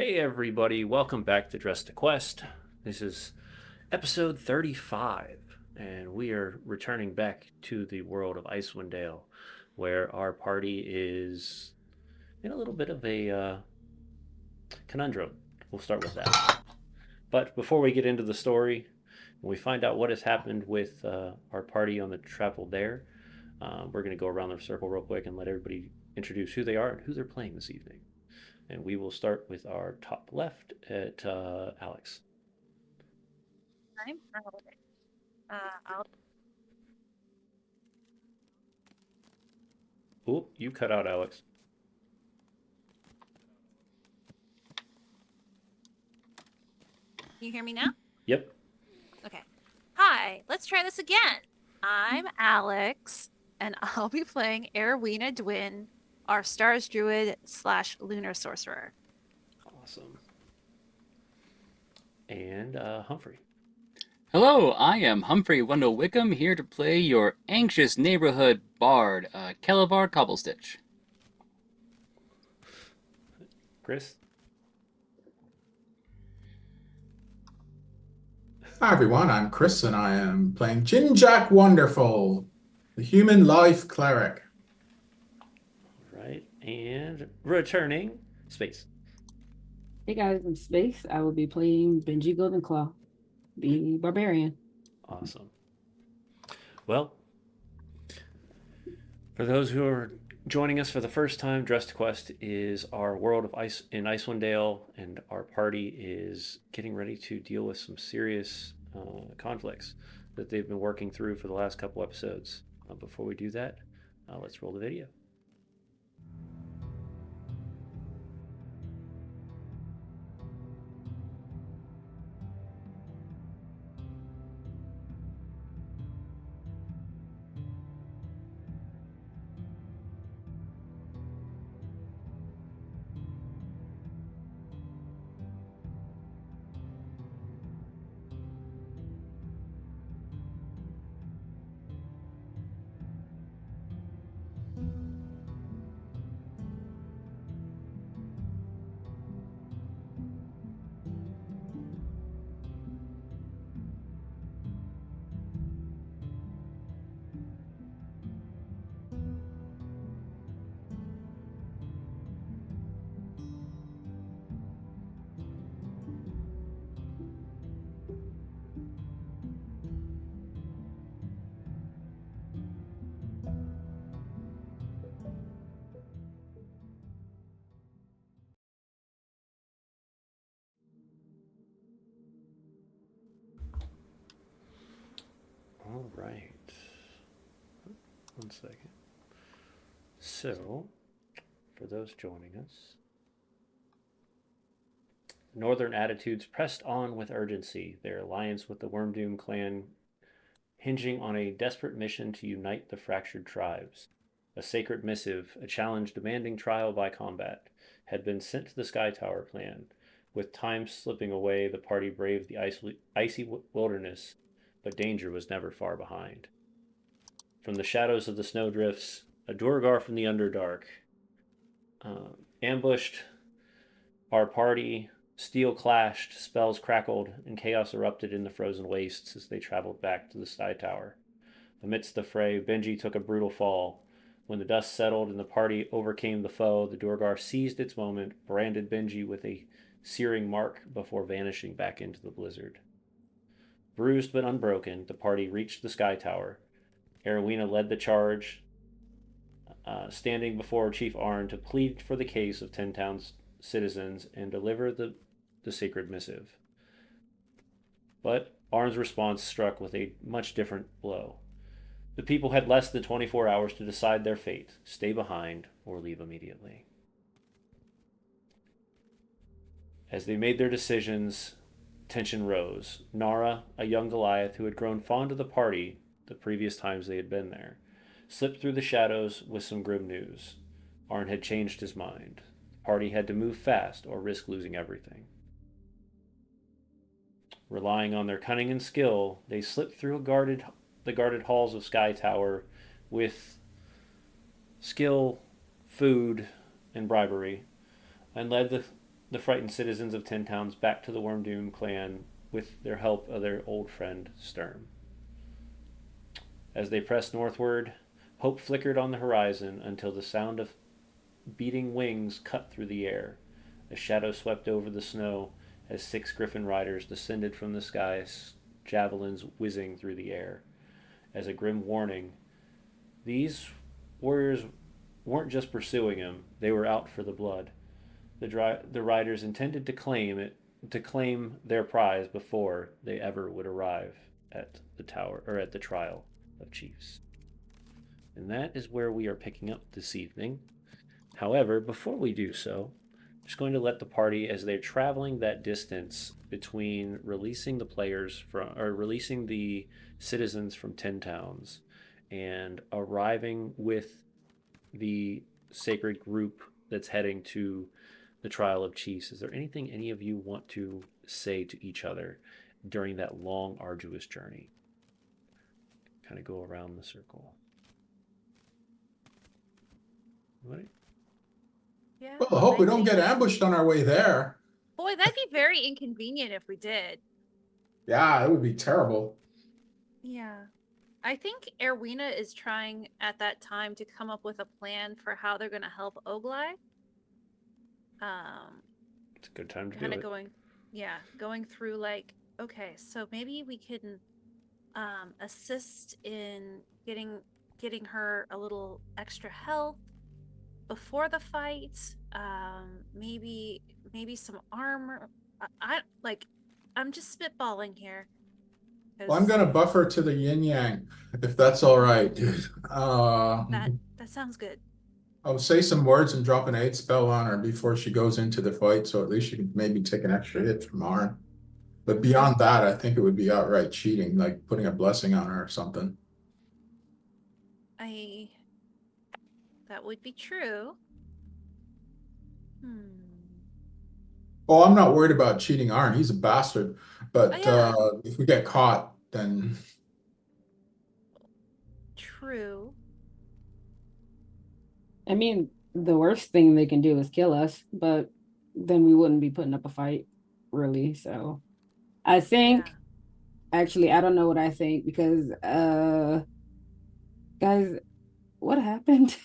Hey everybody, welcome back to Dress to Quest. This is episode 35, and we are returning back to the world of Icewind Dale, where our party is in a little bit of a conundrum. We'll start with that. But before we get into the story, we find out what has happened with our party on the travel there. We're going to go around the circle real quick and let everybody introduce who they are and who they're playing this evening. And we will start with our top left at Alix. I'm Paladin. I'll Oh, you cut out, Alix. Can you hear me now? Yep. Okay. Hi, let's try this again. I'm Alix, and I'll be playing Aerwyna Dwin, our Stars Druid / Lunar Sorcerer. Awesome. And Humphrey. Hello, I am Humphrey Wendell Wickham, here to play your anxious neighborhood bard, Kelevar Cobblestitch. Chris. Hi everyone, I'm Chris and I am playing Ginjack Wonderful, the human life cleric. Right. And returning, Space. Hey guys, in space, I will be playing Benji Goldenclaw, the Barbarian. Awesome. Well, for those who are joining us for the first time, Dress to Quest is our world of ice in Icewind Dale, and our party is getting ready to deal with some serious conflicts that they've been working through for the last couple episodes. Before we do that, let's roll the video. All right. One second. So, for those joining us, Northern attitudes pressed on with urgency, their alliance with the Wormdoom clan hinging on a desperate mission to unite the fractured tribes. A sacred missive, a challenge demanding trial by combat, had been sent to the Sky Tower clan. With time slipping away, the party braved the icy wilderness, but danger was never far behind. From the shadows of the snowdrifts, a Duergar from the Underdark ambushed our party. Steel clashed, spells crackled, and chaos erupted in the frozen wastes as they traveled back to the Sky Tower. Amidst the fray, Benji took a brutal fall. When the dust settled and the party overcame the foe, the Duergar seized its moment, branded Benji with a searing mark before vanishing back into the blizzard. Bruised but unbroken, the party reached the Sky Tower. Aerwyna led the charge, standing before Chief Arn to plead for the case of Ten Town's citizens and deliver the sacred missive. But Arn's response struck with a much different blow. The people had less than 24 hours to decide their fate: stay behind or leave immediately. As they made their decisions, tension rose. Nara, a young Goliath who had grown fond of the party the previous times they had been there, slipped through the shadows with some grim news. Arn had changed his mind. The party had to move fast or risk losing everything. Relying on their cunning and skill, they slipped through the guarded halls of Sky Tower with skill, food, and bribery, and led the frightened citizens of Ten Towns back to the Wormdoom clan with their help of their old friend Sturm. As they pressed northward, hope flickered on the horizon until the sound of beating wings cut through the air. A shadow swept over the snow as 6 griffin riders descended from the skies, javelins whizzing through the air. As a grim warning, these warriors weren't just pursuing him, they were out for the blood. The riders intended to claim their prize before they ever would arrive at the tower or at the trial of chiefs. And that is where we are picking up this evening. However, before we do so, I'm just going to let the party, as they're traveling that distance between releasing the citizens from 10 towns and arriving with the sacred group that's heading to the trial of chiefs, is there anything any of you want to say to each other during that long, arduous journey? Kind of go around the circle. Right? Yeah. Well, I hope we don't get ambushed on our way there. Boy, that'd be very inconvenient if we did. Yeah, it would be terrible. Yeah. I think Aerwyna is trying at that time to come up with a plan for how they're going to help Oglai. It's a good time to do Kind it. of going through like, okay, so maybe we can assist in getting her a little extra health before the fight. Maybe some armor. I'm just spitballing here. Well, I'm gonna buffer to the yin yang, if that's all right. That sounds good. I'll say some words and drop an aid spell on her before she goes into the fight, so at least she can maybe take an extra hit from Arn. But beyond that, I think it would be outright cheating, like putting a blessing on her or something. That would be true. Oh, I'm not worried about cheating Arn. He's a bastard. But yeah. If we get caught, then... True. I mean, the worst thing they can do is kill us, but then we wouldn't be putting up a fight, really. So I think, actually, I don't know what I think, because, guys, what happened?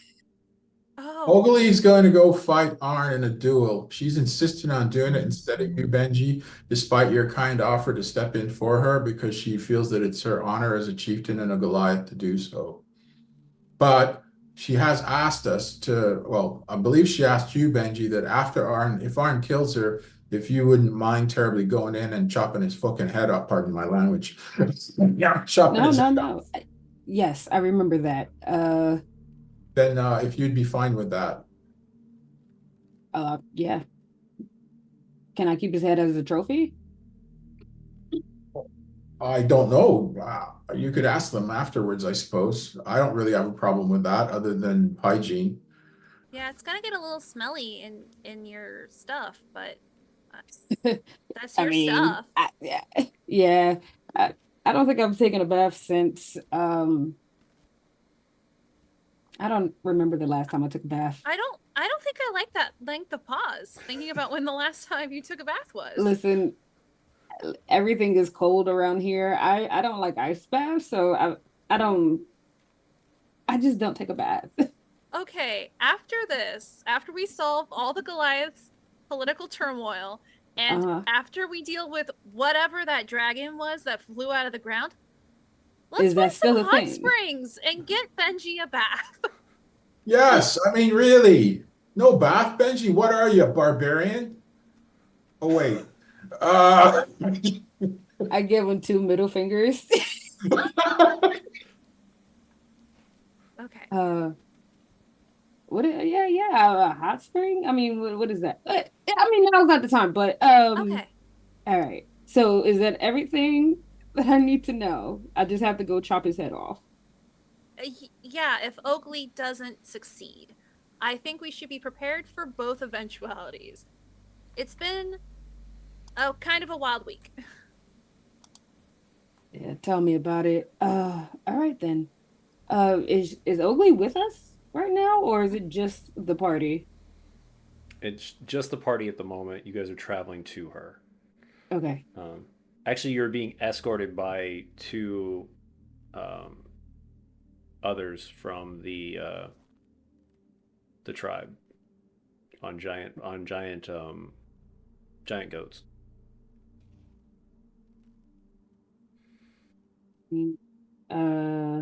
Oh. Ogilvy's going to go fight Arn in a duel. She's insisting on doing it instead of you, Benji, despite your kind offer to step in for her, because she feels that it's her honor as a chieftain and a Goliath to do so. But she has asked us to, well, I believe she asked you, Benji, that after Arn, if Arn kills her, if you wouldn't mind terribly going in and chopping his fucking head off, pardon my language. Yeah, chopping his head off. Yes, I remember that. Then if you'd be fine with that. Yeah. Can I keep his head as a trophy? I don't know. You could ask them afterwards, I suppose. I don't really have a problem with that other than hygiene. Yeah, it's gonna get a little smelly in your stuff, but that's your stuff. Yeah. I don't think I've taken a bath since I don't remember the last time I took a bath. I don't think I like that length of pause, thinking about when the last time you took a bath was. Listen, everything is cold around here. I don't like ice baths, so I just don't take a bath. Okay, after we solve all the Goliath's political turmoil, and after we deal with whatever that dragon was that flew out of the ground, let's find some hot springs and get Benji a bath. Yes, I mean, really. No bath, Benji? What are you, a barbarian? Oh, wait. I give him 2 middle fingers. Okay. A hot spring? I mean, what is that? I mean, now's not the time, but okay. All right. So is that everything that I need to know? I just have to go chop his head off. Yeah, if Oakley doesn't succeed. I think we should be prepared for both eventualities. It's been kind of a wild week. Yeah, tell me about it. All right then. Is Oakley with us right now, or is it just the party? It's just the party at the moment. You guys are traveling to her. Okay. Actually, you're being escorted by two um, others from the tribe on giant goats. Uh,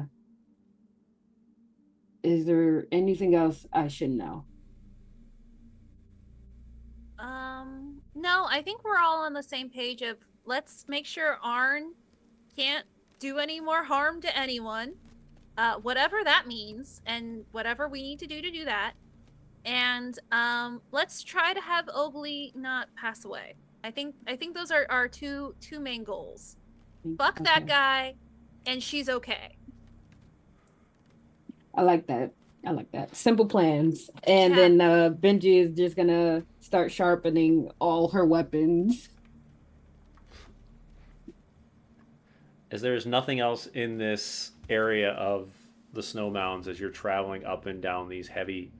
is there anything else I should know? No, I think we're all on the same page of let's make sure Arn can't do any more harm to anyone. Whatever that means, and whatever we need to do that. And let's try to have Ogly not pass away. I think those are our two main goals. Fuck that guy, and she's okay. I like that. I like that. Simple plans. And then Benji is just gonna start sharpening all her weapons. As there's nothing else in this area of the snow mountains as you're traveling up and down these heavy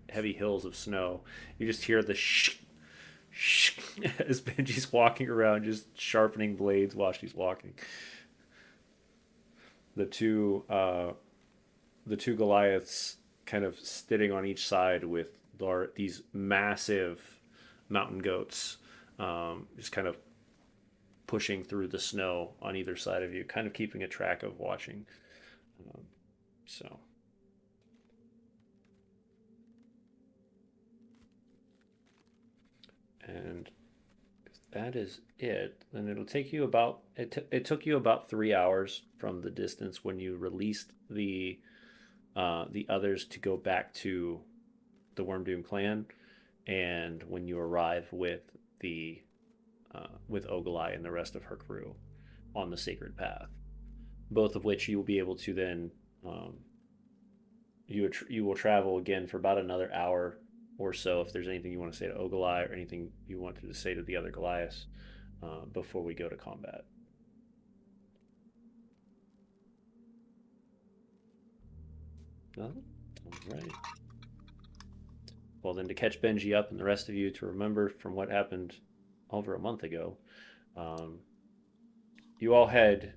hills of snow, you just hear the shh as Benji's walking around, just sharpening blades while she's walking. The two Goliaths kind of sitting on each side with these massive mountain goats, just kind of pushing through the snow on either side of you, kind of keeping a track of watching. So. And if that is it, then it'll take you about it took you about 3 hours from the distance when you released the others to go back to the Wormdoom clan, and when you arrive with with Ogilai and the rest of her crew on the sacred path, both of which you will be able to then you will travel again for about another hour or so if there's anything you want to say to Ogilai or anything you wanted to say to the other Goliaths before we go to combat. Nothing? All right. Well, then to catch Benji up and the rest of you to remember from what happened over a month ago, you all had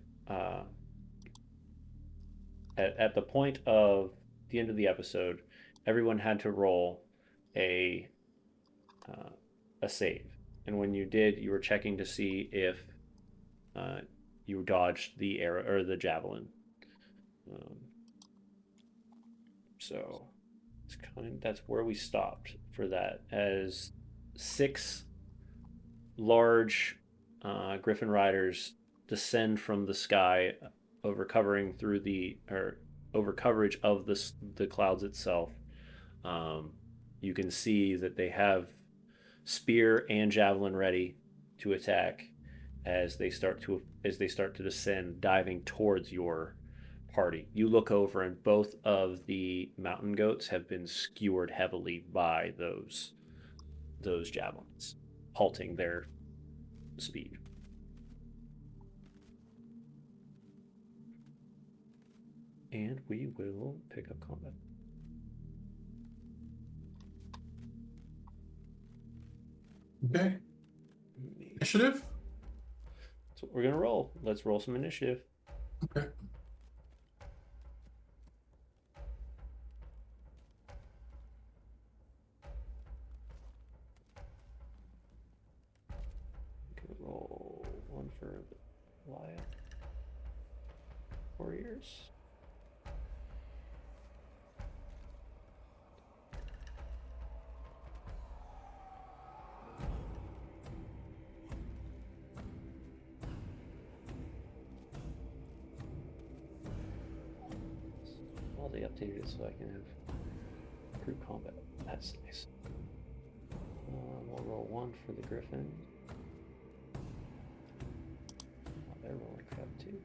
at the point of the end of the episode, everyone had to roll a save, and when you did, you were checking to see if you dodged the arrow or the javelin. So that's where we stopped for that, as 6 large griffin riders descend from the sky over coverage of the clouds itself. You can see that they have spear and javelin ready to attack as they start to descend, diving towards your party. You look over, and both of the mountain goats have been skewered heavily by those javelins, halting their speed. And we will pick up combat. Okay. Initiative? That's what we're going to roll. Let's roll some initiative. Okay. Roll 1 for the Goliath warriors. Well, they updated it so I can have group combat. That's nice. We'll roll 1 for the Griffin. They're rolling crap too.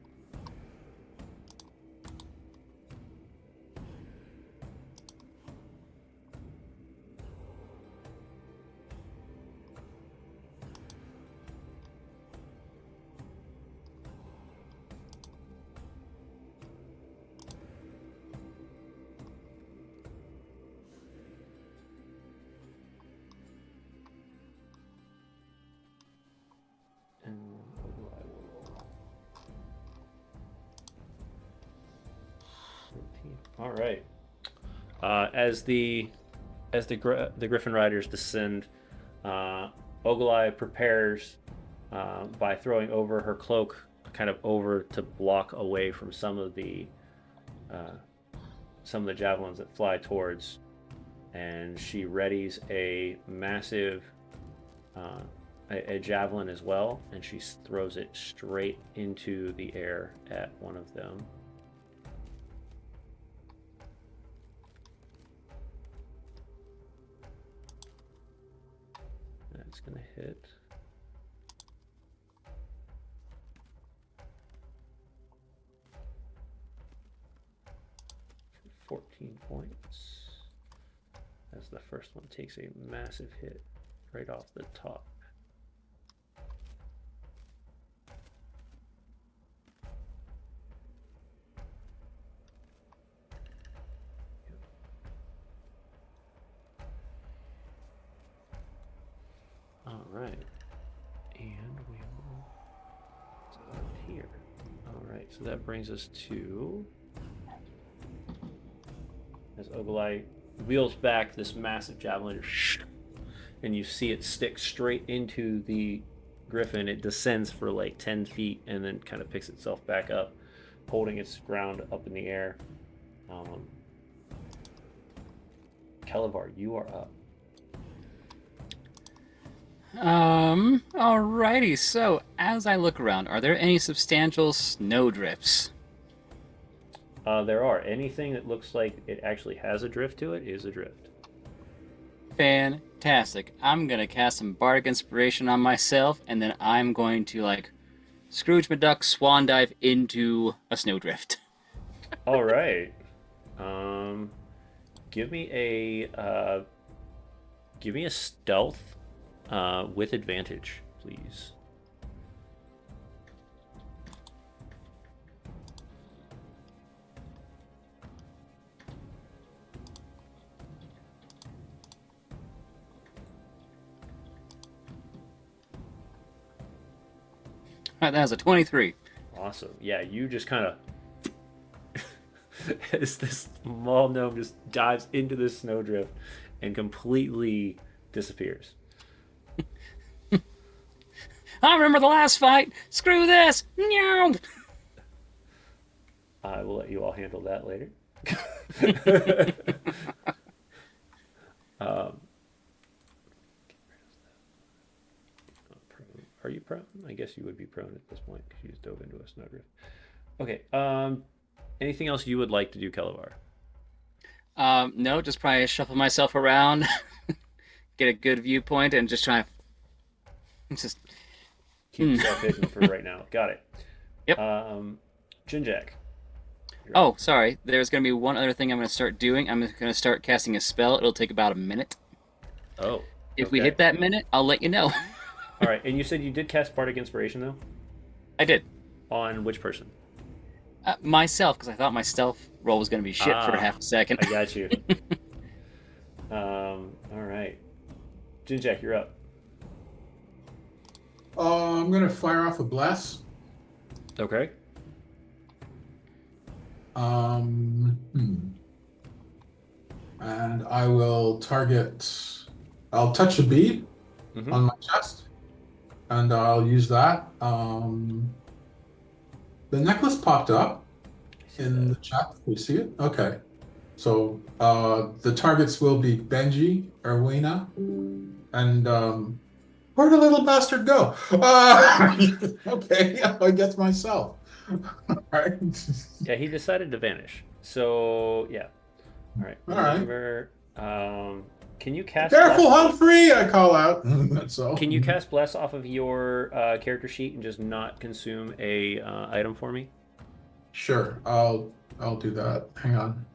All right. As the Griffin Riders descend, Ogilai prepares by throwing over her cloak, kind of over to block away from some of the javelins that fly towards, and she readies a massive a javelin as well, and she throws it straight into the air at one of them. That's gonna hit. For 14 points. As the first one takes a massive hit right off the top. All right, and we will start here. All right, so that brings us to, as Ogilai wheels back this massive javelin, and you see it stick straight into the griffin. It descends for like 10 feet and then kind of picks itself back up, holding its ground up in the air. Kelevar, you are up. Alrighty, so as I look around, are there any substantial snowdrifts? There are. Anything that looks like it actually has a drift to it is a drift. Fantastic. I'm gonna cast some Bardic Inspiration on myself, and then I'm going to, like, Scrooge McDuck swan dive into a snowdrift. All right. Give me a stealth with advantage, please. Alright, that was a 23. Awesome. Yeah, you just kind of as this small gnome just dives into this snowdrift and completely disappears. I remember the last fight. Screw this. No. I will let you all handle that later. Are you prone? I guess you would be prone at this point because you just dove into a snowdrift. Okay. Anything else you would like to do, Kelevar? No, just probably shuffle myself around, get a good viewpoint, and just try to just keep yourself hidden for right now. Got it. Yep. Ginjack. Oh, sorry. There's going to be one other thing I'm going to start doing. I'm going to start casting a spell. It'll take about a minute. Oh. If we hit that minute, I'll let you know. All right. And you said you did cast Bardic Inspiration, though? I did. On which person? Myself, because I thought my stealth roll was going to be shit for half a second. I got you. All right. Ginjack, you're up. I'm going to fire off a bless. Okay. And I will I'll touch a bead on my chest, and I'll use that. The necklace popped up in the chat. We see it? Okay. So the targets will be Benji, Aerwyna, and where'd the little bastard go? Okay, I guess myself. All right. Yeah, he decided to vanish. So, yeah. All right. All right. Remember, can you cast... Careful, Humphrey! I call out. That's all. Can you cast Bless off of your character sheet and just not consume a item for me? Sure, I'll do that. Hang on.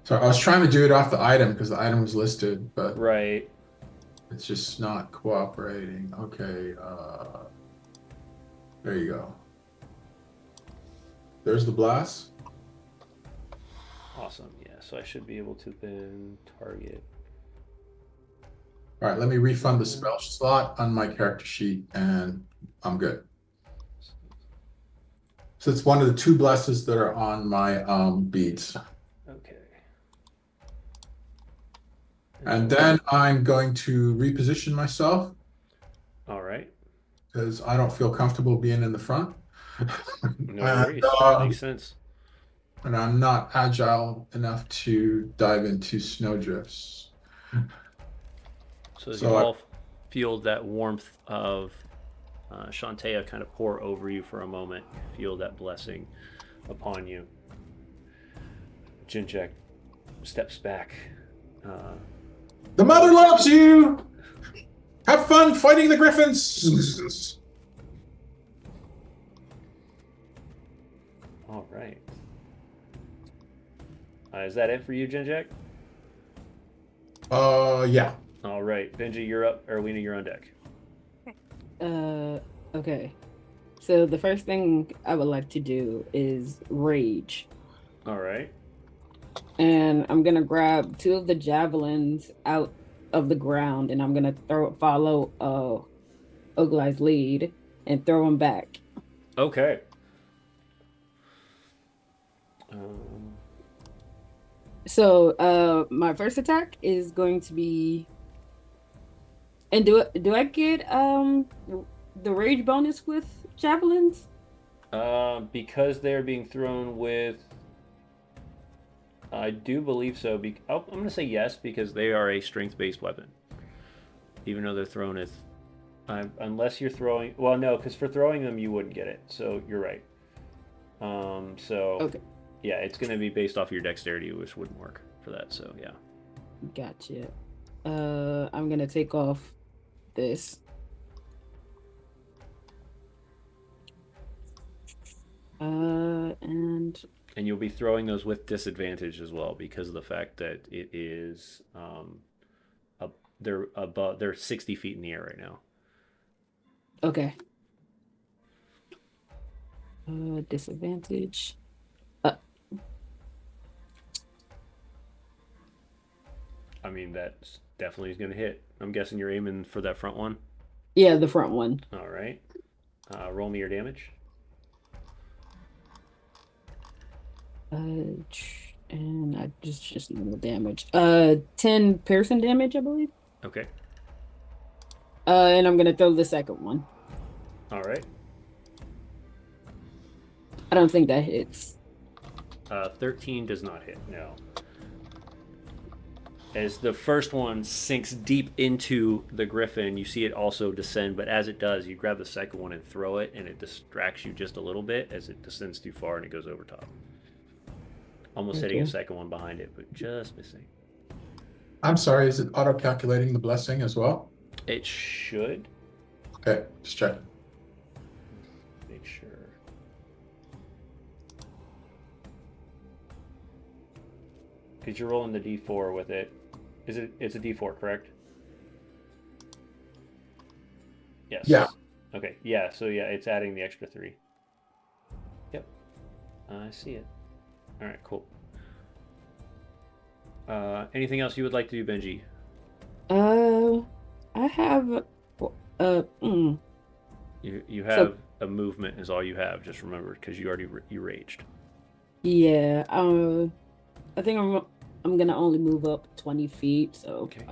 So I was trying to do it off the item because the item was listed, but right. It's just not cooperating. Okay, there you go. There's the blast. Awesome. Yeah, so I should be able to then target. All right, let me refund the spell slot on my character sheet, and I'm good. So it's one of the 2 blesses that are on my beads. Okay. And then I'm going to reposition myself All right. because I don't feel comfortable being in the front. No And, worries. Makes sense. and I'm not agile enough to dive into snowdrifts. So as you So all feel that warmth of Shantea kind of pour over you for a moment, you feel that blessing upon you. Ginjack steps back. the mother loves you. Have fun fighting the griffins. All right. Is that it for you, Ginjack? Yeah. All right. Benji, you're up. Aerwyna, you're on deck. Okay. So the first thing I would like to do is rage. All right. And I'm gonna grab 2 of the javelins out of the ground, and I'm gonna follow Ogly's lead and throw them back. Okay. So my first attack is going to be, and do I get the rage bonus with javelins? Because they're being thrown with, I do believe so. I'm going to say yes because they are a strength-based weapon, even though they're thrown as, unless you're throwing. Well, no, because for throwing them you wouldn't get it. So you're right. So Okay. Yeah, it's going to be based off your dexterity, which wouldn't work for that. So yeah. Gotcha. I'm gonna take off this. And you'll be throwing those with disadvantage as well because of the fact that it is they're 60 feet in the air right now. Okay. Disadvantage. I mean, that's definitely going to hit. I'm guessing you're aiming for that front one? Yeah, the front one. All right. Roll me your damage. And I just normal damage. 10 piercing damage, I believe. Okay. And I'm gonna throw the second one. All right. I don't think that hits. 13 does not hit, no. As the first one sinks deep into the griffin, you see it also descend, but as it does, you grab the second one and throw it, and it distracts you just a little bit as it descends too far and it goes over top. Almost hitting a second one behind it, but just missing. I'm sorry, is it auto-calculating the blessing as well? It should. Okay, just check. Make sure. Because you're rolling the d4 with it. It's a d4, correct? Yes. Yeah. Okay, yeah, so yeah, it's adding the extra 3. Yep. I see it. Alright, cool. Anything else you would like to do, Benji? I have You have a movement is all you have, just remember, because you already you raged. Yeah, I think I'm gonna only move up 20 feet, so Okay.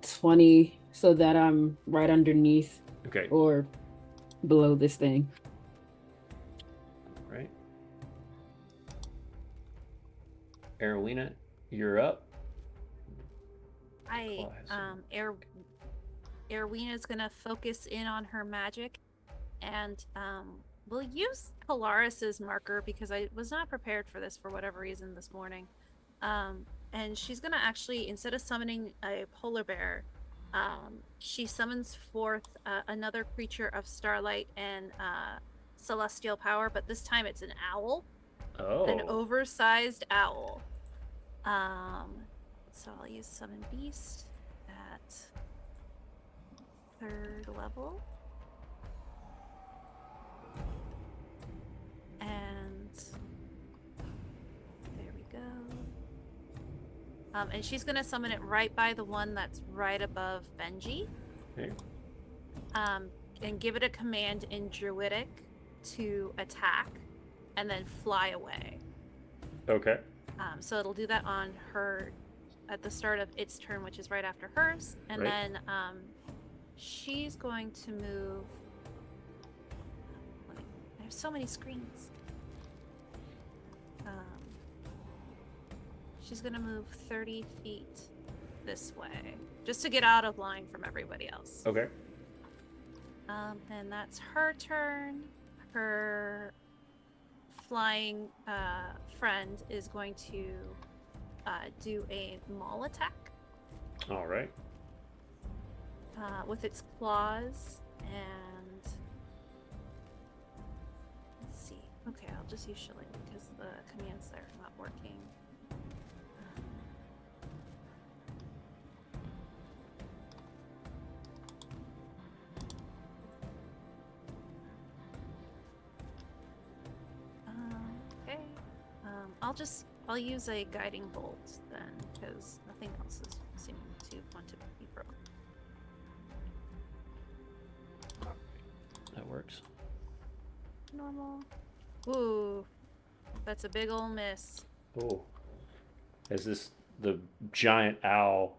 20 so that I'm right underneath Okay. or below this thing. Right. Aerwyna, you're up. Aerwyna's gonna focus in on her magic, and we'll use Polaris's marker because I was not prepared for this for whatever reason this morning. And she's gonna actually, instead of summoning a polar bear, she summons forth another creature of starlight and celestial power, but this time it's an owl. Oh. An oversized owl. So I'll use Summon Beast at 3rd level. And there we go. And she's gonna summon it right by the one that's right above Benji. Okay. and give it a command in Druidic to attack, and then fly away. Okay. So it'll do that on her at the start of its turn, which is right after hers, and Right. then she's going to move. I have so many screens. She's gonna move 30 feet this way, just to get out of line from everybody else. Okay. And that's her turn. Her flying friend is going to do a maul attack. All right. With its claws, and let's see. Okay, I'll just use shilling because the commands there are not working. Okay. I'll use a guiding bolt then, because nothing else is seeming to want to be broken. That works. Normal. Ooh, that's a big ol' miss. Oh. As the giant owl,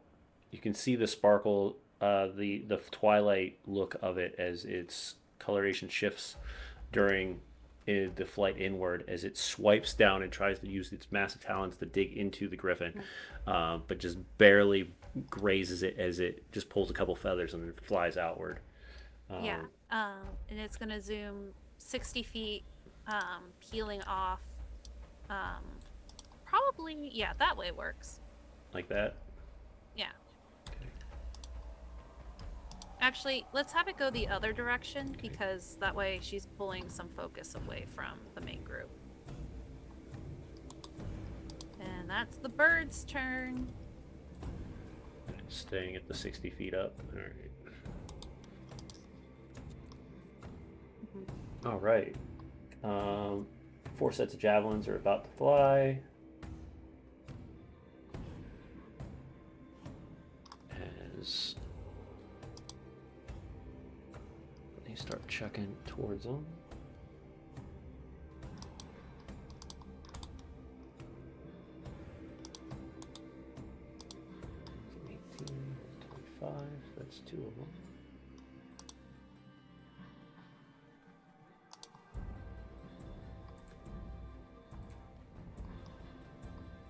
you can see the sparkle, the twilight look of it as its coloration shifts during the flight inward as it swipes down and tries to use its massive talons to dig into the griffin, but just barely grazes it as it just pulls a couple feathers and then flies outward. And it's gonna zoom 60 feet, peeling off. Probably, yeah, that way works. Like that? Yeah. Okay. Actually, let's have it go the other direction, because that way she's pulling some focus away from the main group. And that's the bird's turn. Staying at the 60 feet up. All right. All right. 4 sets of javelins are about to fly. As they start chucking towards them. That's 2 of them.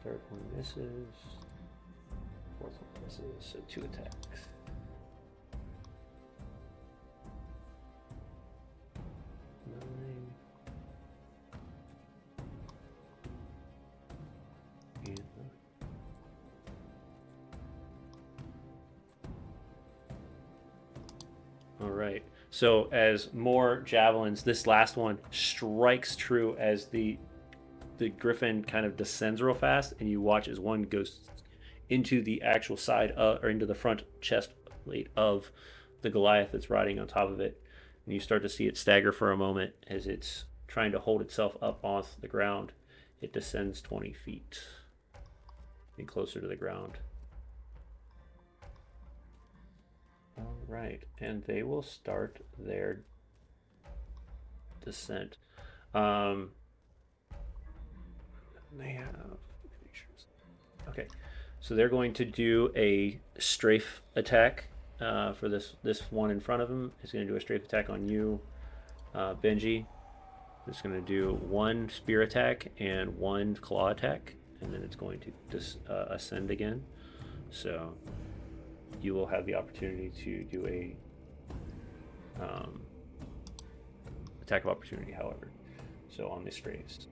Third one misses. Fourth one misses, so 2 attacks. Nine. And all right. So as more javelins, this last one strikes true as the griffin kind of descends real fast, and you watch as one goes into the actual side or into the front chest plate of the Goliath that's riding on top of it, and you start to see it stagger for a moment as it's trying to hold itself up off the ground. It descends 20 feet and closer to the ground. All right, and they will start their descent. They have pictures. Okay, so they're going to do a strafe attack for this one in front of them. Is going to do a strafe attack on you, Benji. It's going to do 1 spear attack and 1 claw attack, and then it's going to ascend again. So you will have the opportunity to do a attack of opportunity, however. So on the strafes.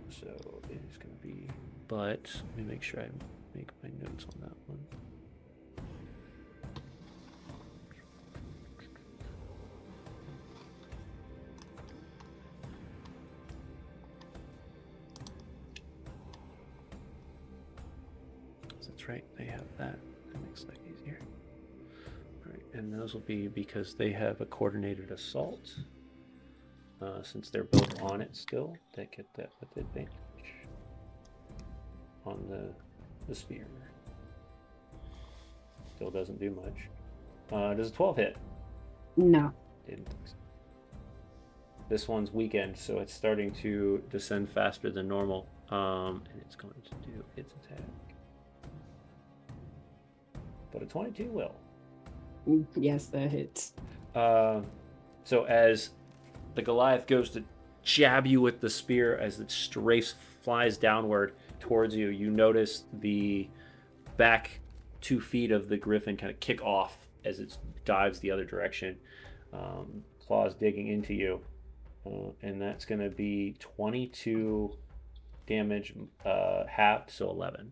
So it is going to be, but let me make sure I make my notes on that one. So that's right, they have that. That makes life easier. All right, and those will be because they have a coordinated assault. Since they're both on it still, they get that with advantage on the spear. Still doesn't do much. Does a 12 hit? No. Didn't think so. This one's weakened, so it's starting to descend faster than normal. And it's going to do its attack. But a 22 will. Yes, that hits. So as the Goliath goes to jab you with the spear, as it flies downward towards you, you notice the back 2 feet of the griffin kind of kick off as it dives the other direction. Claws digging into you. And that's going to be 22 damage halved, so 11.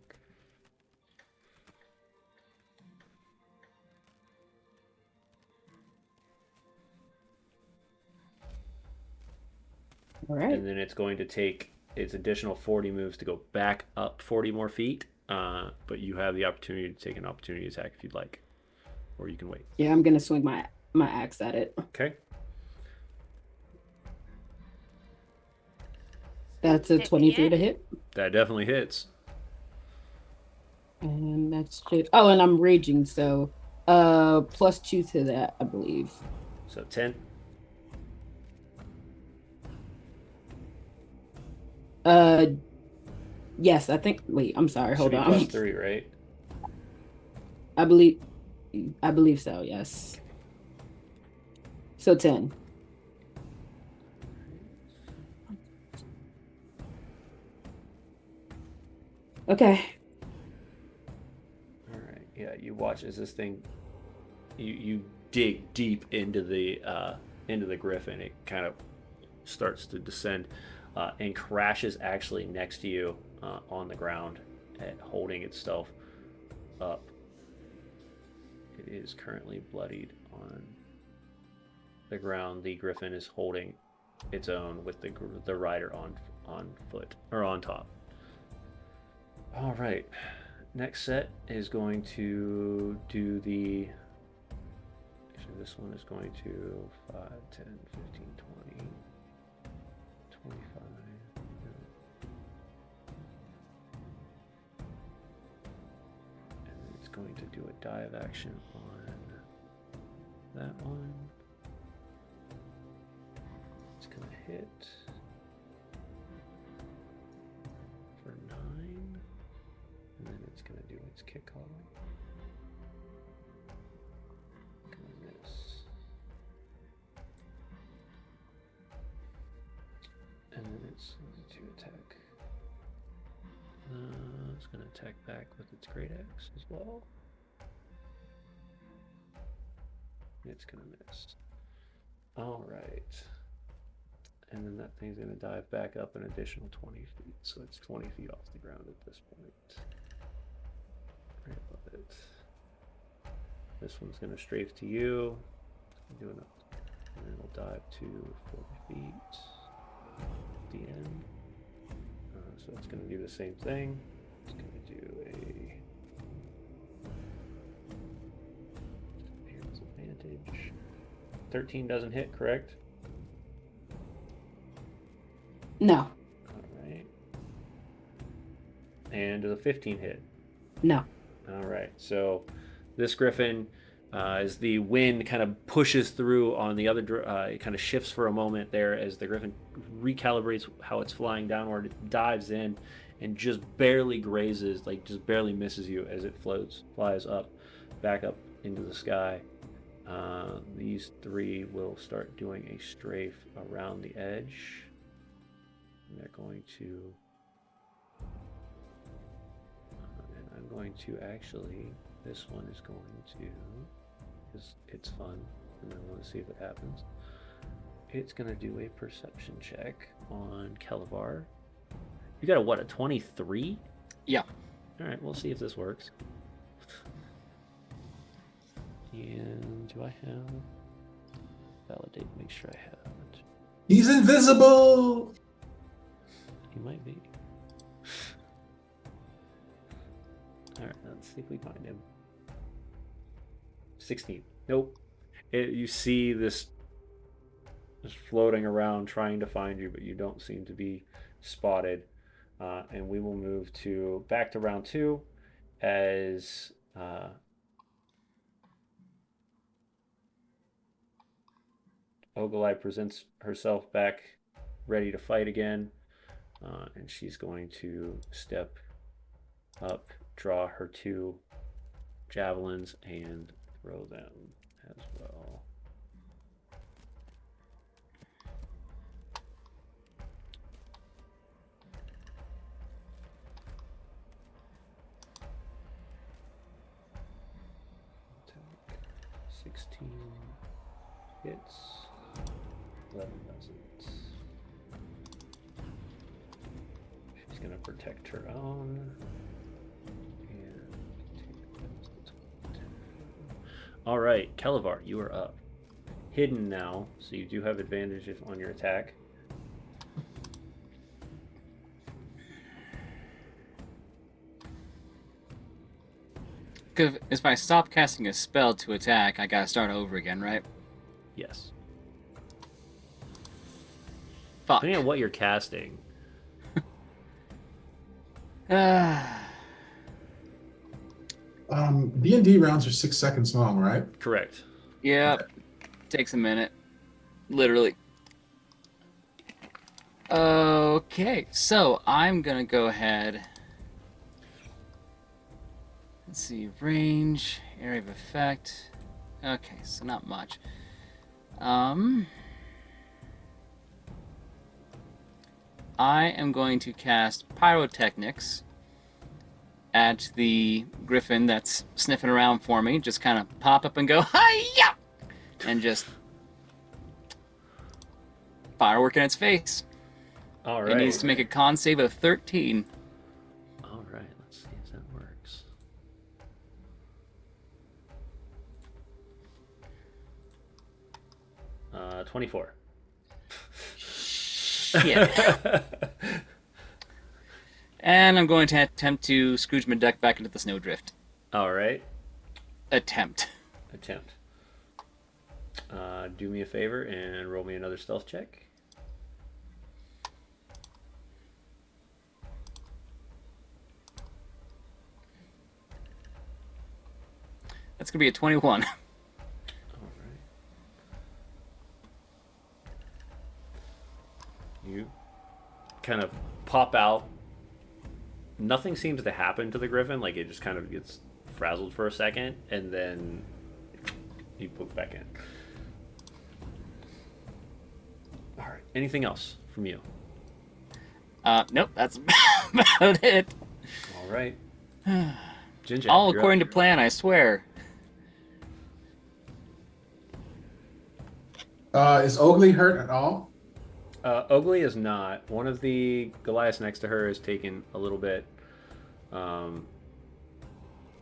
All right. And then it's going to take its additional 40 moves to go back up 40 more feet. But you have the opportunity to take an opportunity attack if you'd like. Or you can wait. Yeah, I'm going to swing my axe at it. Okay. That's a 23 to hit. That definitely hits. And that's it. Oh, and I'm raging, so +2 to that, I believe. So 10. Yes, I think. Wait, I'm sorry. Hold on. +3, right? I believe so. Yes. So 10. Okay. All right. Yeah, you watch as this thing. You dig deep into the griffin. It kind of starts to descend and crashes actually next to you on the ground, holding itself up. It is currently bloodied on the ground. The griffin is holding its own with the rider on foot or on top. All right. Next set is going to do the. Actually, this one is going to 5, 10, 15, 20, 25. And then it's going to do a dive action on that one. It's going to hit for 9. And then it's going to do its kick call. Gonna miss. And then it's going to attack. It's going to attack back with its great axe as well. It's going to miss. All right. And then that thing's going to dive back up an additional 20 feet. So it's 20 feet off the ground at this point. Right above it. This one's going to strafe to you. Do enough. And then it'll dive to 40 feet at the end. So it's going to do the same thing. It's going to do a advantage. 13 doesn't hit, correct? No. All right. And does a 15 hit? No. All right. So this griffin, as the wind kind of pushes through on the other, it kind of shifts for a moment there as the griffin recalibrates how it's flying downward. It dives in and just barely grazes, like just barely misses you as it flies up, back up into the sky. These 3 will start doing a strafe around the edge. And they're going to, and I'm going to actually, this one is going to, because it's fun, and I want to see if it happens. It's going to do a perception check on Kelevar. You got a 23? Yeah. All right, we'll see if this works. And do I have validate? Make sure I have it. He's invisible. He might be. All right, let's see if we find him. 16. Nope. You see this just floating around trying to find you, but you don't seem to be spotted. And we will move back to round 2 as Ogilvy presents herself back, ready to fight again, and she's going to step up, draw her 2 javelins, and throw them as well. Attack. 16 hits, 11 doesn't. She's going to protect her own. All right, Kelevar, you are up. Hidden now, so you do have advantage on your attack. Because if I stop casting a spell to attack, I gotta start over again, right? Yes. Fuck. Depending on what you're casting. D&D rounds are 6 seconds long, right? Correct. Yeah, takes a minute. Literally. Okay, so I'm gonna go ahead. Let's see, range, area of effect. Okay, so not much. I am going to cast Pyrotechnics at the griffin that's sniffing around for me. Just kind of pop up and go, hi-ya! And just firework in its face. All right. It needs to make a con save of 13. All right, let's see if that works. Uh, 24. Shit. And I'm going to attempt to Scrooge McDuck back into the snowdrift. All right. Attempt. Do me a favor and roll me another stealth check. That's going to be a 21. All right. You kind of pop out. Nothing seems to happen to the griffin. Like, it just kind of gets frazzled for a second, and then you poke back in. All right. Anything else from you? Nope, that's about it. All right. Ginjack, All you're according up. to plan, I swear. Is Oakley hurt at all? Oakley is not. One of the Goliaths next to her is taken a little bit, and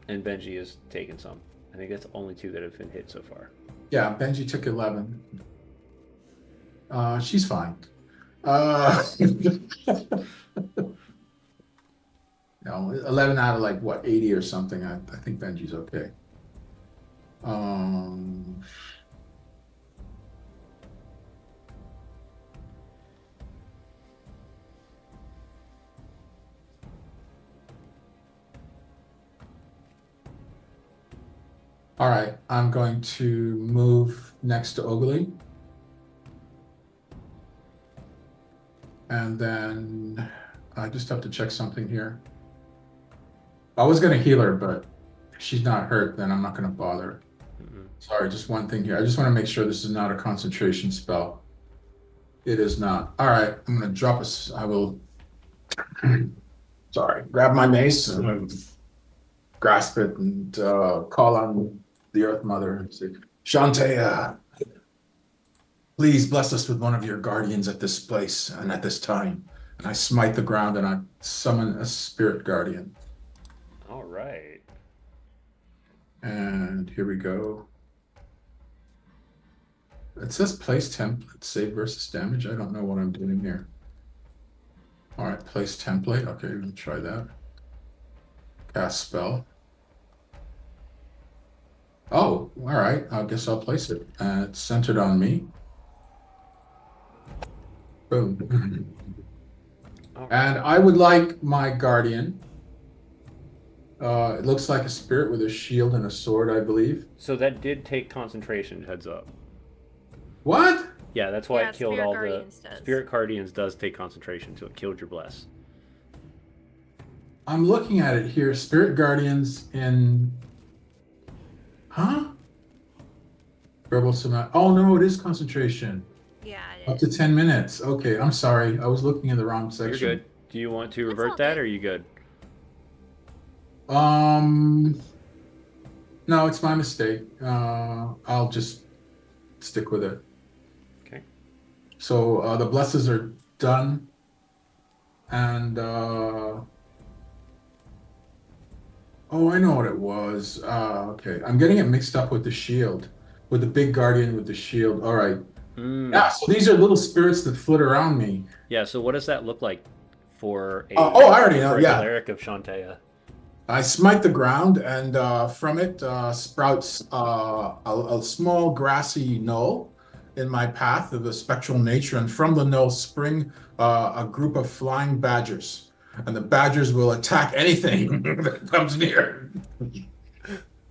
Benji has taken some. I think that's the only 2 that have been hit so far. Yeah, Benji took 11. She's fine. No, 11 out of like what, 80 or something. I think Benji's okay. All right, I'm going to move next to Oakley. And then I just have to check something here. I was going to heal her, but if she's not hurt, then I'm not going to bother. Sorry, just one thing here. I just want to make sure this is not a concentration spell. It is not. All right, I'm going to drop a... I will... Sorry, grab my mace and grasp it and call on the Earth Mother and say, Shantae, please bless us with one of your guardians at this place and at this time. And I smite the ground and I summon a spirit guardian. All right. And here we go. It says place template, save versus damage. I don't know what I'm doing here. All right, place template. Okay, we'll try that. Cast spell. Oh, all right. I guess I'll place it. It's centered on me. Boom. And I would like my guardian. It looks like a spirit with a shield and a sword, I believe. So that did take concentration, heads up. What? Yeah, that's why it killed Spirit all Guardians the... does. Spirit Guardians does take concentration, so it killed your bless. I'm looking at it here. Spirit Guardians in... Huh? Verbal Summon. Oh, no, it is concentration. Yeah, Up it to is. 10 minutes. Okay, I'm sorry. I was looking in the wrong You're section. good. Do you want to It's all revert that, good. or are you good? No, it's my mistake. I'll just stick with it. Okay. So the blesses are done. And oh, I know what it was. Okay. I'm getting it mixed up with the shield, with the big guardian with the shield. All right. Yeah, so these are little spirits that flit around me. Yeah, so what does that look like for a Oh, I already know. for a Yeah. Cleric of Shantaea? I smite the ground, and from it sprouts a small grassy knoll in my path of a spectral nature, and from the knoll spring a group of flying badgers, and the badgers will attack anything that comes near. And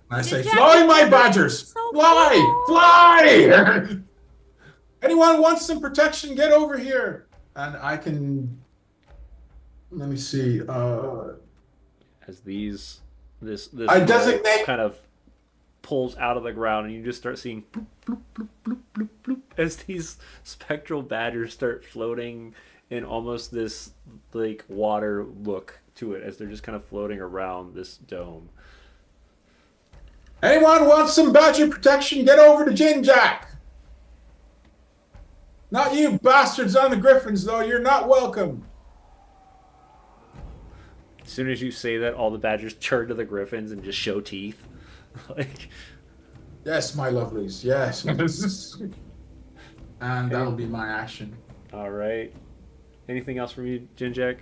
I say, Ginjack, "Fly, my badgers! so Fly, cool! fly! Anyone wants some protection? Get over here!" And I can. Let me see. As this I knoll designate- kind of pulls out of the ground, and you just start seeing bloop, bloop, bloop, bloop, bloop, bloop, as these spectral badgers start floating in almost this like water look to it, as they're just kind of floating around this dome. Anyone wants some badger protection? Get over to Ginjack. Not you bastards on the griffins, though. You're not welcome. As soon as you say that, all the badgers turn to the griffins and just show teeth. Like, Yes, my lovelies. Yes. And that'll be my action. all right. Anything else from you, Ginjack?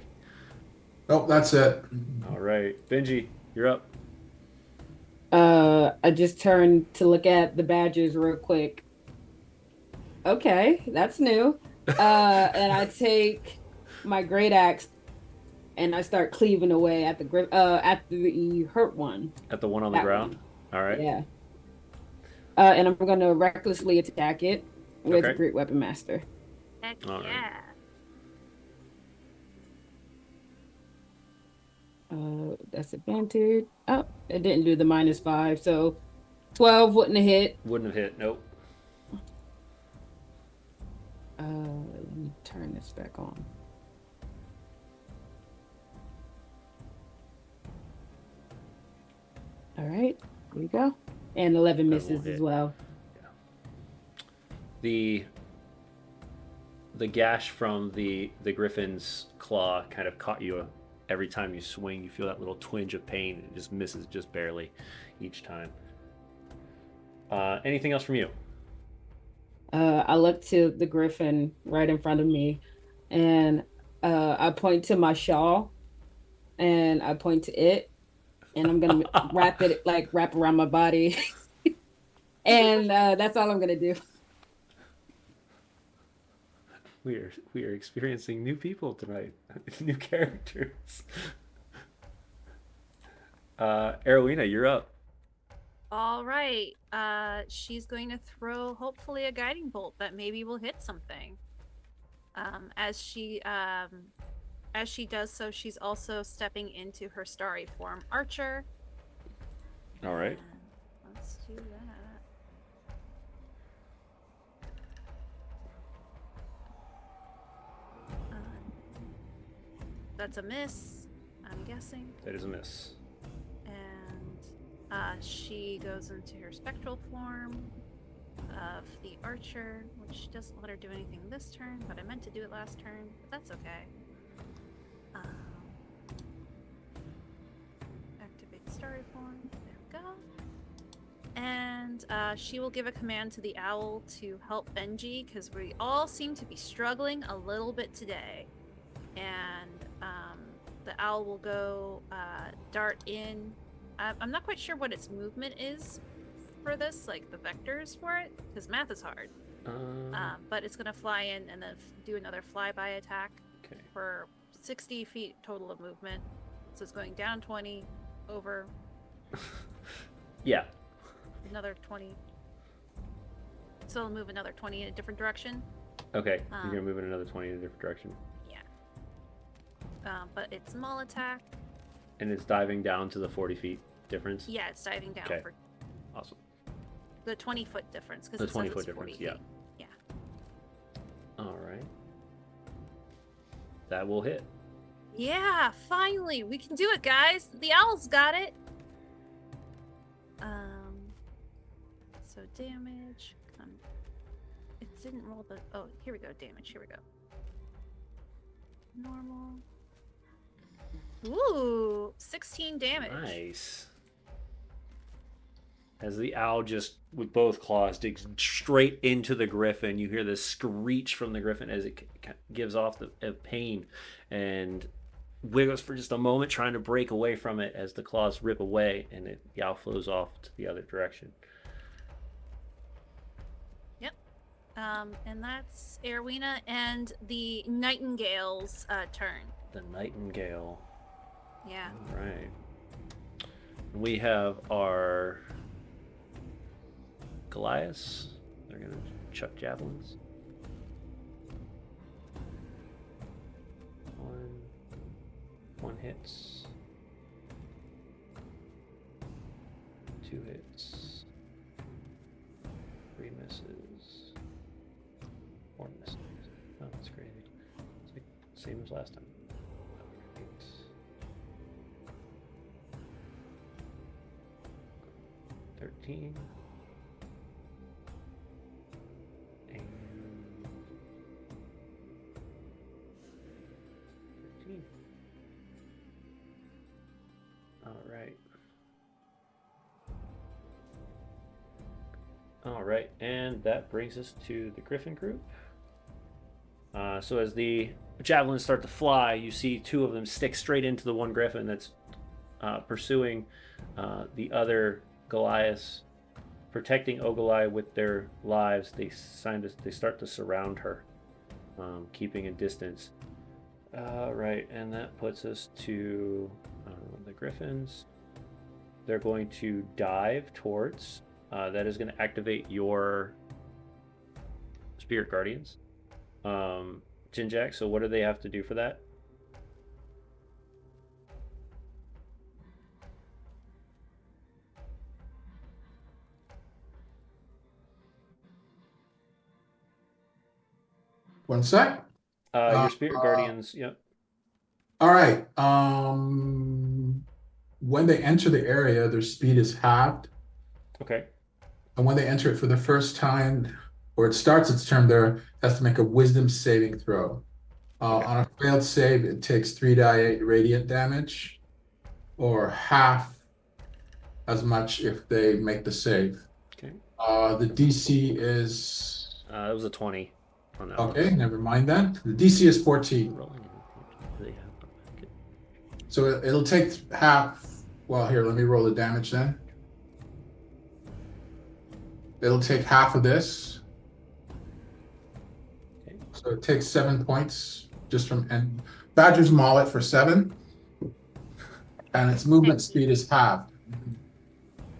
Nope, that's it. All right, Benji, you're up. I just turned to look at the badgers real quick. Okay, that's new. And I take my great axe and I start cleaving away at the hurt one. At the one on the That ground. one. All right. Yeah. And I'm gonna recklessly attack it with Okay. Great Weapon Master. Heck All right. yeah. That's advantage. Oh, it didn't do the -5, so 12 wouldn't have hit. Wouldn't have hit. Nope. Let me turn this back on. All right, here we go. And 11 That misses won't as hit. well. The gash from the griffin's claw kind of caught you every time you swing. You feel that little twinge of pain. It just misses just barely each time. Anything else from you? I look to the griffin right in front of me, and I point to my shawl, and I point to it, and I'm gonna wrap around my body, and that's all I'm gonna do. We are experiencing new people tonight, new characters. Aerwyna, you're up. All right. She's going to throw hopefully a guiding bolt that maybe will hit something. As she does so, she's also stepping into her starry form archer. All right. And let's do that. That's a miss, I'm guessing. That is a miss. And she goes into her spectral form of the archer, which doesn't let her do anything this turn, but I meant to do it last turn, but that's okay. Activate starry form. There we go. And she will give a command to the owl to help Benji, because we all seem to be struggling a little bit today. And the owl will go dart in. I'm not quite sure what its movement is for this, like the vectors for it, because math is hard. But it's going to fly in and then do another flyby attack for 60 feet total of movement. So it's going down 20, over. Yeah. Another 20. So I'll move another 20 in a different direction. Okay, you're gonna move in another 20 in a different direction. Yeah. But it's small attack. And it's diving down to the 40 feet difference? Yeah, it's diving down Okay. for Awesome. the 20-foot difference. The Because 20-foot it's 40 difference, feet. yeah. Alright. That will hit. Yeah, finally. We can do it, guys. The owl's got it. So damage. It didn't roll the... Oh, here we go. Damage. Here we go. Normal. Ooh, 16 damage. Nice. As the owl just, with both claws, digs straight into the griffin, you hear this screech from the griffin as it gives off the pain and wiggles for just a moment, trying to break away from it as the claws rip away, and the owl flows off to the other direction. Yep. And that's Aerwyna and the Nightingale's turn. The Nightingale. Yeah. All right. We have our Goliaths. They're going to chuck javelins. One hits. 2 hits. 3 misses. 4 misses. Oh, that's crazy. It's like same as last time. 13. And 13. Alright. Alright, and that brings us to the Griffin group. So as the javelins start to fly, you see 2 of them stick straight into the one Griffin that's pursuing the other Goliaths, protecting Ogolai with their lives. They start to surround her, keeping a distance. Right, and that puts us to the Griffins. They're going to dive towards. That is going to activate your Spirit Guardians. Ginjack, so what do they have to do for that? One sec. Your Spirit Guardians, yep. All right. When they enter the area, their speed is halved. Okay. And when they enter it for the first time, or it starts its turn, they has to make a Wisdom saving throw. Okay. On a failed save, it takes 3d8 radiant damage, or half as much if they make the save. Okay. The DC is It was a 20 on that okay. one. Never mind that. The DC is 14. Rolling. Do they have okay. So it'll take half. Well, here, let me roll the damage then. It'll take half of this. Okay. So it takes 7 points just from, and Badger's maul it for 7. And its movement speed is halved.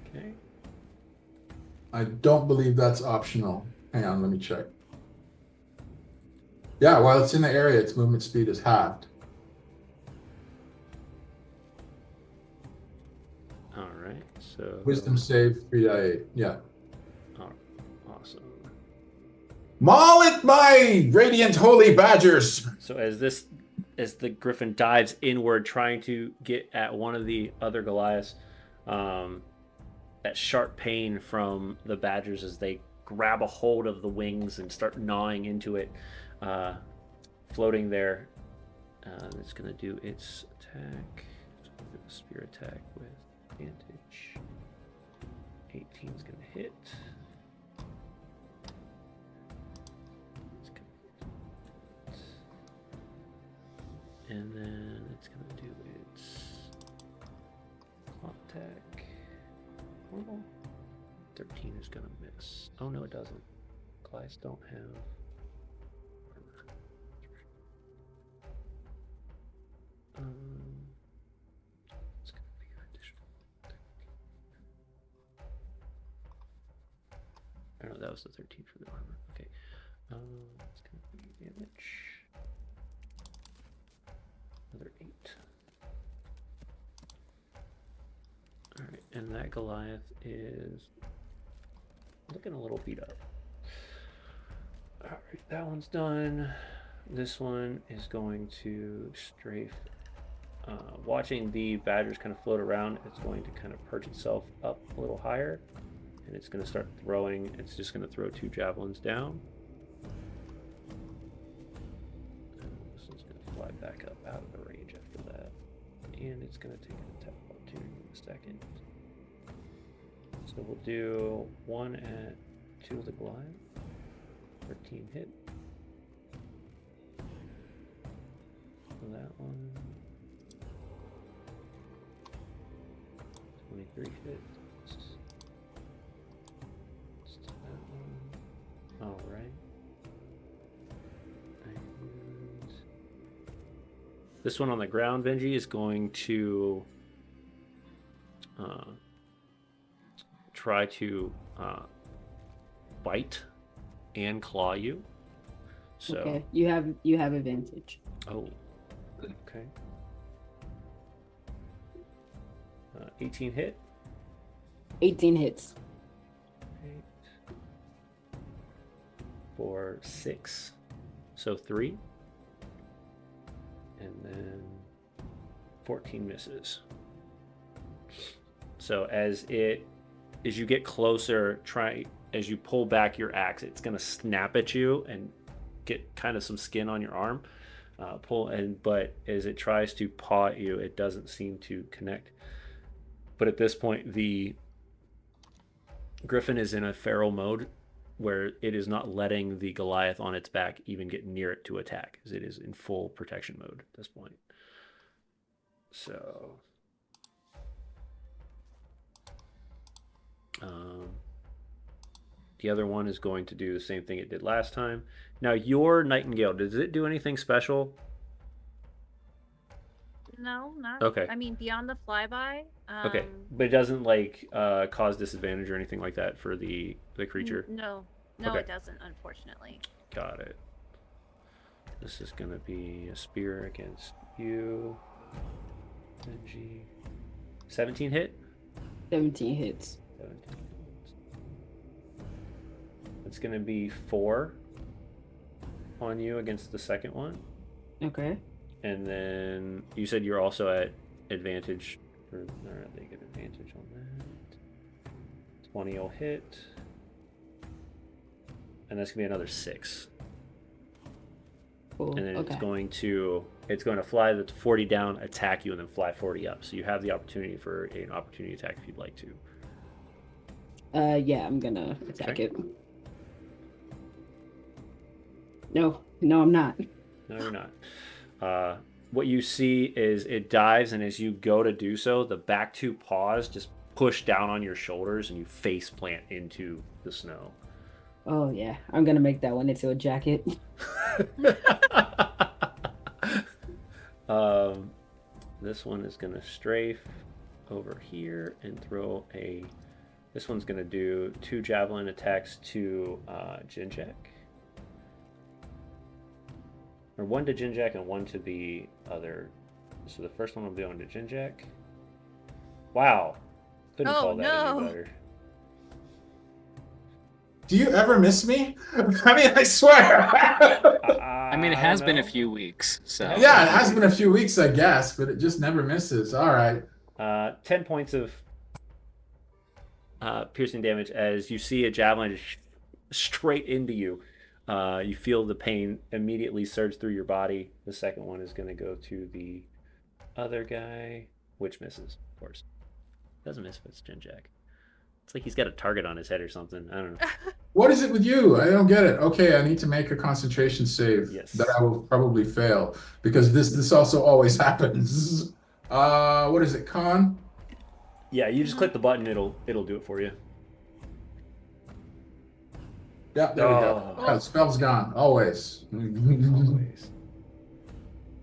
Okay. I don't believe that's optional. Hang on, let me check. Yeah, while it's in the area, its movement speed is halved. All right. So Wisdom save 3d8. Yeah. awesome. Maul it, my radiant holy badgers! So as the Griffin dives inward, trying to get at one of the other Goliaths, that sharp pain from the badgers as they grab a hold of the wings and start gnawing into it, floating there. It's going to do its attack. So we'll do a spear attack with advantage. 18 is going to hit. And then it's going to do its claw attack. Normal. 13 is going to miss. Oh, no, it doesn't. Goliaths don't have armor. It's going to be an additional I know that was the 13 for the armor. Okay. It's going to be damage. Another 8. Alright, and that Goliath is looking a little beat up. Alright, that one's done. This one is going to strafe. Watching the badgers kind of float around, it's going to kind of perch itself up a little higher. And it's going to start throwing. It's just going to throw 2 javelins down. And this one's going to fly back up out of the range after that. And it's going to take an attack opportunity in a second. So we'll do 1 at 2 of the Goliath. 13 hit. So that one. 23 hit. All right. And this one on the ground, Benji, is going to try to bite and claw you. So Okay, you have advantage. Oh, okay. 18 hit. 18 hits. 8 for 6, so 3, and then 14 misses. So as you get closer, as you pull back your axe, it's gonna snap at you and get kind of some skin on your arm. But as it tries to paw at you, it doesn't seem to connect. But at this point, the Griffin is in a feral mode where it is not letting the Goliath on its back even get near it to attack, as it is in full protection mode at this point. So the other one is going to do the same thing it did last time. Now, your Nightingale, does it do anything special? No, not. Okay. I mean, beyond the flyby. Okay, but it doesn't like cause disadvantage or anything like that for the creature? No, Okay. It doesn't, unfortunately. Got it. This is going to be a spear against you. Benji. 17 hit? 17 hits. 17 hits. It's going to be 4 on you against the second one. Okay. And then you said you're also at advantage. Or they get advantage on that. 20 will hit. And that's going to be another 6. Cool. And then Okay. it's going to fly the 40 down, attack you, and then fly 40 up. So you have the opportunity for an opportunity attack if you'd like to. Yeah, I'm gonna attack Okay. it. No, I'm not. No, you're not. What you see is it dives, and as you go to do so, the back 2 paws just push down on your shoulders, and you face plant into the snow. Oh yeah, I'm gonna make that one into a jacket. This one is going to strafe over here and throw a... This one's going to do 2 javelin attacks to Ginjack. Or 1 to Ginjack and 1 to the other. So the first one will be on to Ginjack. Wow. Couldn't call that any better. Do you ever miss me? I mean, I swear. I mean, it has been a few weeks, so. Yeah, it has been a few weeks, I guess, but it just never misses. All right. 10 points of piercing damage as you see a javelin just straight into you. You feel the pain immediately surge through your body. The second one is going to go to the other guy, which misses, of course. Doesn't miss if it's Ginjack. It's like he's got a target on his head or something. I don't know. What is it with you? I don't get it. Okay, I need to make a concentration save Yes. that I will probably fail because this also always happens. What is it, con? Yeah, you just click the button, it'll do it for you. Yeah, there we go. Oh. Yeah, the spell's gone. Always. Always.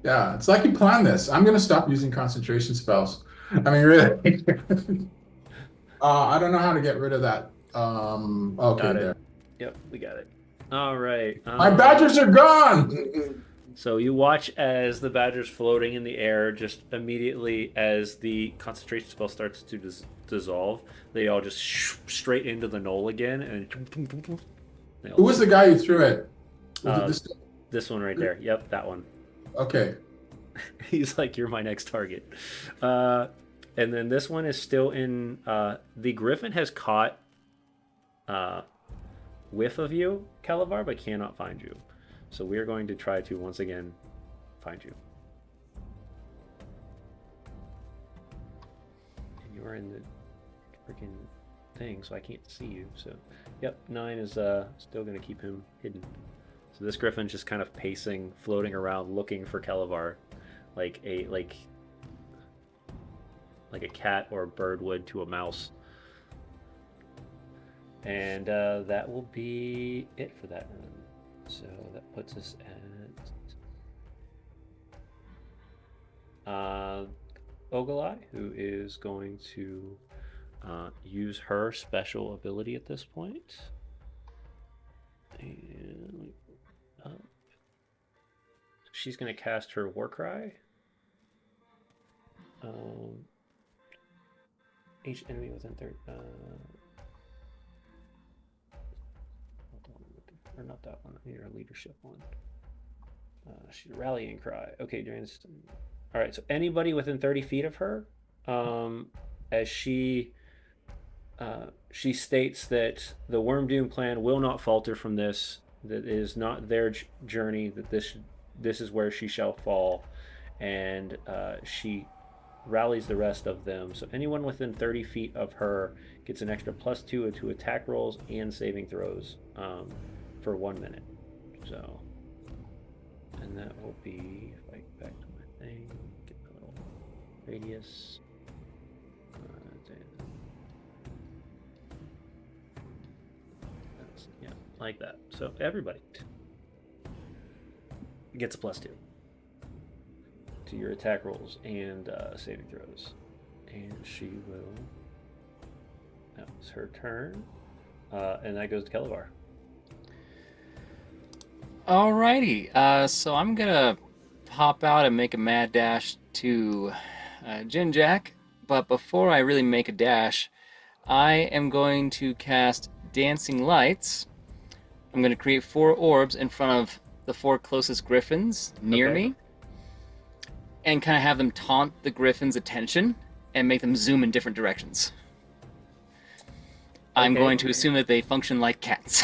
Yeah, it's like you planned this. I'm gonna stop using concentration spells. I mean, really. I don't know how to get rid of that. Okay, Got there. it. Yep, we got it. All right. My badgers are gone! So you watch as the badger's floating in the air, just immediately as the concentration spell starts to dissolve, they all just straight into the knoll again. And Who was the guy who threw it? Was it this one right there. Yep, that one. Okay. He's like, you're my next target. And then this one is still in. The griffin has caught whiff of you, Kelevar, but cannot find you. So we are going to try to once again find you. And you are in the freaking thing, so I can't see you. So, yep, 9 is still going to keep him hidden. So this griffin's just kind of pacing, floating around, looking for Kelevar, like a cat or a bird would to a mouse. And that will be it for that run. So that puts us at Ogilai, who is going to use her special ability at this point. And she's going to cast her Warcry. Each enemy within 30. Or not that one. I need our leadership one. She's rallying cry. Okay, all right. So anybody within 30 feet of her, as she states that the Worm Doom clan will not falter from this. That is not their journey. That this is where she shall fall, and she rallies the rest of them. So anyone within 30 feet of her gets an extra +2 to attack rolls and saving throws. For 1 minute. So, and that will be, if I get back to my thing, get my little radius. Yeah, like that. So everybody gets a +2 to your attack rolls and saving throws. And she will, that was her turn. And that goes to Kelevar. Alrighty, so I'm gonna pop out and make a mad dash to Ginjack, but before I really make a dash, I am going to cast Dancing Lights. I'm going to create 4 orbs in front of the 4 closest griffins near me, and kind of have them taunt the griffins' attention and make them zoom in different directions. I'm going to assume that they function like cats.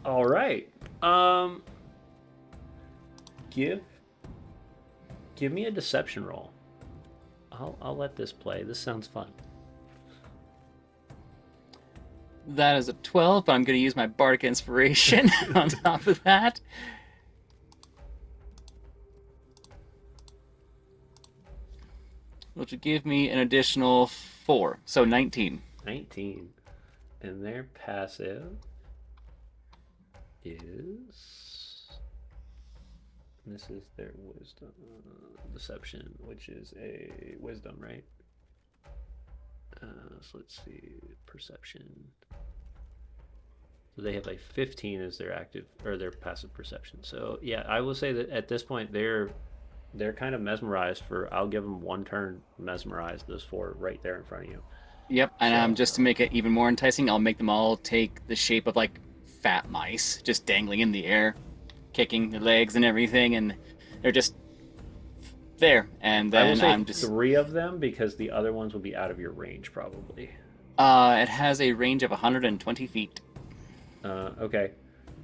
All right. Give me a deception roll. I'll let this play. This sounds fun. That is a 12, but I'm going to use my Bardic Inspiration on top of that. Which would give me an additional 4, so 19. 19. And their passive is... This is their wisdom deception, which is a wisdom, right? So let's see, perception. So they have a 15 as their active or their passive perception. So yeah, I will say that at this point they're kind of mesmerized for. I'll give them 1 turn mesmerized. Those 4 right there in front of you. Yep, and just to make it even more enticing, I'll make them all take the shape of like fat mice, just dangling in the air, kicking their legs and everything, and they're just there. And then I will say I'm just 3 of them because the other ones will be out of your range probably. It has a range of 120 feet. Okay.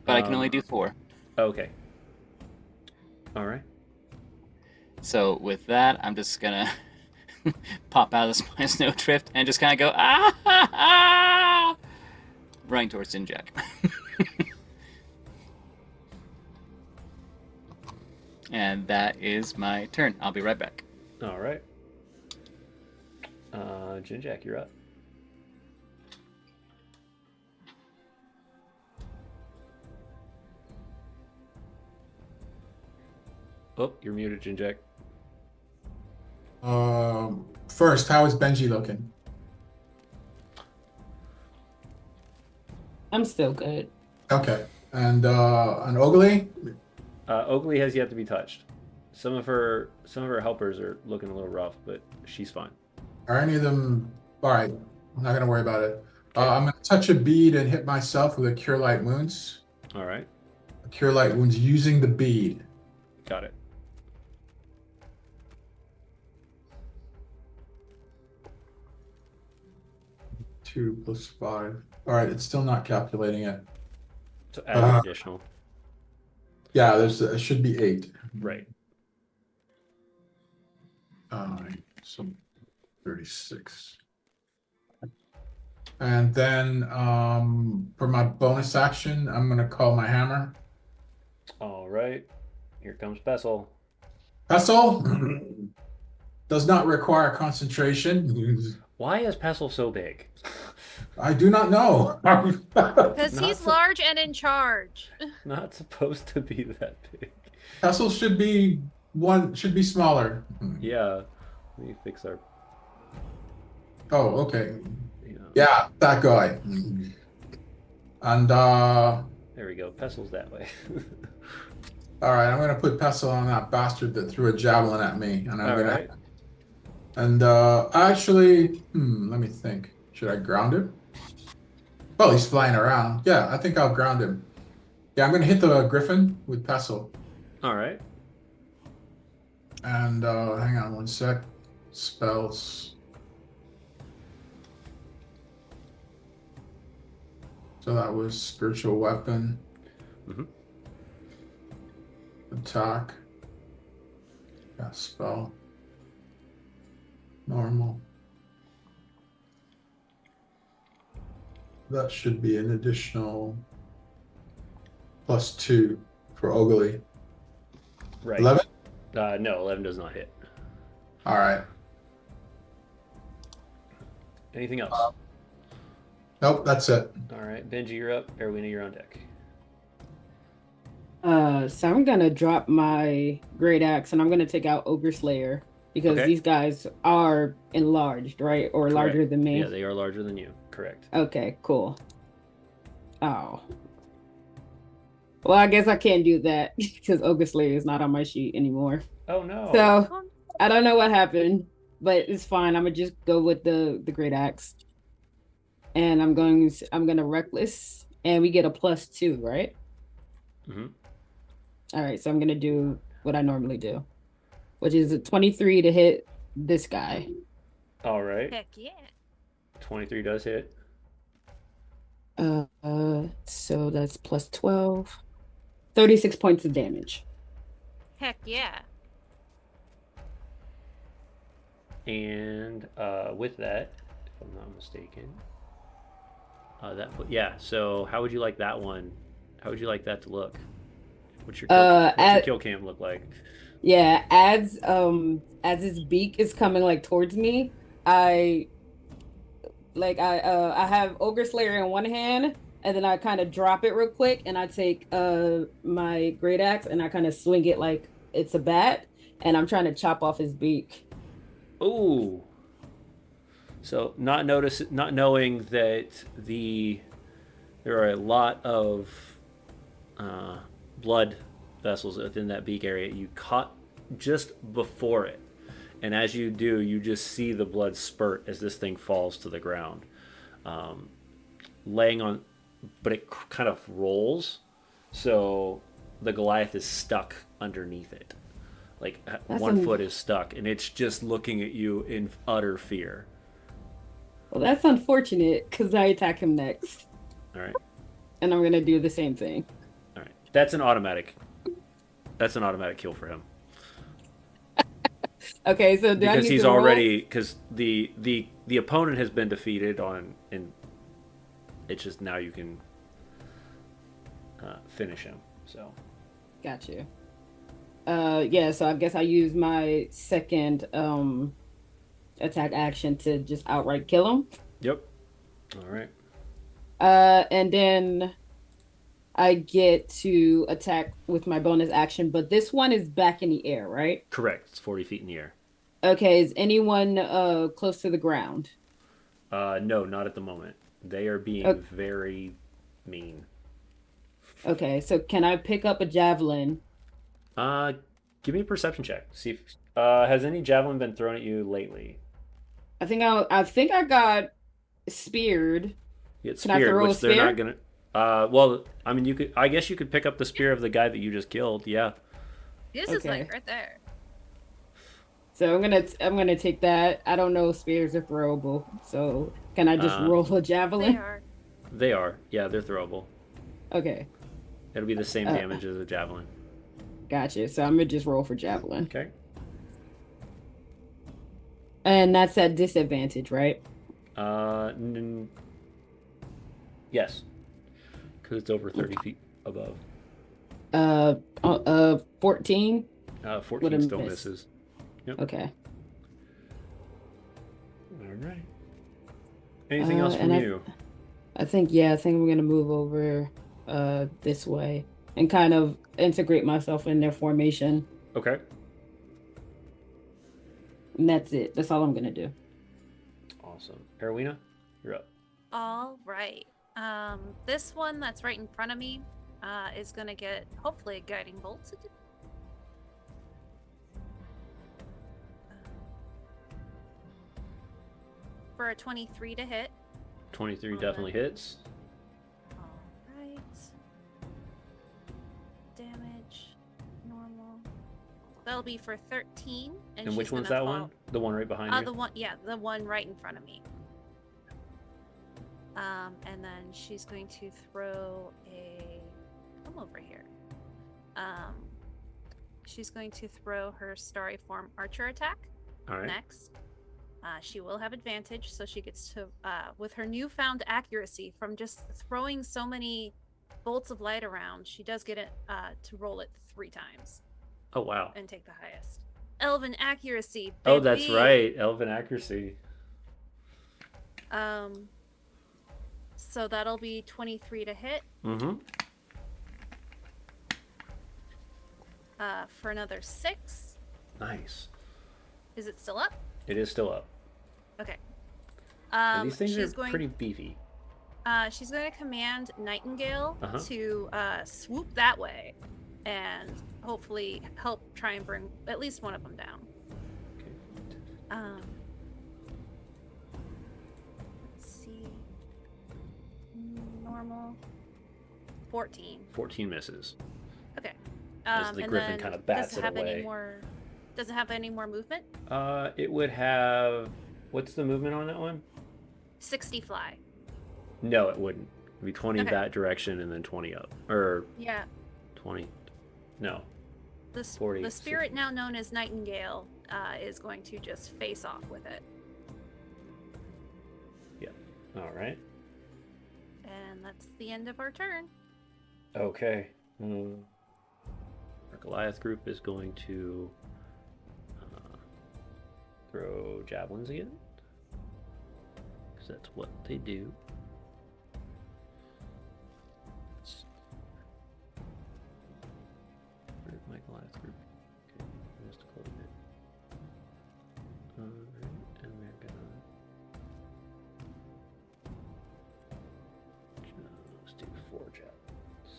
But I can only do 4. Okay. All right. So with that, I'm just gonna pop out of my snowdrift and just kind of go ah, running towards Ginjack. And that is my turn. I'll be right back. All right. Ginjack, you're up. Oh, you're muted, Ginjack. First, how is Benji looking? I'm still good. Okay. And Ogly? Oakley has yet to be touched. Some of her helpers are looking a little rough, but she's fine. Are any of them? All right. I'm not gonna worry about it. Okay. I'm gonna touch a bead and hit myself with a Cure Light Wounds. All right. A Cure Light Wounds using the bead. Got it. Two plus 5. All right. It's still not calculating it. So add an additional. Yeah. It should be 8. Right. So 36. And then for my bonus action, I'm gonna call my hammer. All right. Here comes Pestle. Pestle does not require concentration. Why is Pestle so big? I do not know. Because he's Not large and in charge. Not supposed to be that big. Pestle should be smaller. Yeah. Let me fix our. Oh, okay. You know. Yeah, that guy. And There we go. Pestle's that way. all right, I'm gonna put Pestle on that bastard that threw a javelin at me, and I'm All gonna. right. And actually, let me think. Should I ground him? Well, he's flying around. Yeah, I think I'll ground him. Yeah, I'm gonna hit the griffin with Pestle. All right. And hang on one sec. Spells. So that was spiritual weapon. Mhm. Attack. Yeah, spell. Normal. That should be an additional +2 for Ogly. Right. 11? No, 11 does not hit. All right. Anything else? Nope, that's it. All right. Benji, you're up. Aerwyna, you're on deck. So I'm gonna drop my great axe and I'm gonna take out Ogre Slayer because Okay. these guys are enlarged, right? Or larger Correct. than me. Yeah, they are larger than you. Correct. Okay, cool. Oh. Well, I guess I can't do that because Ogre Slayer is not on my sheet anymore. Oh no. So I don't know what happened, but it's fine. I'm gonna just go with the great axe. And I'm gonna reckless and we get a +2, right? Mm-hmm. All right, so I'm gonna do what I normally do, which is a 23 to hit this guy. All right. Heck yeah. 23 does hit. So that's +12. 36 points of damage. Heck yeah. And with that, if I'm not mistaken, So how would you like that one? How would you like that to look? What's your kill cam look like? Yeah, as his beak is coming like towards me, I have Ogre Slayer in one hand, and then I kind of drop it real quick, and I take my great axe and I kind of swing it like it's a bat, and I'm trying to chop off his beak. Ooh. So not knowing that there are a lot of blood vessels within that beak area, you caught just before it, and as you do, you just see the blood spurt as this thing falls to the ground, laying on, but it kind of rolls, so the Goliath is stuck underneath it, like one foot is stuck, and it's just looking at you in utter fear. Well, that's unfortunate because I attack him next. All right. And I'm gonna do the same thing. All right. That's an automatic kill for him. Okay, so because he's already because the opponent has been defeated and it's just now you can finish him. So. Got you. Yeah. So I guess I use my second attack action to just outright kill him. Yep. All right. And then I get to attack with my bonus action, but this one is back in the air, right? Correct. It's 40 feet in the air. Okay. Is anyone close to the ground? No, not at the moment. They are being very mean. Okay, so can I pick up a javelin? Give me a perception check. See if has any javelin been thrown at you lately? I got speared. You get Can I speared, throw a which they're not spear? gonna. Well, I mean, you could. I guess you could pick up the spear of the guy that you just killed. Yeah. This is Okay. like right there. So I'm gonna take that. I don't know if spears are throwable. So can I just roll a They javelin? are. They are. Yeah, they're throwable. Okay. It'll be the same Uh, damage as a javelin. Gotcha. So I'm gonna just roll for javelin. Okay. And that's at disadvantage, right? Yes, because it's over 30 feet above. 14. 14 Would've still missed. misses. Okay. All right. Anything else from and you? I think I'm gonna move over this way and kind of integrate myself in their formation. Okay. And that's it. That's all I'm gonna do. Awesome. Aerwyna, you're up. All right. This one that's right in front of me is gonna get hopefully a guiding bolt. For a 23 to hit. 23 Oh, definitely that- hits. All right. Damage, normal. That'll be for 13. And she's which one's gonna that fall- one? The one right behind you? the one right in front of me. And then she's going to throw a. Come over here. She's going to throw her starry form archer attack All right. next. She will have advantage, so she gets to, with her newfound accuracy from just throwing so many bolts of light around, she does get it to roll it 3 times Oh, wow. and take the highest. Elven accuracy. Oh, that's baby! right. Elven accuracy. So that'll be 23 to hit. Mm-hmm. For another 6. Nice. Is it still up? It is still up. Okay. And these things she's are going. pretty beefy. She's going to command Nightingale Uh-huh. to swoop that way, and hopefully help try and bring at least one of them down. Okay. Let's see. Normal. 14. 14 misses. Okay. As the and griffin then kind of bats does it it have away. any more? Does it have any more movement? It would have. What's the movement on that one? 60 fly. No, it wouldn't. It'd be 20 Okay. that direction and then 20 up. Or Yeah. 20. No. The 40, spirit 60. now known as Nightingale is going to just face off with it. All right. And that's the end of our turn. Okay. Our Goliath group is going to throw javelins again. Because that's what they do. Where's my Goliath group? Okay, I must have closed it. Alright, and they're gonna just do 4 javelins.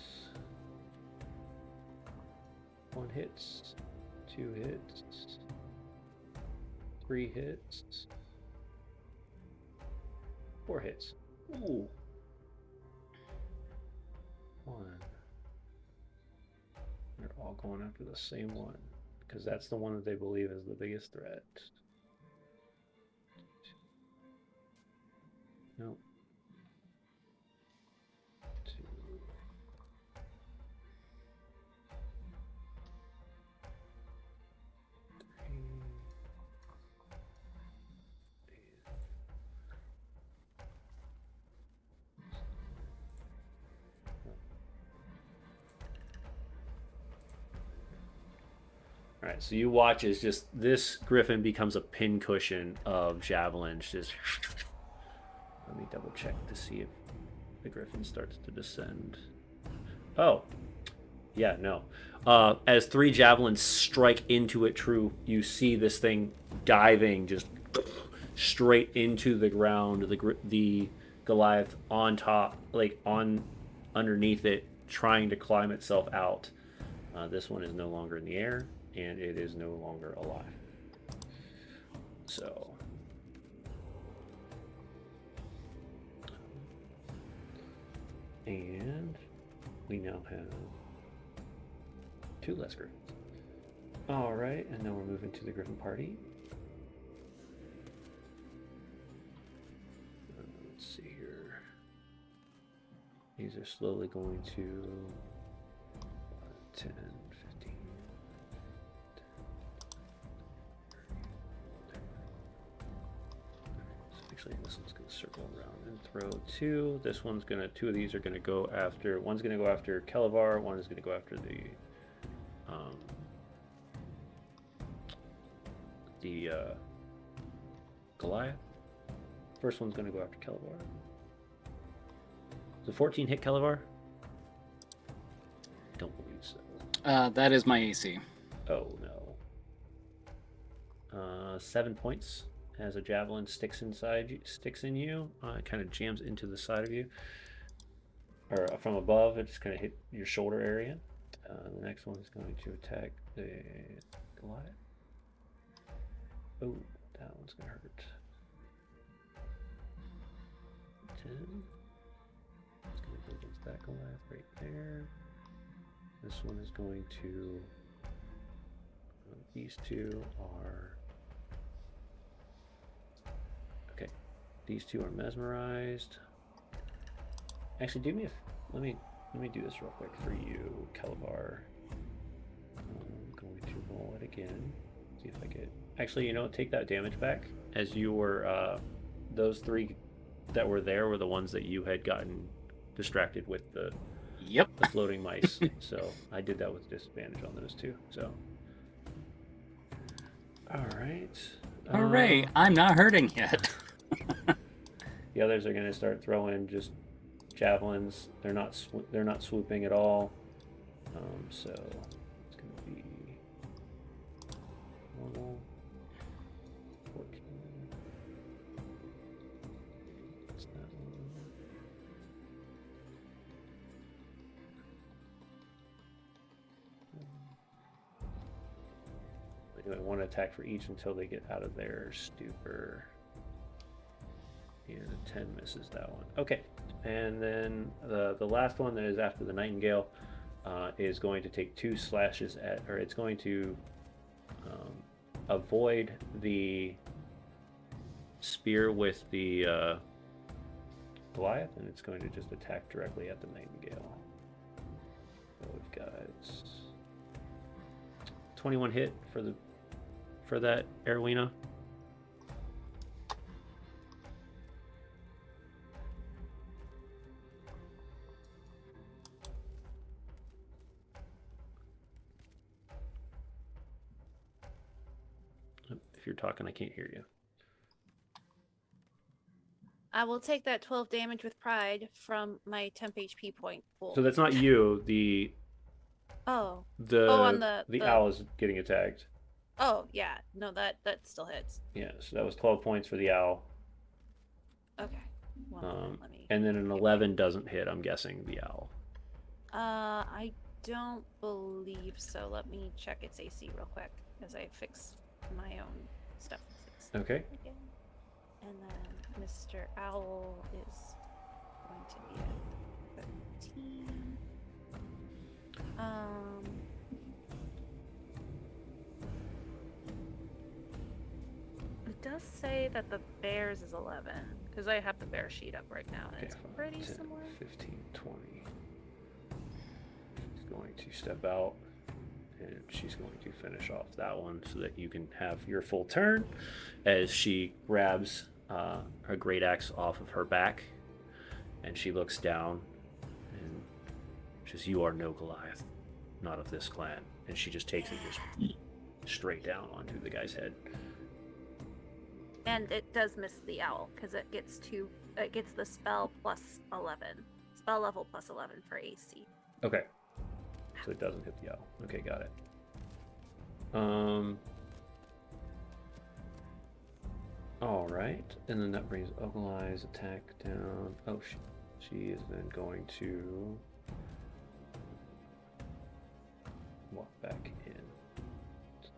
1 hits, 2 hits, 3 hits, 4 hits. Ooh. 1. They're all going after the same one because that's the one that they believe is the biggest threat. Nope. 2. 3. All right, so you watch as just this griffin becomes a pincushion of javelins. Just let me double check to see if the griffin starts to descend. Oh, yeah, no. As 3 javelins strike into it, true, you see this thing diving just straight into the ground. The Goliath on top, like on underneath it, trying to climb itself out. This one is no longer in the air, and it is no longer alive. So, and we now have 2 less griffins. All right, and now we're moving to the griffin party. Let's see here. These are slowly going to 10, 15. Actually, this one's going to circle around and throw 2. This one's going to, 2 of these are going to go after, one's going to go after Kelevar, one is going to go after the Goliath. First one's going to go after Kelevar. Does a 14 hit Kelevar? Don't believe so. That is my AC. Oh no. 7 points as a javelin sticks in you. It kind of jams into the side of you, or from above. It's going to hit your shoulder area. The next one is going to attack the Goliath. Oh, that one's going to hurt. 10. It's going to go against that Goliath right there. This one is going to. These 2 are. Okay, these 2 are mesmerized. Actually, do me a. Let me do this real quick for you, Kelevar. I'm going to roll it again. See if I get. Actually, you know what? Take that damage back. As you were, those 3 that were there were the ones that you had gotten distracted with the floating mice. So I did that with disadvantage on those 2. So. All right. Hooray! I'm not hurting yet. The others are going to start throwing just javelins. They're not swooping at all. So it's going to be normal. 14. That's that one. They do 1 attack for each until they get out of their stupor. And a 10 misses that one. Okay, and then the last one that is after the Nightingale is going to take 2 slashes at, or it's going to avoid the spear with the Goliath, and it's going to just attack directly at the Nightingale. So we've got 21 hit for that Aerwyna. If you're talking, I can't hear you. I will take that 12 damage with pride from my temp HP point pool. So that's not you. The on the owl is getting attacked. Oh yeah, no, that still hits. Yeah, so that was 12 points for the owl. Okay. Well, let me. And then an 11 doesn't hit. I'm guessing the owl. I don't believe so. Let me check its AC real quick as I fix my own stuff. Okay. Again. And then Mr. Owl is going to be at 13. It does say that the bears is 11 because I have the bear sheet up right now and Okay, it's 5, pretty 10, similar. 15, 20. She's going to step out and she's going to finish off that one so that you can have your full turn as she grabs her great axe off of her back and she looks down and says, "You are no Goliath, not of this clan." And she just takes it just straight down onto the guy's head. And it does miss the owl because it gets the spell plus 11. Spell level plus 11 for AC. Okay. So it doesn't hit the owl. Okay, got it. All right, and then that brings Oglei's attack down. Oh, She is then going to walk back in.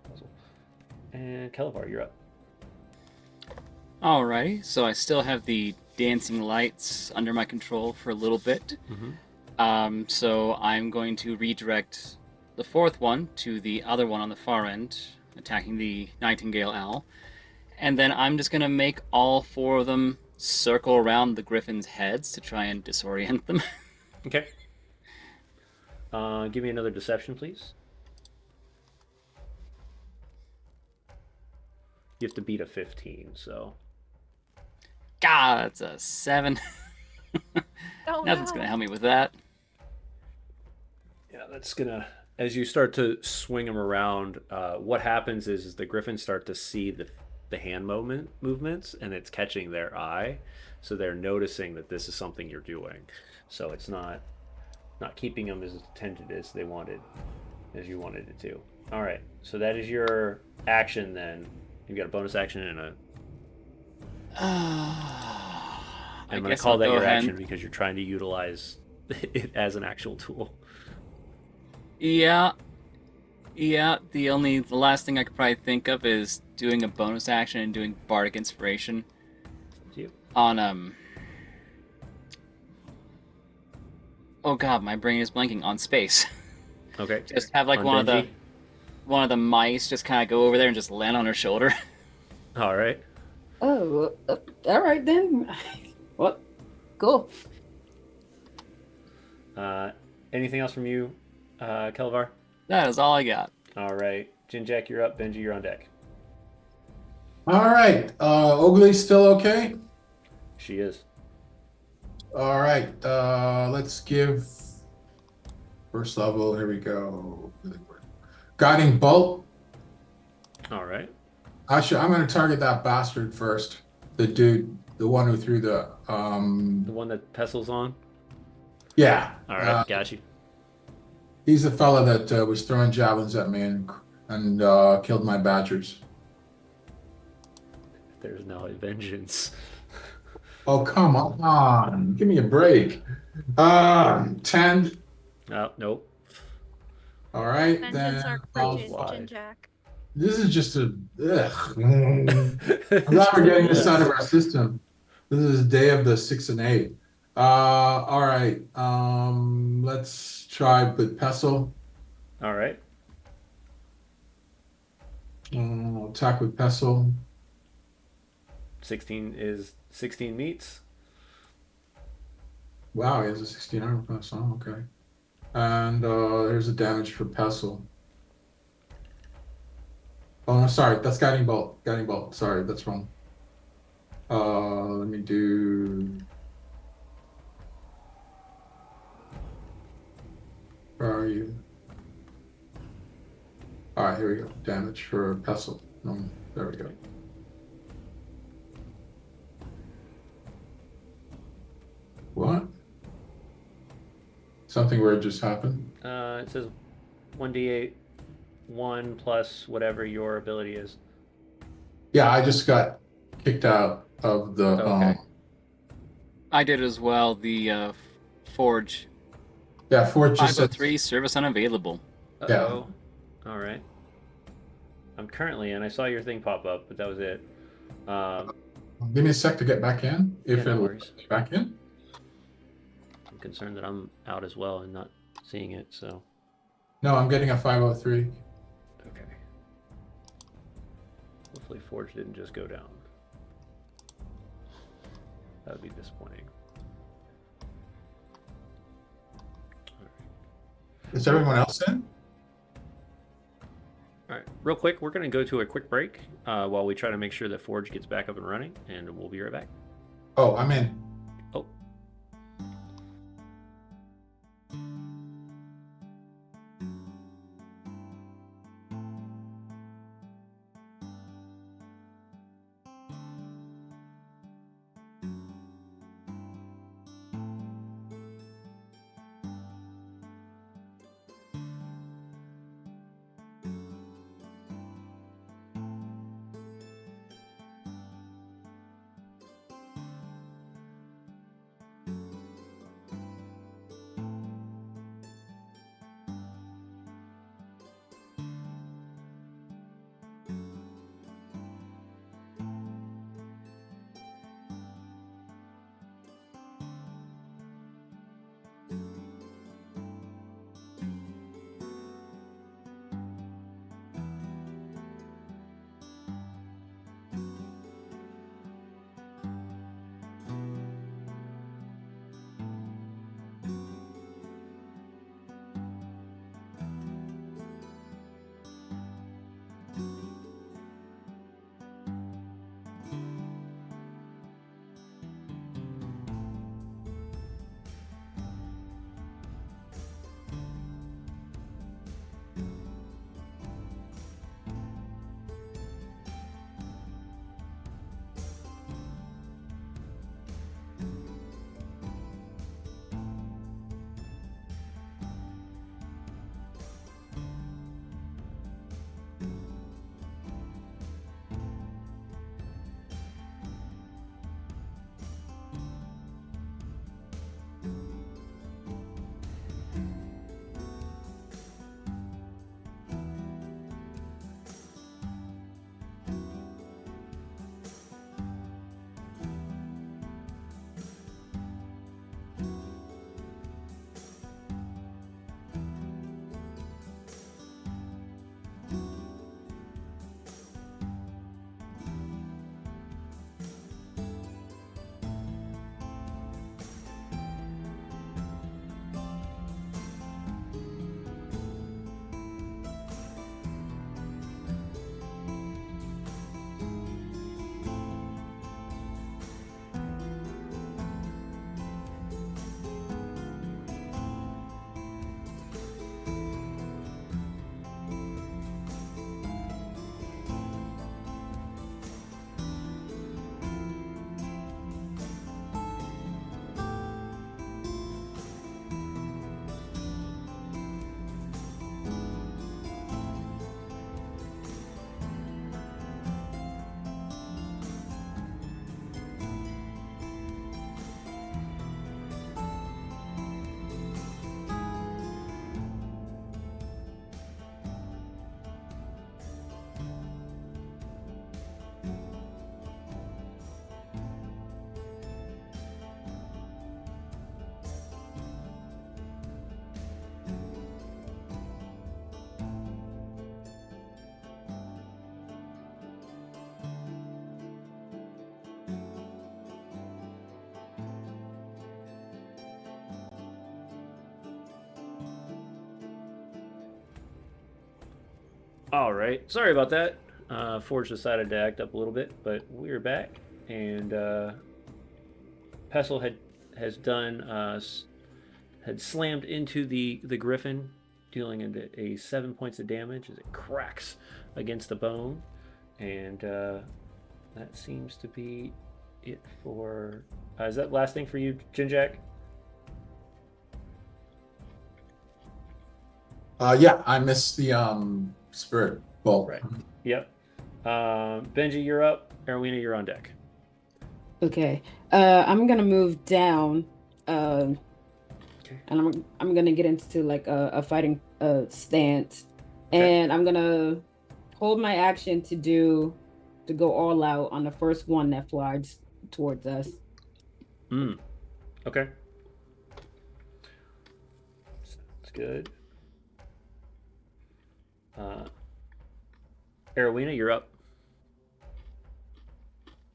Puzzle. And Kelevar, you're up. Alrighty, so I still have the dancing lights under my control for a little bit. So I'm going to redirect the fourth one to the other one on the far end, attacking the Nightingale Owl. And then I'm just going to make all 4 of them circle around the Griffin's heads to try and disorient them. Okay. Give me another deception, please. You have to beat a 15, so... God, that's a 7. Oh, Nothing's no. going to help me with that. Yeah, that's gonna... As you start to swing them around, what happens is the Griffins start to see the hand movements, and it's catching their eye, so they're noticing that this is something you're doing. So it's not keeping them as attentive as you wanted it to. All right, so that is your action. Then you've got a bonus action and a. I'm going to call that your action because you're trying to utilize it as an actual tool. Yeah. The last thing I could probably think of is doing a bonus action and doing Bardic Inspiration on oh god, my brain is blanking on space. Okay. Just have like one of the mice just kind of go over there and just land on her shoulder. All right. Oh, all right then. What? Cool. Anything else from you, Kelevar? That is all I got. All right. Ginjack, you're up. Benji, you're on deck. All right. Ogly's still okay? She is. All right. Let's give first level. Here we go. Guiding Bolt. All right. Actually, I'm going to target that bastard first. The dude, the one who threw the The one that Pestle's on? Yeah. All right, got you. He's the fella that was throwing javelins at me and killed my badgers. There's no vengeance. Oh, come on. Give me a break. 10. Oh, nope. All right. Vengeance Then are grudges, Ginjack. this is just a... Ugh. I'm glad we're getting this out of our system. This is day of the 6 and 8. All right. Let's try with Pestle. All right. Attack with Pestle. 16 meets. Wow, he has a 16 armor class. Oh, okay. And there's a damage for Pestle. Oh, no, sorry. That's Guiding Bolt. Guiding Bolt. Sorry, that's wrong. Let me do... Where are you? All right, here we go. Damage for Pestle. There we go. What? Something weird just happened? It says 1d8, 1 plus whatever your ability is. Yeah, I just got kicked out of the... Okay. I did as well. The Forge. Yeah, Forge just said... 503, service unavailable. Uh-oh. Yeah. All right. I'm currently in. I saw your thing pop up, but that was it. Give me a sec to get back in. If no it worries. back in. I'm concerned that I'm out as well and not seeing it, so... No, I'm getting a 503. Okay. Hopefully Forge didn't just go down. That would be disappointing. Is everyone else in? All right, real quick, we're going to go to a quick break while we try to make sure that Forge gets back up and running, and we'll be right back. Oh, I'm in. Oh. All right. Sorry about that. Forge decided to act up a little bit, but we're back, and Pestle had slammed into the griffin, dealing a 7 points of damage as it cracks against the bone, and that seems to be it for. Is that last thing for you, Ginjack? Yeah, I missed the spirit bolt. Right. Yep. Benji, you're up. Aerwyna, you're on deck. Okay. I'm gonna move down. Okay. And I'm gonna get into like a fighting stance, and I'm gonna hold my action to go all out on the first one that flies towards us. Okay. Sounds good. Aerwyna, you're up.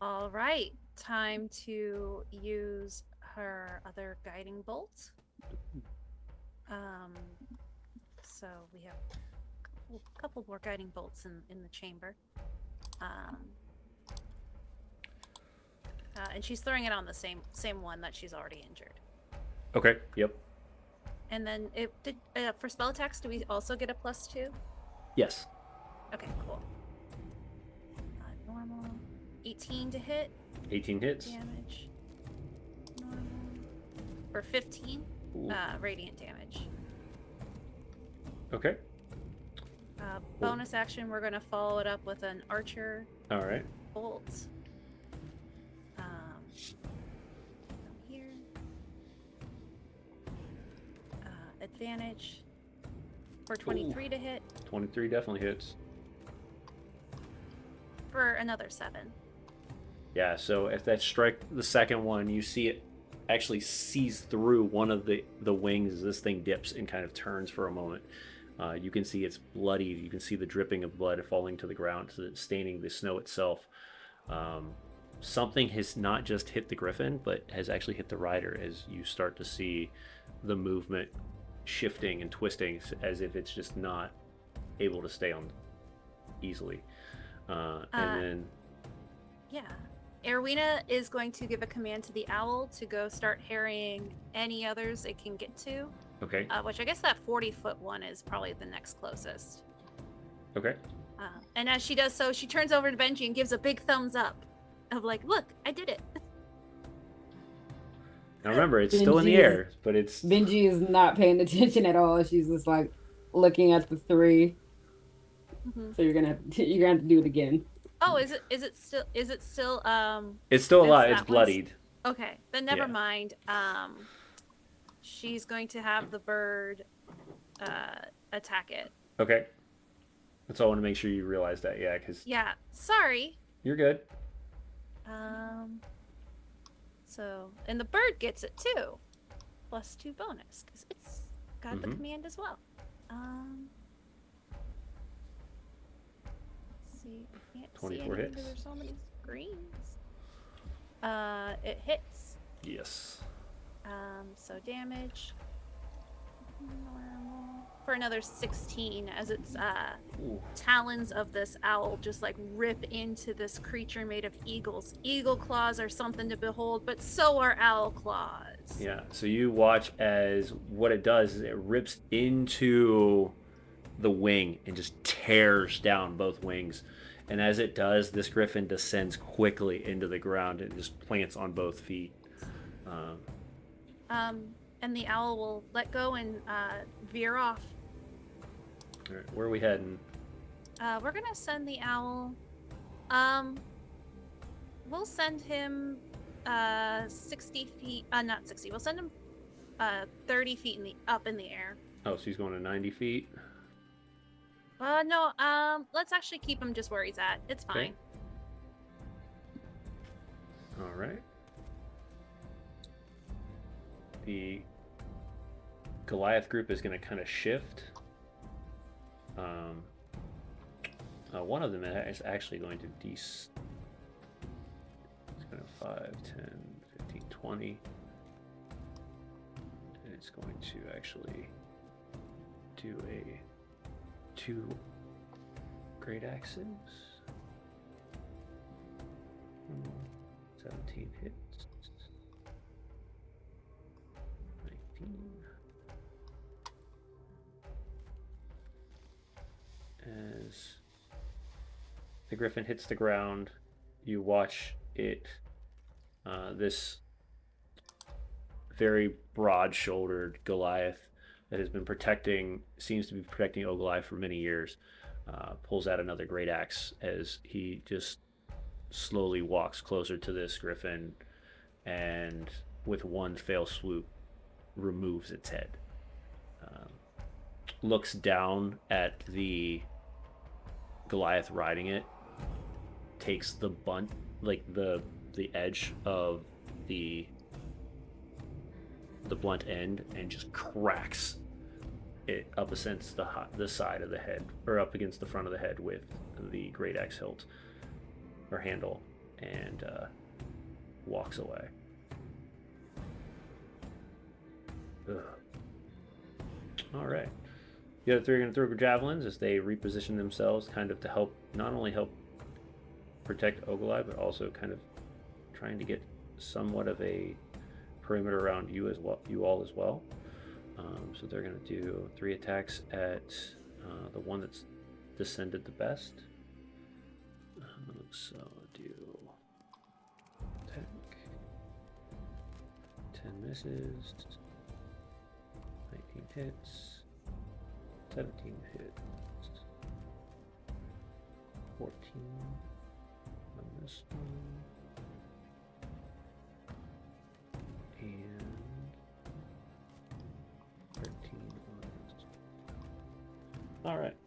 All right, time to use her other guiding bolt. So we have a couple more guiding bolts in the chamber. And she's throwing it on the same one that she's already injured. Okay. Yep. And then for spell attacks, do we also get a +2? Yes. Okay, cool. Normal. 18 to hit. 18 hits. Damage. Normal. For 15 radiant damage. Okay. Bonus action, we're going to follow it up with an archer All right. bolt. Here. Advantage for 23 to hit. 23 definitely hits. For another 7. Yeah, so if that strike the second one, you see it actually sees through one of the wings as this thing dips and kind of turns for a moment. You can see it's bloody. You can see the dripping of blood falling to the ground, so it's staining the snow itself. Something has not just hit the griffin, but has actually hit the rider as you start to see the movement shifting and twisting as if it's just not able to stay on easily. And then... Yeah. Aerwyna is going to give a command to the owl to go start harrying any others it can get to. Okay. Which I guess that 40-foot one is probably the next closest. Okay. And as she does so, she turns over to Benji and gives a big thumbs up of like, look, I did it. Now remember, it's still in the air, but it's... Benji is not paying attention at all. She's just like looking at the 3. Mm-hmm. So you're gonna have to do it again. Oh, is it still It's still alive. It's bloodied. Okay, then never mind. She's going to have the bird attack it. Okay. That's all I want to make sure you realize that, because... Yeah, sorry. You're good. So, and the bird gets it too. +2 bonus, because it's got the command as well. Let's see. I can't 24 see hits. There's so many screens. It hits. Yes. So damage. Normal. For another 16 as its talons of this owl just like rip into this creature made of eagles. Eagle claws are something to behold, but so are owl claws. Yeah, so you watch as what it does is it rips into the wing and just tears down both wings. And as it does, this griffin descends quickly into the ground and just plants on both feet. And the owl will let go and veer off. All right, where are we heading? We're gonna send the owl. We'll send him 60 feet. Not 60. We'll send him 30 feet up in the air. Oh, so he's going to 90 feet. No. Let's actually keep him just where he's at. It's fine. Okay. All right. The Goliath group is going to kind of shift. One of them is actually going to it's going to 5, 10, 15, 20. And it's going to actually do a 2 great axes. 17 hits. 19. As the griffin hits the ground, you watch it, this very broad-shouldered Goliath that has been seems to be protecting Ogoliath for many years, pulls out another great axe as he just slowly walks closer to this griffin and with one fell swoop removes its head. Looks down at the Goliath riding it, takes the bunt, like the edge of the blunt end, and just cracks it up against the side of the head, or up against the front of the head with the great axe hilt or handle, and walks away. Ugh. All right. The other three are going to throw javelins as they reposition themselves, kind of to help, not only help protect Ogoliath, but also kind of trying to get somewhat of a perimeter around you all as well. So they're going to do 3 attacks at the one that's descended the best. So do attack. 10 misses. 19 hits. 17 hits. 14 on this one. And 13 on this one. Alright.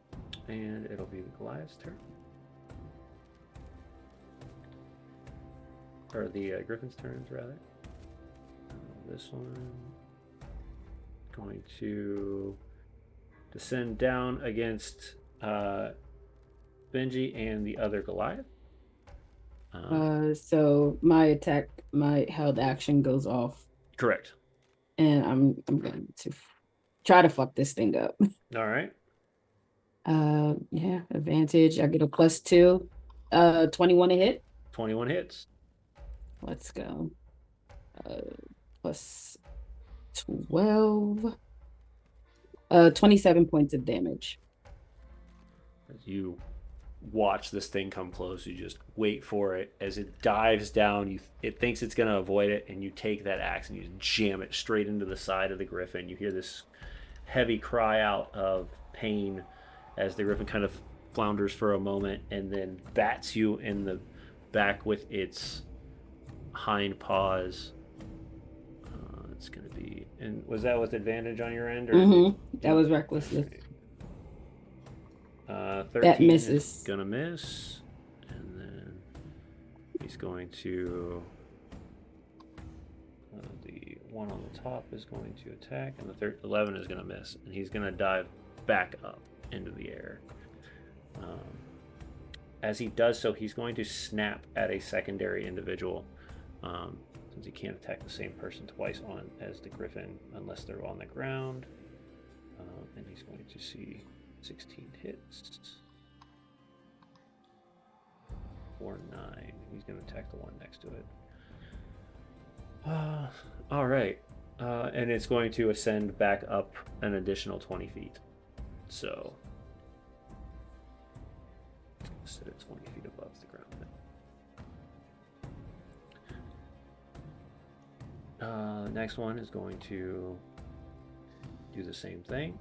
And it'll be the Goliath's turn. Or the Griffin's turns, rather. This one going to descend down against Benji and the other Goliath. So my held action goes off, Correct. and I'm going to try to fuck this thing up. All right. Yeah, advantage. I get a +2. 21 to hit. 21 hits. Let's go. Plus 12. 27 points of damage. As you watch this thing come close, you just wait for it. As it dives down, it thinks it's going to avoid it, and you take that axe and you jam it straight into the side of the griffin. You hear this heavy cry out of pain as the griffin kind of flounders for a moment and then bats you in the back with its hind paws. It's going to be... And was that with advantage on your end? Or That was recklessness. 13 that misses. Is gonna miss, and then he's going to the one on the top is going to attack, and the 11 is gonna miss, and he's gonna dive back up into the air. As he does so, he's going to snap at a secondary individual, since he can't attack the same person twice as the griffin unless they're on the ground, and he's going to see 16 hits. Or 9. He's going to attack the one next to it. All right. And it's going to ascend back up an additional 20 feet. So, set it 20 feet above the ground. Next one is going to do the same thing.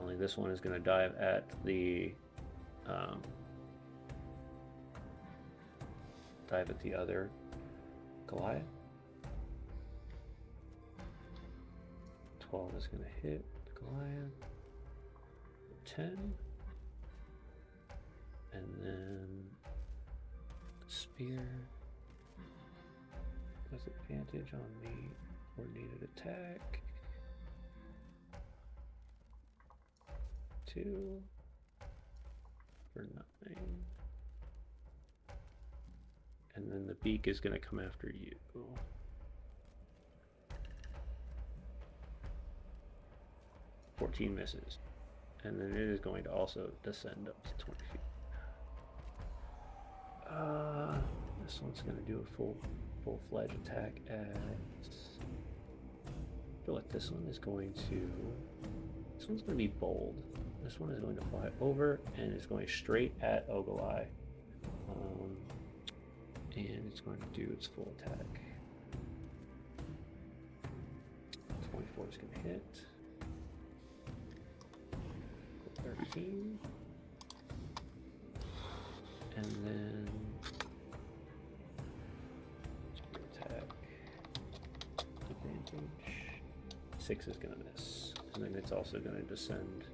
Only this one is going to dive at the other Goliath. 12 is going to hit the Goliath. 10. And then spear has advantage on the coordinated attack. 2 for 9. And then the beak is going to come after you. 14 misses. And then it is going to also descend up to 20 feet. This one's going to do a full-fledged attack at... I feel like this one is going to... This one's going to be bold. This one is going to fly over and it's going straight at Ogolai. And it's going to do its full attack. 24 is going to hit. 13. And then attack. Advantage. 6 is going to miss. And then it's also going to descend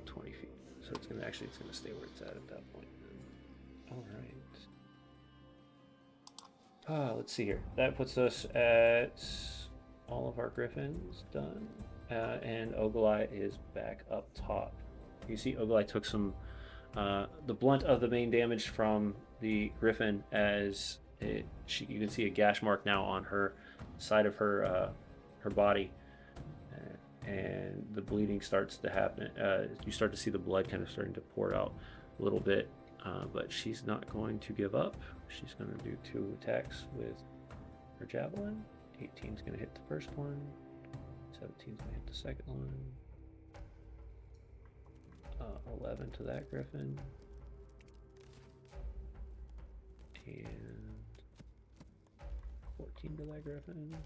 20 feet. So it's going to stay where it's at that point. All right. Let's see here. That puts us at all of our griffins done. And Ogolai is back up top. You see Ogolai took some the blunt of the main damage from the griffin as you can see a gash mark now on her side of her body, and the bleeding starts to happen. You start to see the blood kind of starting to pour out a little bit, but she's not going to give up. She's going to do 2 attacks with her javelin. 18 is going to hit the first one. 17 is going to hit the second one. 11 to that griffin. And 14 to that griffin.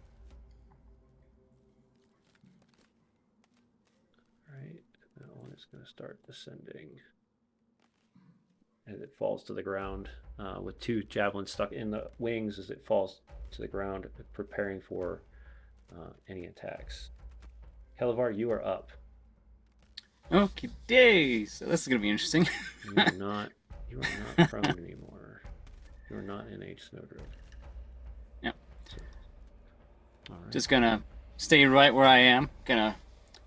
Alright, that one is going to start descending. As it falls to the ground, with 2 javelins stuck in the wings as it falls to the ground, preparing for any attacks. Kelevar, you are up. Okay, days. So this is gonna be interesting. You are not prone anymore. You are not in a snowdrift. Yep. So, all right. Just gonna stay right where I am. Gonna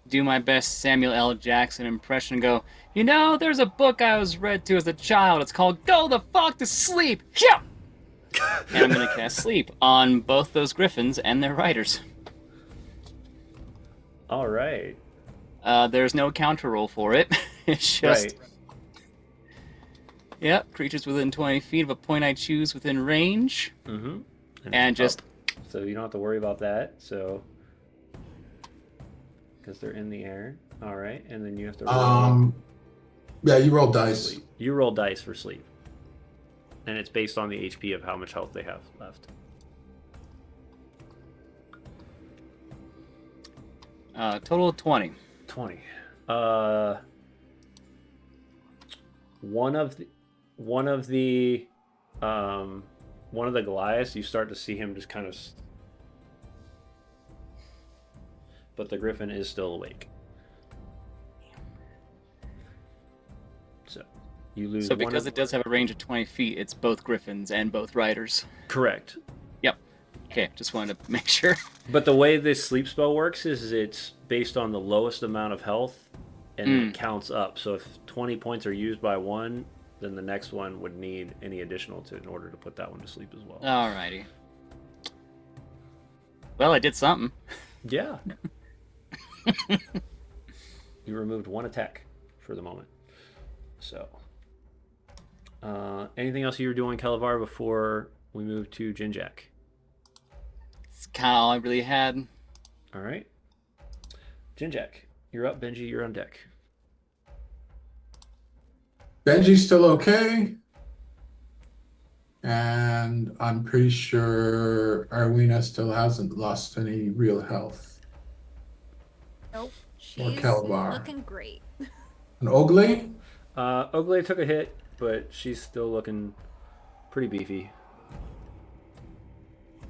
do my best Samuel L. Jackson impression and go, you know, there's a book I was read to as a child. It's called Go the Fuck to Sleep. Yeah! And I'm gonna cast Sleep on both those griffins and their riders. All right. There's no counter roll for it. It's just... Right. Yep, creatures within 20 feet of a point I choose within range. Mm-hmm. And just... So you don't have to worry about that, so... Because they're in the air. All right, and then you have to roll... Yeah, you roll dice. Sleep. You roll dice for sleep. And it's based on the HP of how much health they have left. Total of 20. 20. One of the Goliaths, you start to see him just kind of, but the griffin is still awake. So you lose. So because it does have a range of 20 feet, it's both griffins and both riders. Correct. Yep. Okay, just wanted to make sure. But the way this sleep spell works is it's based on the lowest amount of health, and it counts up. So if 20 points are used by one, then the next one would need any additional in order to put that one to sleep as well. Alrighty. Well, I did something. Yeah. You removed 1 attack for the moment. So, anything else you were doing, Kelevar, before we move to Ginjack? It's kind of all I really had. All right. Ginjack, you're up. Benji, you're on deck. Benji's still okay. And I'm pretty sure Aerwyna still hasn't lost any real health. Nope. Or She's Kelevar. looking great. And Ogley? Ogley took a hit, but she's still looking pretty beefy.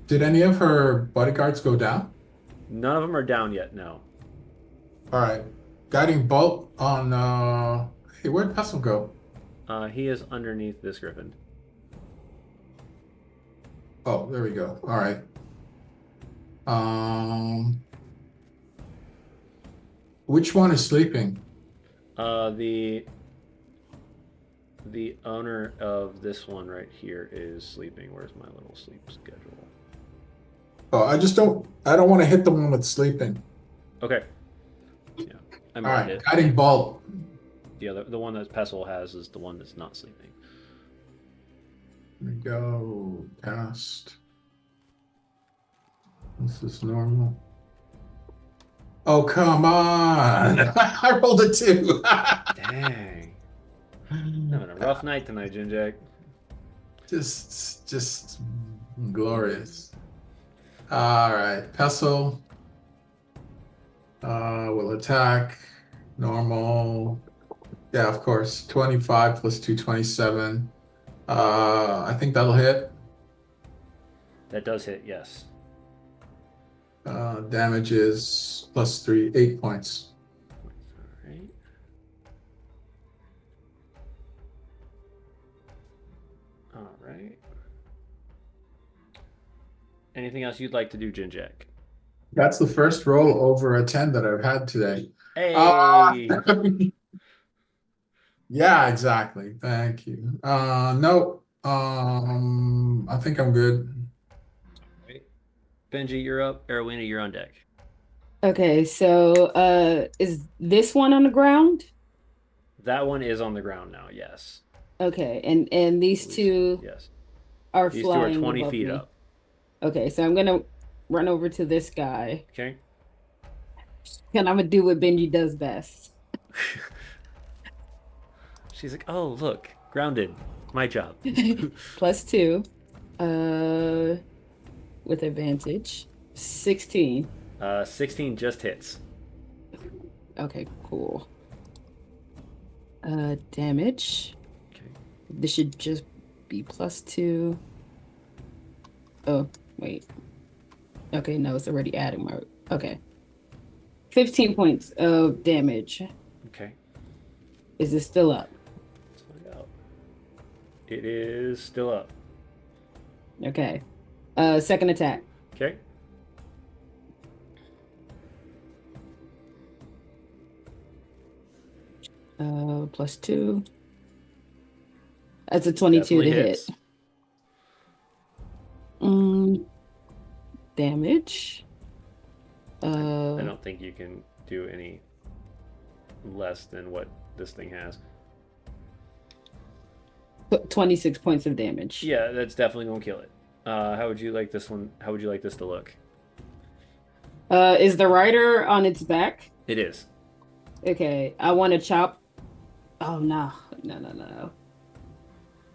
Did any of her bodyguards go down? None of them are down yet, no. All right. Guiding bolt on, hey, where'd Kastle go? He is underneath this griffin. Oh, there we go. All right. Which one is sleeping? The owner of this one right here is sleeping. Where's my little sleep schedule? Oh, I don't want to hit the one with sleeping. Okay. Yeah. I All moved right, it. guiding bolt. The one that Pestle has is the one that's not sleeping. Alrighty. Okay. Just gonna stay right where I am. Gonna do my best Samuel L. Jackson impression and go, you know, there's a book I was read to as a child. It's called Go the Fuck to Sleep. Yeah! All right. Here we go. Cast. This is normal. Oh, come on. I rolled a 2. Dang. Having a rough night tonight, Ginjack. Just glorious. All right. Pestle. Will attack. Normal. Yeah, of course. 25 plus 2, 27. I think that'll hit. That does hit, yes. Damage is plus 3, 8 points. All right. All right. Anything else you'd like to do, Ginjack? That's the first roll over a 10 that I've had today. Hey! Yeah, exactly. Thank you. No. I think I'm good. Right. Benji, you're up. Aerwyna, you're on deck. Okay, so is this one on the ground? That one is on the ground now, yes. Okay, and these two Yes. are These two are flying 20 above feet me. up. Okay, so I'm gonna run over to this guy, Okay. and I'm gonna do what Benji does best. She's like, oh, look, grounded. My job. +2, with advantage, 16. 16 just hits. Okay, cool. Damage. Okay. This should just be +2. Oh, wait. Okay, no, it's already adding my. Okay. 15 points of damage. Okay. Is it still up? Let's find out. It is still up. Okay. Second attack. Okay. +2. That's a 22 Definitely to hits. hit. Damage. I don't think you can do any less than what this thing has. 26 points of damage. Yeah, that's definitely gonna kill it. How would you like this one? How would you like this to look? Is the rider on its back? It is. Okay, I want to chop. Oh no.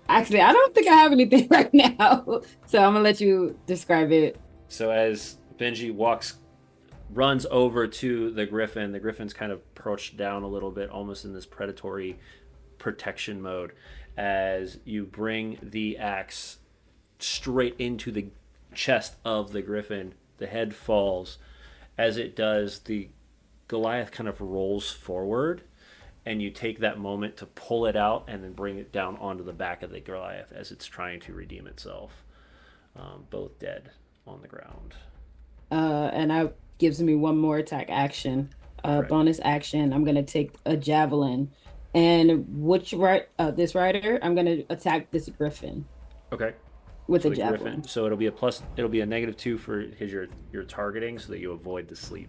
Actually, I don't think I have anything right now, so I'm gonna let you describe it. So as Benji runs over to the griffin's kind of perched down a little bit, almost in this predatory protection mode, as you bring the axe straight into the chest of the griffin. The head falls. As it does, the Goliath kind of rolls forward, and you take that moment to pull it out and then bring it down onto the back of the Goliath as it's trying to redeem itself. Both dead on the ground. And that gives me one more attack action. Right. Bonus action. I'm gonna take a javelin, and this rider, I'm gonna attack this griffin. Okay. With So a the javelin. Griffin, so it'll be a -2 for your targeting, so that you avoid the sleep.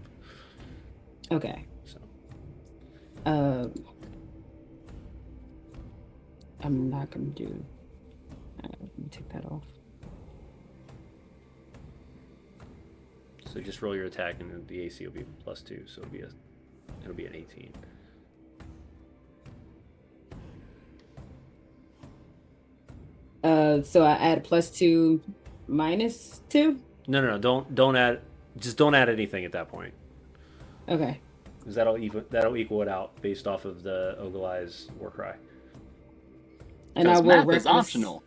Okay. So I'm not gonna do. Let me take that off. So just roll your attack, and then the AC will be +2, so it'll be an 18. So I add +2 -2. No. Don't add. Just don't add anything at that point, Okay. because that'll equal it out based off of the Ogulai's war cry. And I Because will math is optional.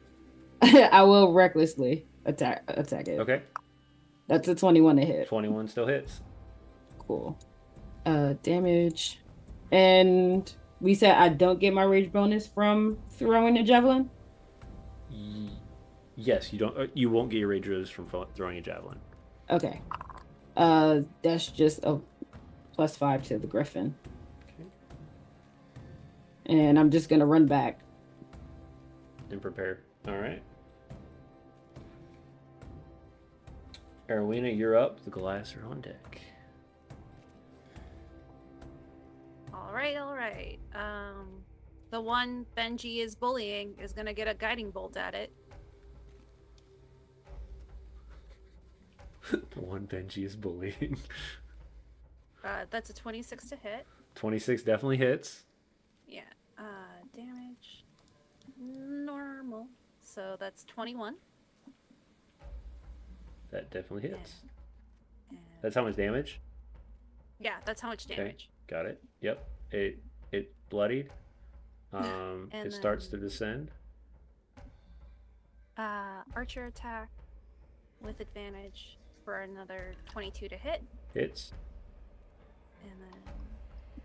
I will recklessly attack it. Okay. That's a 21 to hit. 21 still hits. Cool. Damage. And we said I don't get my rage bonus from throwing a javelin? Yes, you don't. You won't get your rage bonus from throwing a javelin. Okay. That's just a +5 to the griffin. Okay. And I'm just gonna run back. And prepare. All right. Aerwyna, you're up. The Goliaths are on deck. All right. The one Benji is bullying is gonna get a guiding bolt at it. one Benji is bullying. That's a 26 to hit. 26 definitely hits. Yeah. Damage. Normal. So that's 21. That definitely hits. And That's how much damage? yeah, that's how much damage. Got it. Yep. It bloodied. And It starts to descend. Archer attack with advantage for another 22 to hit. Hits. And then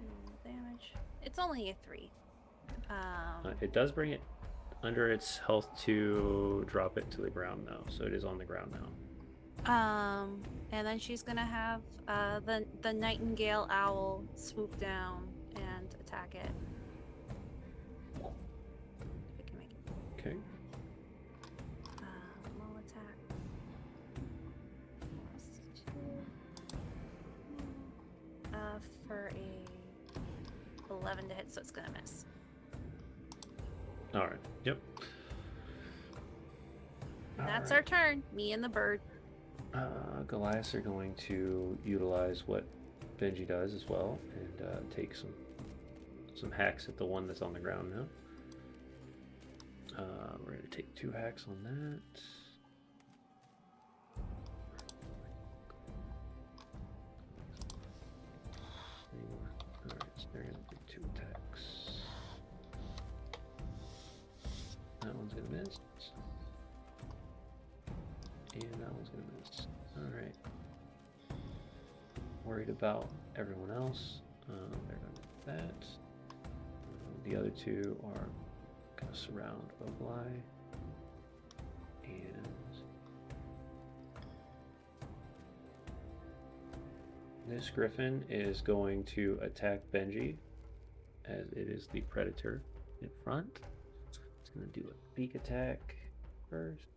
normal damage. It's only a 3. It does bring it under its health to drop it to the ground now, so it is on the ground now. And then she's gonna have the Nightingale Owl swoop down and attack it. If it can make it. Okay. Maul attack. For a 11 to hit, so it's gonna miss. All right. Yep. That's our turn. Me and the bird. Goliaths are going to utilize what Benji does as well and take some hacks at the one that's on the ground now. We're going to take 2 hacks on that. Alright, so they're going to do 2 attacks. That one's going to miss. And that one's going to miss. Alright. Worried about everyone else. They're going to do that. The other 2 are going to surround Oglai. And this griffin is going to attack Benji, as it is the predator in front. It's going to do a beak attack first.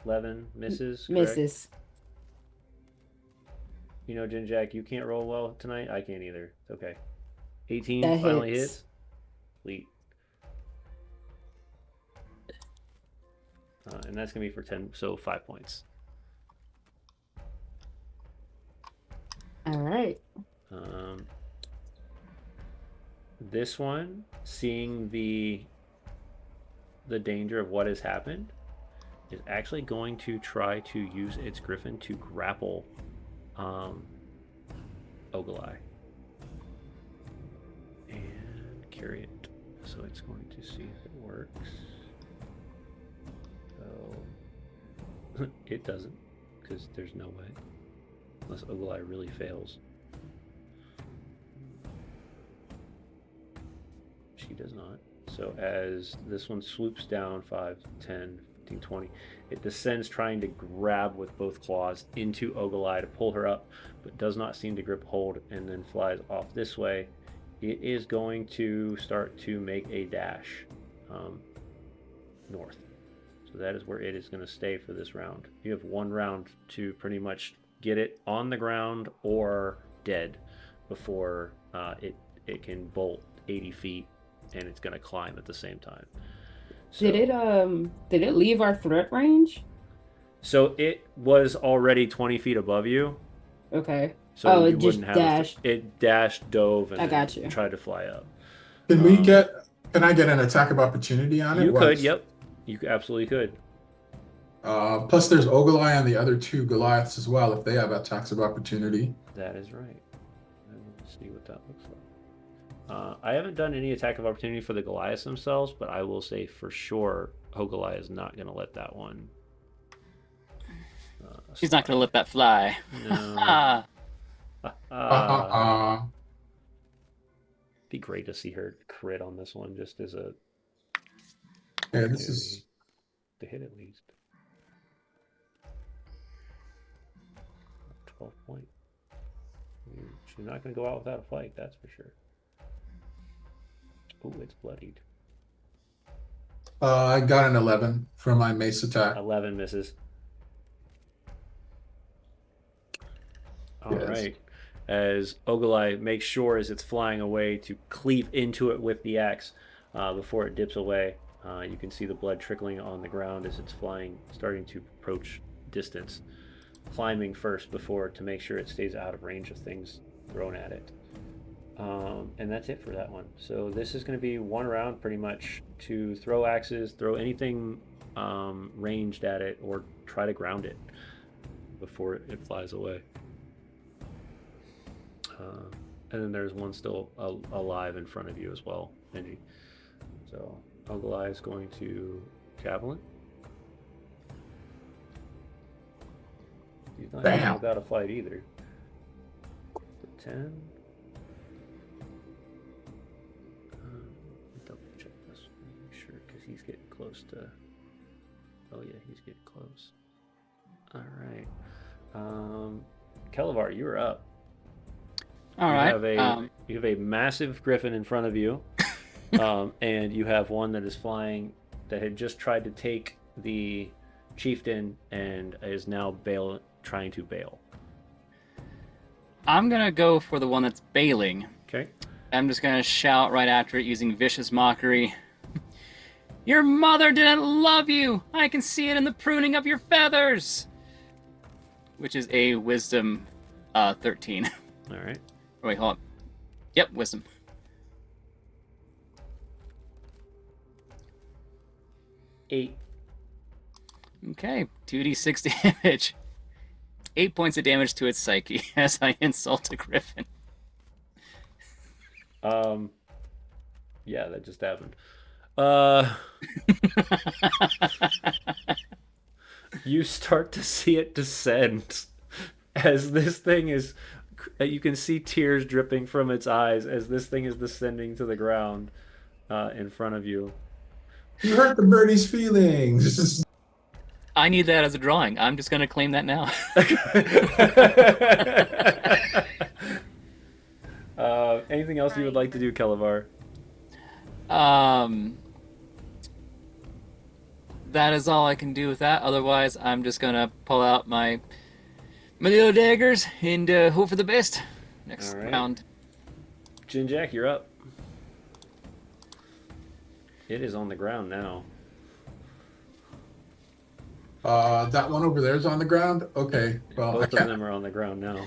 11 misses. Correct? Misses. You know, Ginjack, you can't roll well tonight. I can't either. It's okay. 18 That finally hits. hits. Sweet. And that's going to be for 10, so 5 points. All right. This one, seeing the danger of what has happened, is actually going to try to use its griffin to grapple Oglai and carry it. So it's going to see if it works. So it doesn't, because there's no way, unless Oglai really fails. She does not. So as this one swoops down 5, 10, 15, 20, it descends trying to grab with both claws into Oglai to pull her up, but does not seem to grip hold, and then flies off this way. It is going to start to make a dash north. So that is where it is going to stay for this round. You have 1 round to pretty much get it on the ground or dead before it can bolt 80 feet, and it's going to climb at the same time. So, Did it leave our threat range? So it was already 20 feet above you. Okay. So it you just wouldn't have dashed. It dashed, dove, and I got then you. tried to fly up. Can I get an attack of opportunity on it? You could, yep. You absolutely could. Plus there's Oglai and the other 2 Goliaths as well, if they have attacks of opportunity. That is right. Let's see what that looks like. I haven't done any attack of opportunity for the Goliaths themselves, but I will say for sure Oglai is not going to let that one. She's not going to let that fly. No. Be great to see her crit on this one, just as a. Yeah, this is to hit at least. 12 point. She's not going to go out without a fight, that's for sure. Oh, it's bloodied. I got an 11 for my mace attack. 11 misses. All right. As Oglai makes sure as it's flying away to cleave into it with the axe before it dips away. You can see the blood trickling on the ground as it's flying, starting to approach distance. climbing first before to make sure it stays out of range of things thrown at it. And that's it for that one. So this is going to be one round pretty much to throw axes, throw anything ranged at it, or try to ground it before it flies away. And then there's one still alive in front of you as well, Benji. So Ogolai is going to Javelin. He's not even without a fight either. 10. Double check this. Make sure, because he's getting close to. Oh yeah, he's getting close. All right. Kelevar, you're up. All right. You have a massive griffin in front of you, and you have one that is flying that had just tried to take the chieftain and is now trying to bail. I'm gonna go for the one that's bailing. Okay. I'm just gonna shout right after it using vicious mockery. Your mother didn't love you! I can see it in the pruning of your feathers! Which is a wisdom 13. All right. Wait, hold on. Yep, wisdom. Eight. Okay, 2d6 damage. 8 points of damage to its psyche as I insult a griffin. Yeah, that just happened. You start to see it descend as this thing is. You can see tears dripping from its eyes as this thing is descending to the ground in front of you. You hurt the birdie's feelings. I need that as a drawing. I'm just going to claim that now. Anything else you would like to do, Kelevar? That is all I can do with that. Otherwise, I'm just going to pull out my little daggers and hope for the best next round. Ginjack, you're up. It is on the ground now. That one over there is on the ground? Okay. Well, Both of them are on the ground now.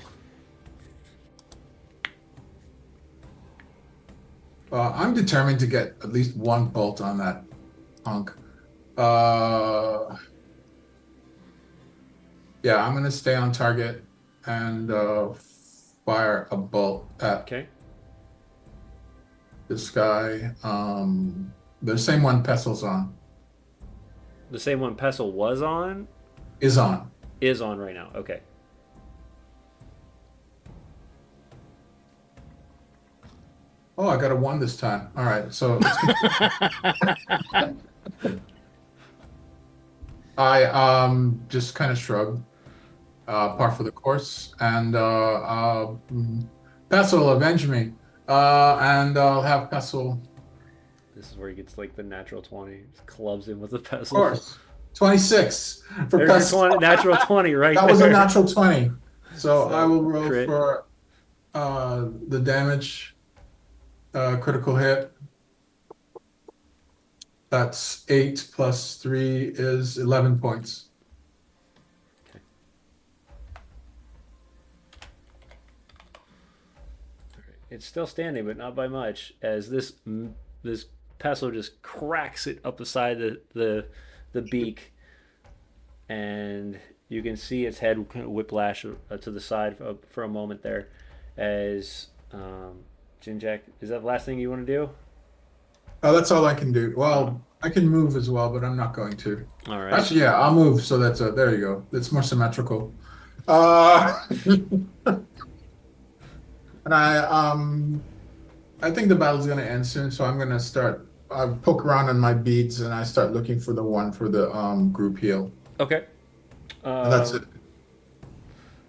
I'm determined to get at least one bolt on that punk. Yeah, I'm going to stay on target and fire a bolt at this guy. The same one Pestle's on. The same one Pestle was on? Is on. Is on right now. Okay. Oh, I got a 1 this time. All right, so I just kind of shrug, par for the course, and Pestle will avenge me, and I'll have Pestle. This is where he gets like the natural 20. Just clubs him with the Pestle. Of course. 26 for There's Pestle. Natural 20 right that there. Was a natural 20. So I will roll crit. for the damage, critical hit. That's 8 plus 3 is 11 points. Okay. All right. It's still standing, but not by much, as this pestle just cracks it up the side of the beak, and you can see its head kind of whiplash to the side for a moment there. As Ginjack, is that the last thing you want to do? Oh, that's all I can do. Well, I can move as well, but I'm not going to. All right. Actually, yeah, I'll move. So that's there you go. It's more symmetrical. And I think the battle's going to end soon, so I'm going to start. I poke around on my beads and I start looking for the one for the group heal. Okay. And that's it.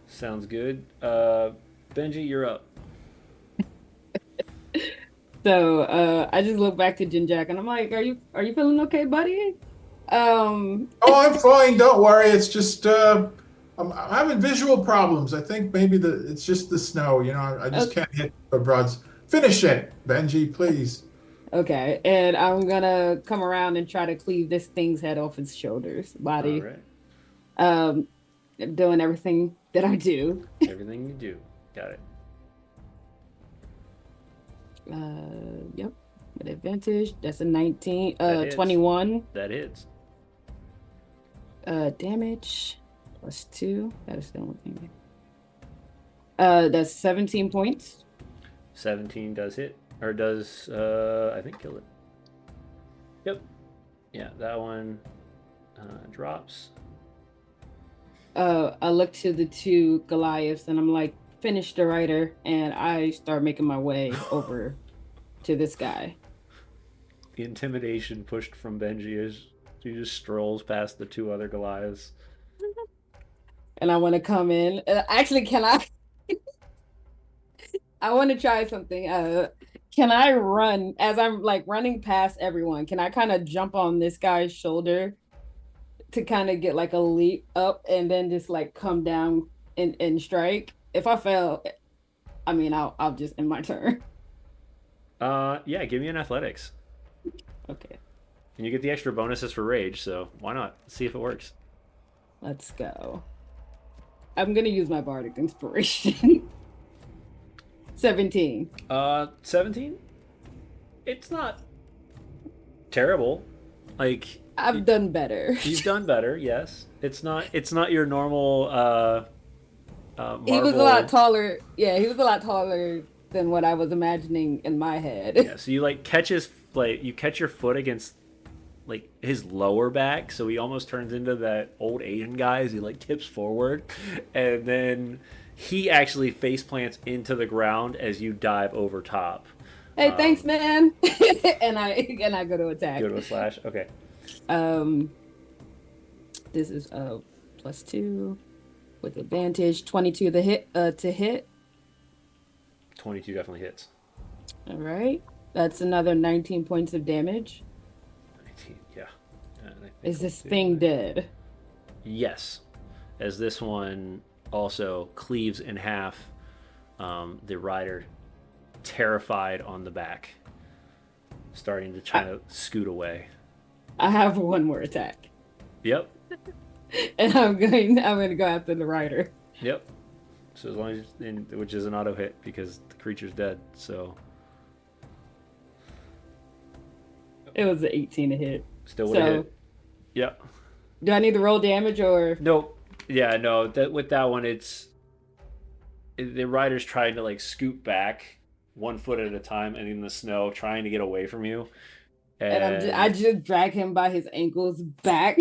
Sounds good. Benji, you're up. So I just look back to Ginjack and I'm like, are you feeling okay, buddy? Oh, I'm fine. Don't worry. It's just I'm having visual problems. I think maybe it's just the snow. You know, I just can't hit the broads. Finish it, Benji, please. Okay, and I'm gonna come around and try to cleave this thing's head off its shoulders, body. All right. doing everything that I do. Everything you do. Got it. Yep. With advantage. That's a 19. That hits. 21. That hits. Damage +2. That is the only thing. That's 17 points. 17 does hit. Or does, I think, kill it. Yep. Yeah, that one drops. I look to the two Goliaths and I'm like, finish the rider, and I start making my way over to this guy. The intimidation pushed from Benji as he just strolls past the two other Goliaths. And I want to come in. Actually, can I? I want to try something. Can I run as I'm like running past everyone? Can I kind of jump on this guy's shoulder to kind of get like a leap up and then just like come down and strike? If I fail, I mean, I'll just end my turn. Yeah, give me an athletics. Okay, And you get the extra bonuses for rage, so why not? Let's see if it works. let's go. I'm gonna use my bardic inspiration. 17. 17? It's not terrible. Like, I've done better. you've done better, yes. It's not your normal Marvel. He was a lot taller. Yeah, he was a lot taller than what I was imagining in my head. Yeah, so you like catch your foot against like his lower back, so he almost turns into that old Asian guy as he like tips forward, and then he actually face plants into the ground as you dive over top. Hey, thanks, man. and I go to attack. Go to a slash. Okay. This is +2 with advantage. 22 to hit. 22 definitely hits. All right, that's another 19 points of damage. 19, yeah. Is this thing dead? Yes, as this one also cleaves in half. The rider, terrified on the back, starting to try to scoot away. I have one more attack, Yep. and I'm going to go after the rider. Yep. So as long as which is an auto hit because the creature's dead. So It was an 18 to hit. still would have hit. Yep. Do I need to roll damage or? Nope. Yeah, no. With that one, the rider's trying to like scoot back 1 foot at a time and in the snow, trying to get away from you. And I just drag him by his ankles back.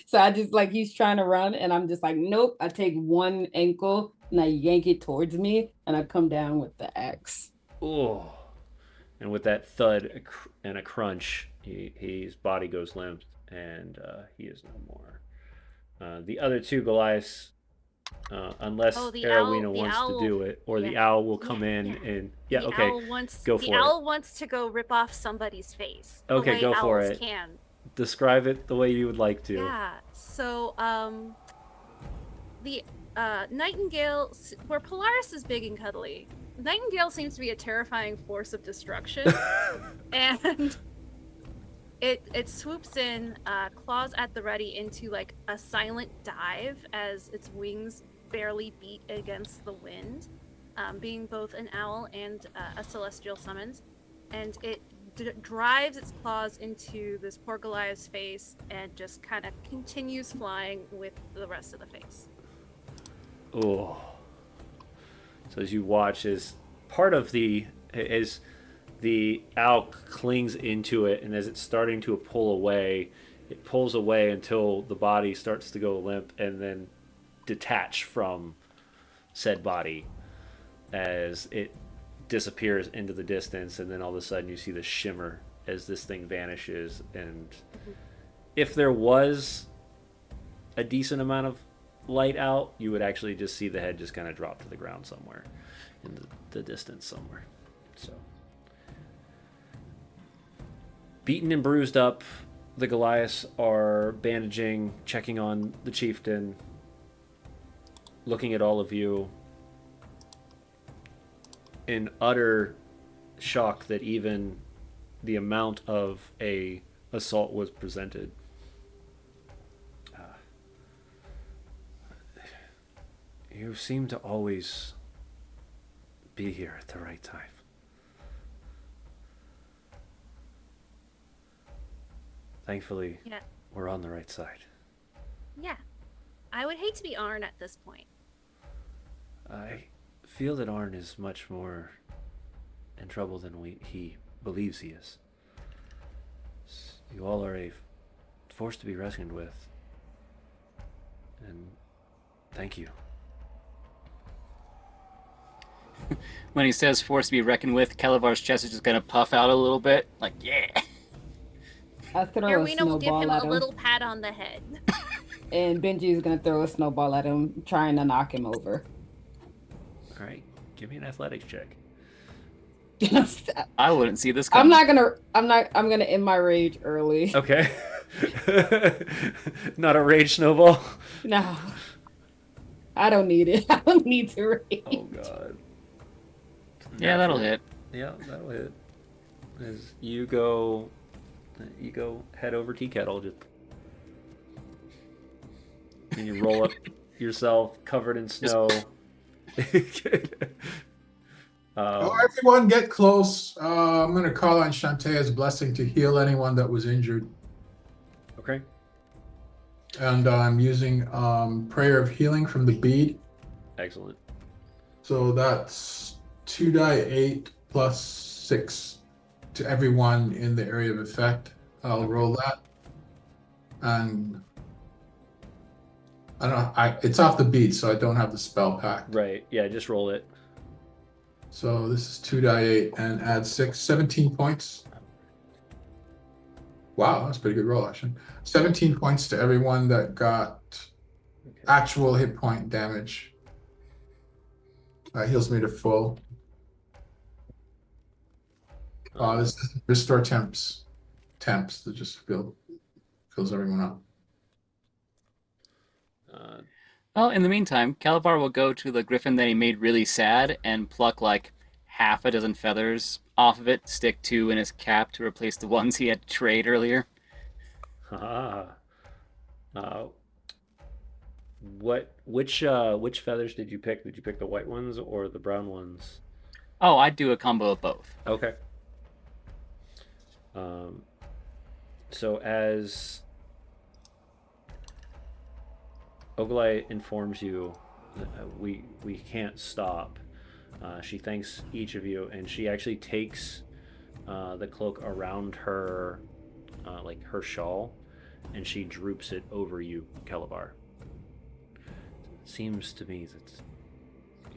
So I just like he's trying to run, and I'm just like, nope. I take one ankle and I yank it towards me, and I come down with the axe. Oh. And with that thud and a crunch, his body goes limp, and he is no more. The other two Goliaths, unless Aerwyna wants to do it, or the owl will come in and the okay, owl wants, go for it. The owl wants to go rip off somebody's face. Okay, go for it. Can. Describe it the way you would like to. Yeah. So, the nightingale, where Polaris is big and cuddly, Nightingale seems to be a terrifying force of destruction, and it swoops in, claws at the ready into like a silent dive as its wings barely beat against the wind, being both an owl and a celestial summons, and it drives its claws into this poor Goliath's face and just kind of continues flying with the rest of the face. Oh. So as you watch, as the owl clings into it, and as it's starting to pull away, it pulls away until the body starts to go limp and then detach from said body as it disappears into the distance, and then all of a sudden you see the shimmer as this thing vanishes. And if there was a decent amount of light out, you would actually just see the head just kind of drop to the ground somewhere in the distance somewhere. So beaten and bruised up, the Goliaths are bandaging, checking on the chieftain, looking at all of you in utter shock that even the amount of a assault was presented. You seem to always be here at the right time. Thankfully, Yeah. we're on the right side. Yeah. I would hate to be Arn at this point. I feel that Arn is much more in trouble than he believes he is. You all are a force to be reckoned with. And thank you. When he says force to be reckoned with, Kelevar's chest is just going to puff out a little bit. Like, yeah. I throw a Aerwyna will give snowball him at a him, little pat on the head. and Benji's gonna throw a snowball at him, trying to knock him over. All right, give me an athletics check. I wouldn't see this coming. I'm gonna end my rage early. Okay. Not a rage snowball. No. I don't need it. I don't need to rage. Oh god. Yeah, that'll hit. Yeah, that'll hit. As you go head over tea kettle, just and you roll up yourself covered in snow. Everyone get close. I'm going to call on Shantae's blessing to heal anyone that was injured. Okay. And I'm using Prayer of Healing from the bead. Excellent. So that's 2d8 plus 6 to everyone in the area of effect. I'll roll that. And it's off the bead, so I don't have the spell pack. Right. Yeah, just roll it. So this is 2d8 and add 17 points. Wow, that's a pretty good roll, actually. 17 points to everyone that got actual hit point damage. Heals me to full. This is restore temps that just fills everyone up. Well, in the meantime, Kelevar will go to the griffin that he made really sad and pluck like half a dozen feathers off of it, stick 2 in his cap to replace the ones he had to trade earlier. Which feathers did you pick? Did you pick the white ones or the brown ones? Oh, I'd do a combo of both. Okay. So as Ogilai informs you, we can't stop. She thanks each of you, and she actually takes the cloak around her, like her shawl, and she droops it over you, Kelevar. It seems to me that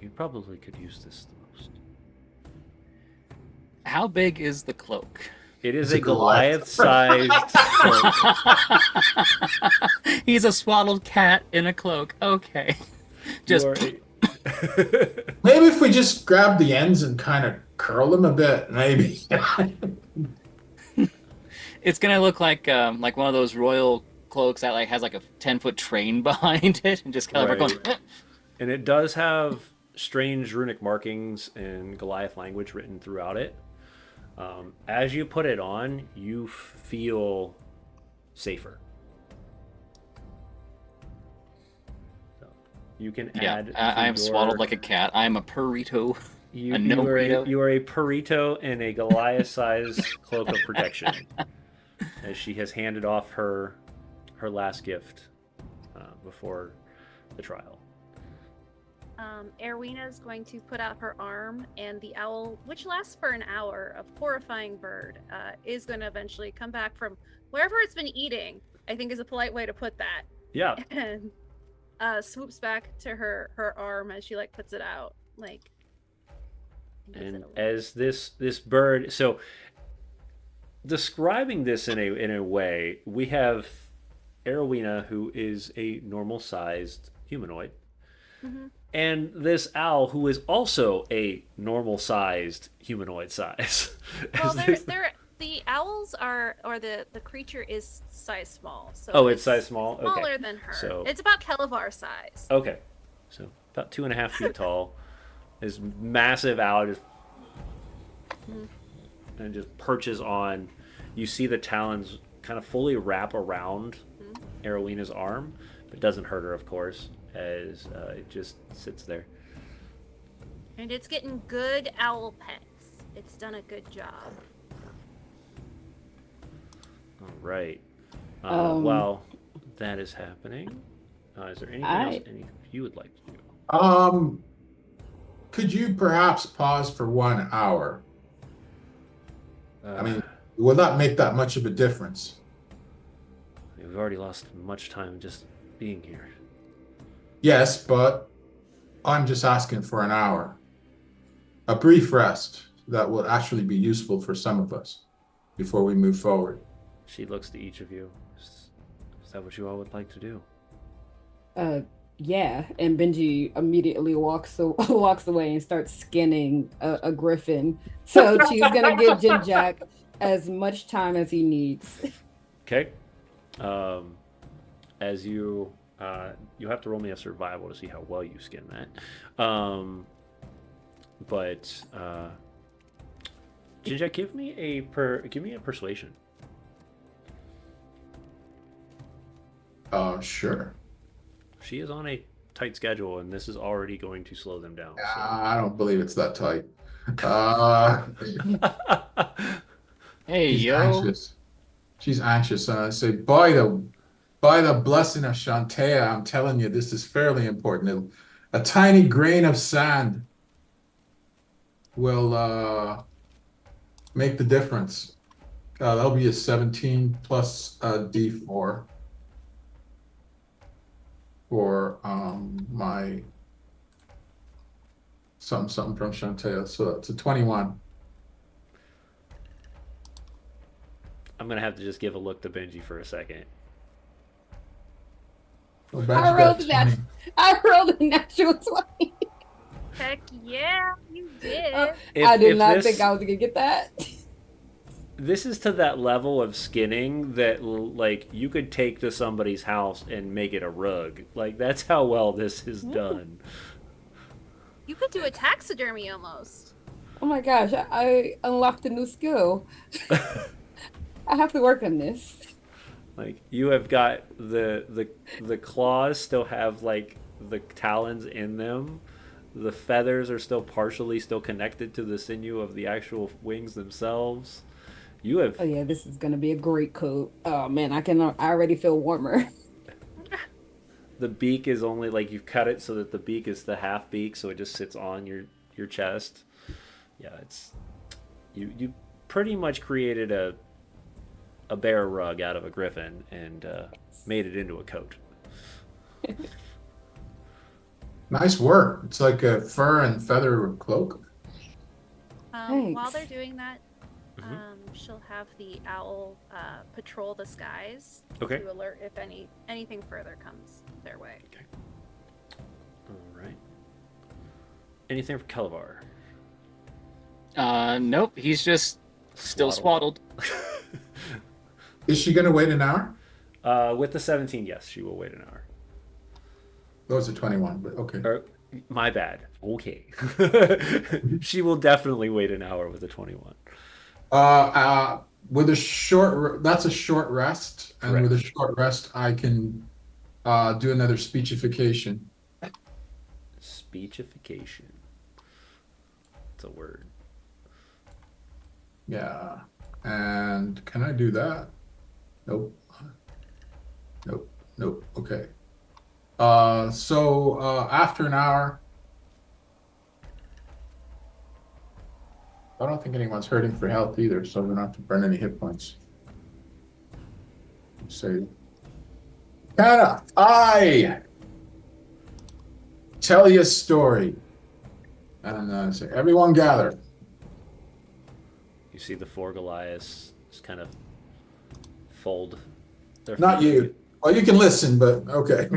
you probably could use this the most. How big is the cloak? It is a Goliath-sized cloak. He's a swaddled cat in a cloak. Okay. Just maybe if we just grab the ends and kind of curl them a bit, maybe. It's gonna look like one of those royal cloaks that like has like a 10-foot train behind it, and just kind of going. And it does have strange runic markings in Goliath language written throughout it. As you put it on, you feel safer. So you can add. I am swaddled like a cat. I am a burrito. You are a burrito and a Goliath-sized cloak of protection. As she has handed off her last gift before the trial. Aerwyna is going to put out her arm, and the owl, which lasts for an hour, a horrifying bird, is going to eventually come back from wherever it's been eating, I think is a polite way to put that. Yeah. And swoops back to her arm as she like puts it out, like. And as this bird, so describing this in a way, we have Aerwyna, who is a normal-sized humanoid. Mm-hmm. And this owl, who is also a normal-sized humanoid size. Well, the owls are, or the creature is size small. So it's size small? Smaller than her. So it's about Kelevar size. Okay. So about 2.5 feet tall. This massive owl just and just perches on. You see the talons kind of fully wrap around Aerwyna's arm, but it doesn't hurt her, of course. as it just sits there. And it's getting good owl pets. It's done a good job. All right. While that is happening, is there anything else you would like to do? Could you perhaps pause for 1 hour? I mean, will not make that much of a difference. We've already lost much time just being here. Yes, but I'm just asking for an hour. A brief rest that will actually be useful for some of us before we move forward. She looks to each of you. Is that what you all would like to do? Yeah. And Benji immediately walks away and starts skinning a griffin. So she's gonna give Ginjack as much time as he needs. Okay. As you have to roll me a survival to see how well you skin that. But Ginjack, give me a persuasion. Sure. She is on a tight schedule, and this is already going to slow them down. So. I don't believe it's that tight. Hey, She's yo. anxious. She's anxious. And I say, by the blessing of Shantea, I'm telling you, this is fairly important. A tiny grain of sand will make the difference. That'll be a 17 plus a D4 for my something from Shantea. So it's a 21. I'm going to have to just give a look to Benji for a second. Well, I rolled a natural 20. Heck yeah, you did. I did not think I was going to get that. This is to that level of skinning that, like, you could take to somebody's house and make it a rug. Like, that's how well this is done. You could do a taxidermy almost. Oh my gosh, I unlocked a new skill. I have to work on this. Like, you have got the claws still have, like, the talons in them. The feathers are still partially connected to the sinew of the actual wings themselves. You have... Oh yeah, this is gonna be a great coat. Oh man, I already feel warmer. The beak is only, like, you've cut it so that the beak is the half beak, so it just sits on your chest. Yeah, it's... You pretty much created a bear rug out of a griffin and made it into a coat. Nice work. It's like a fur and feather cloak. While they're doing that, she'll have the owl patrol the skies to alert if anything further comes their way. Okay. All right. anything for Kelevar? Nope. He's just still swaddled. Is she going to wait an hour? With the 17, yes, she will wait an hour. Those are 21, but okay. My bad. Okay. She will definitely wait an hour with a 21. With a short, that's a short rest, and Correct. with a short rest, I can do another speechification. Speechification. It's a word. Yeah, and can I do that? Nope. Nope. Nope. Okay. So after an hour, I don't think anyone's hurting for health either, so we don't have to burn any hit points. Say, can I tell you a story? And say, everyone gather. You see the four Goliaths just kind of fold their Not feet. you. Well, you can listen, but okay.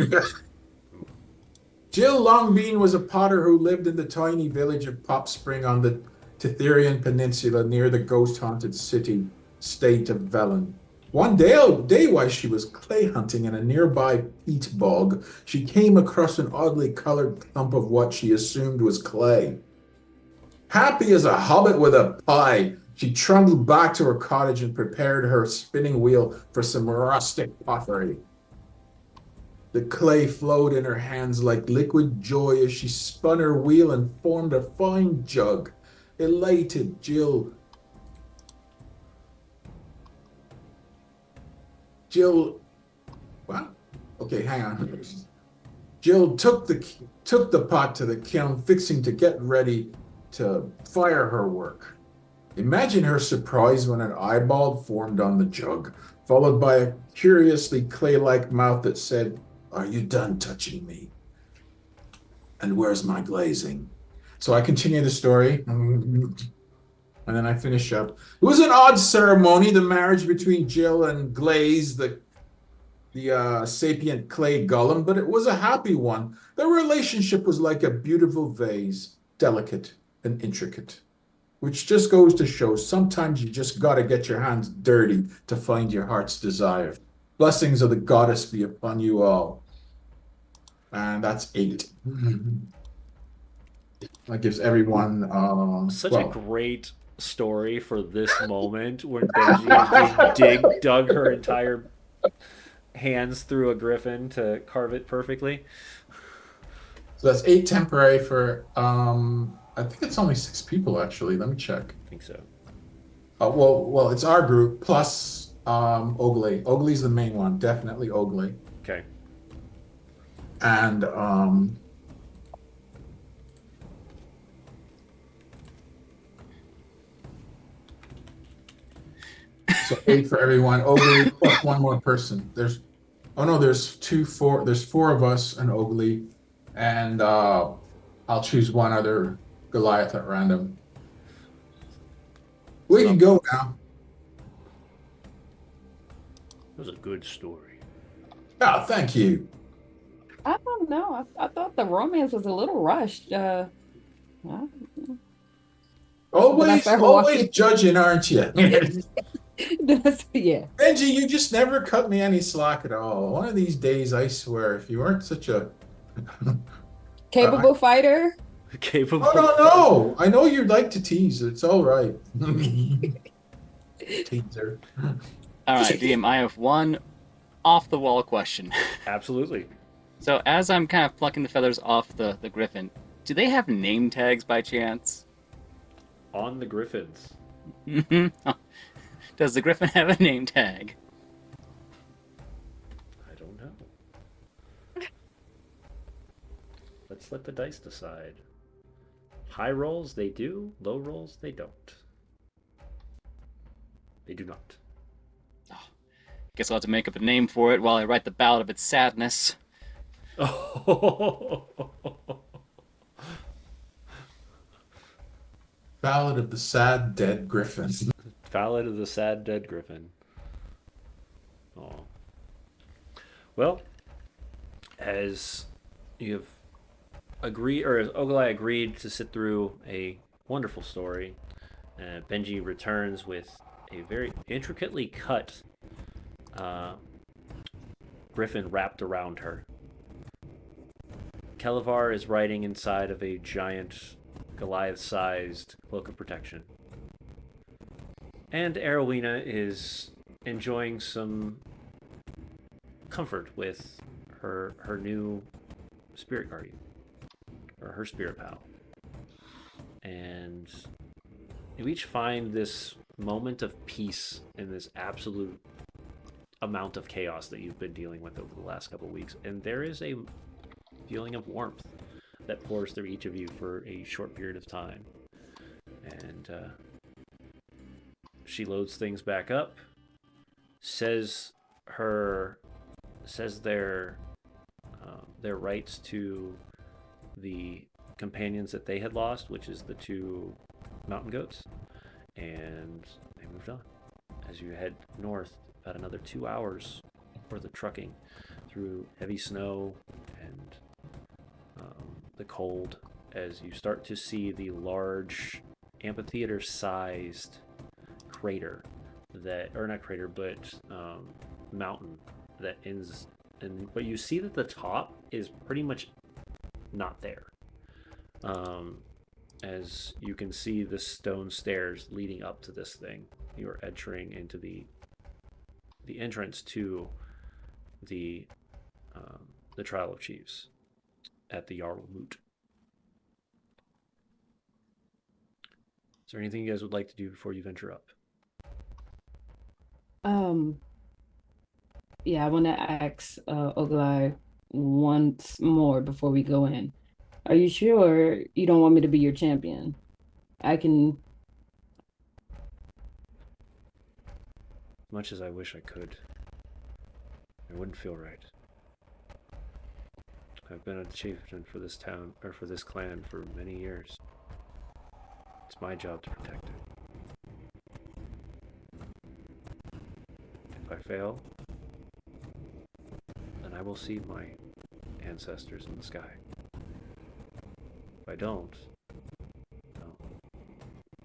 Jill Longbean was a potter who lived in the tiny village of Pop Spring on the Tetherian Peninsula near the ghost-haunted state of Velen. One day while she was clay hunting in a nearby peat bog, she came across an oddly colored clump of what she assumed was clay. Happy as a hobbit with a pie, she trundled back to her cottage and prepared her spinning wheel for some rustic pottery. The clay flowed in her hands like liquid joy as she spun her wheel and formed a fine jug. Elated, Jill, what? Okay, hang on. Jill took the pot to the kiln, fixing to get ready to fire her work. Imagine her surprise when an eyeball formed on the jug, followed by a curiously clay-like mouth that said, "Are you done touching me? And where's my glazing?" So I continue the story, and then I finish up. It was an odd ceremony, the marriage between Jill and Glaze, the sapient clay golem, but it was a happy one. Their relationship was like a beautiful vase, delicate and intricate, which just goes to show sometimes you just got to get your hands dirty to find your heart's desire. Blessings of the goddess be upon you all. And that's 8. That gives everyone Such a great story for this moment when Benji just dug her entire hands through a griffin to carve it perfectly. So that's 8 temporary for I think it's only 6 people actually. Let me check. I think so. Well, it's our group plus Ogley. Ogley's the main one, definitely Ogley. Okay. And so 8 for everyone. Ogley plus one more person. There's 4 of us and Ogley, and I'll choose one other Goliath at random. We can go now. It was a good story. Oh, thank you. I don't know. I thought the romance was a little rushed. Always judging, aren't you? Yeah. Benji, you just never cut me any slack at all. One of these days, I swear, if you weren't such a Capable fighter. Capable. No. I know you'd like to tease. It's all right. Teaser. All right, DM, I have one off-the-wall question. Absolutely. So as I'm kind of plucking the feathers off the griffin, do they have name tags by chance? On the griffins. Does the griffin have a name tag? I don't know. Let's let the dice decide. High rolls, they do. Low rolls, they don't. They do not. Oh, guess I'll have to make up a name for it while I write the ballad of its sadness. Ballad of the Sad Dead Griffin. Ballad of the Sad Dead Griffin. Oh. Well, as you've agreed, or as Oglai agreed to sit through a wonderful story, Benji returns with a very intricately cut griffin wrapped around her. Kelevar is riding inside of a giant Goliath-sized cloak of protection. And Aerwyna is enjoying some comfort with her new spirit guardian, or her spirit pal. And you each find this moment of peace in this absolute amount of chaos that you've been dealing with over the last couple of weeks. And there is a feeling of warmth that pours through each of you for a short period of time. And she loads things back up, says their rights to the companions that they had lost, which is the 2 mountain goats, and they moved on. As you head north, about another 2 hours worth of trucking through heavy snow and the cold, as you start to see the large amphitheater-sized crater mountain that ends, but you see that the top is pretty much not there. As you can see the stone stairs leading up to this thing, you are entering into the entrance to the the Trial of Chiefs at the Jarl Moot. Is there anything you guys would like to do before you venture up? Yeah, I want to ask Oglai once more before we go in. Are you sure you don't want me to be your champion? I can. As much as I wish I could, it wouldn't feel right. I've been a chieftain for this town, or for this clan, for many years. It's my job to protect it. If I fail, then I will see my ancestors in the sky. If I don't, I'll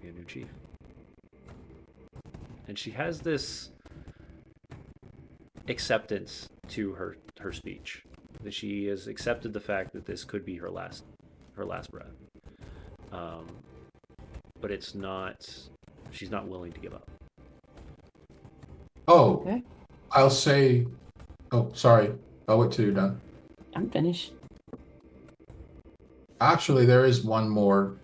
be a new chief. And she has this acceptance to her speech, that she has accepted the fact that this could be her last breath. But it's not. She's not willing to give up. Oh, Okay, I'll say. Oh, sorry. I'll wait till you're done. I'm finished. Actually, there is one more.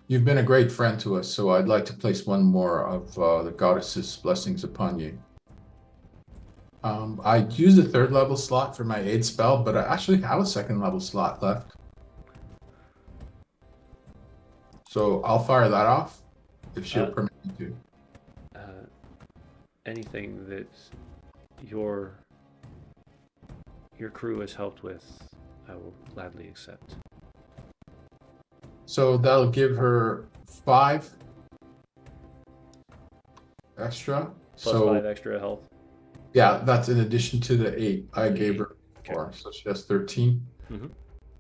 You've been a great friend to us, so I'd like to place one more of the goddess's blessings upon you. I used a 3rd level slot for my aid spell, but I actually have a 2nd level slot left. So I'll fire that off if she'll permit me to. Anything that your crew has helped with, I will gladly accept. So that'll give her 5 extra. Plus 5 extra health. Yeah, that's in addition to the 8 I gave her before. Okay. So she has 13 Mhm.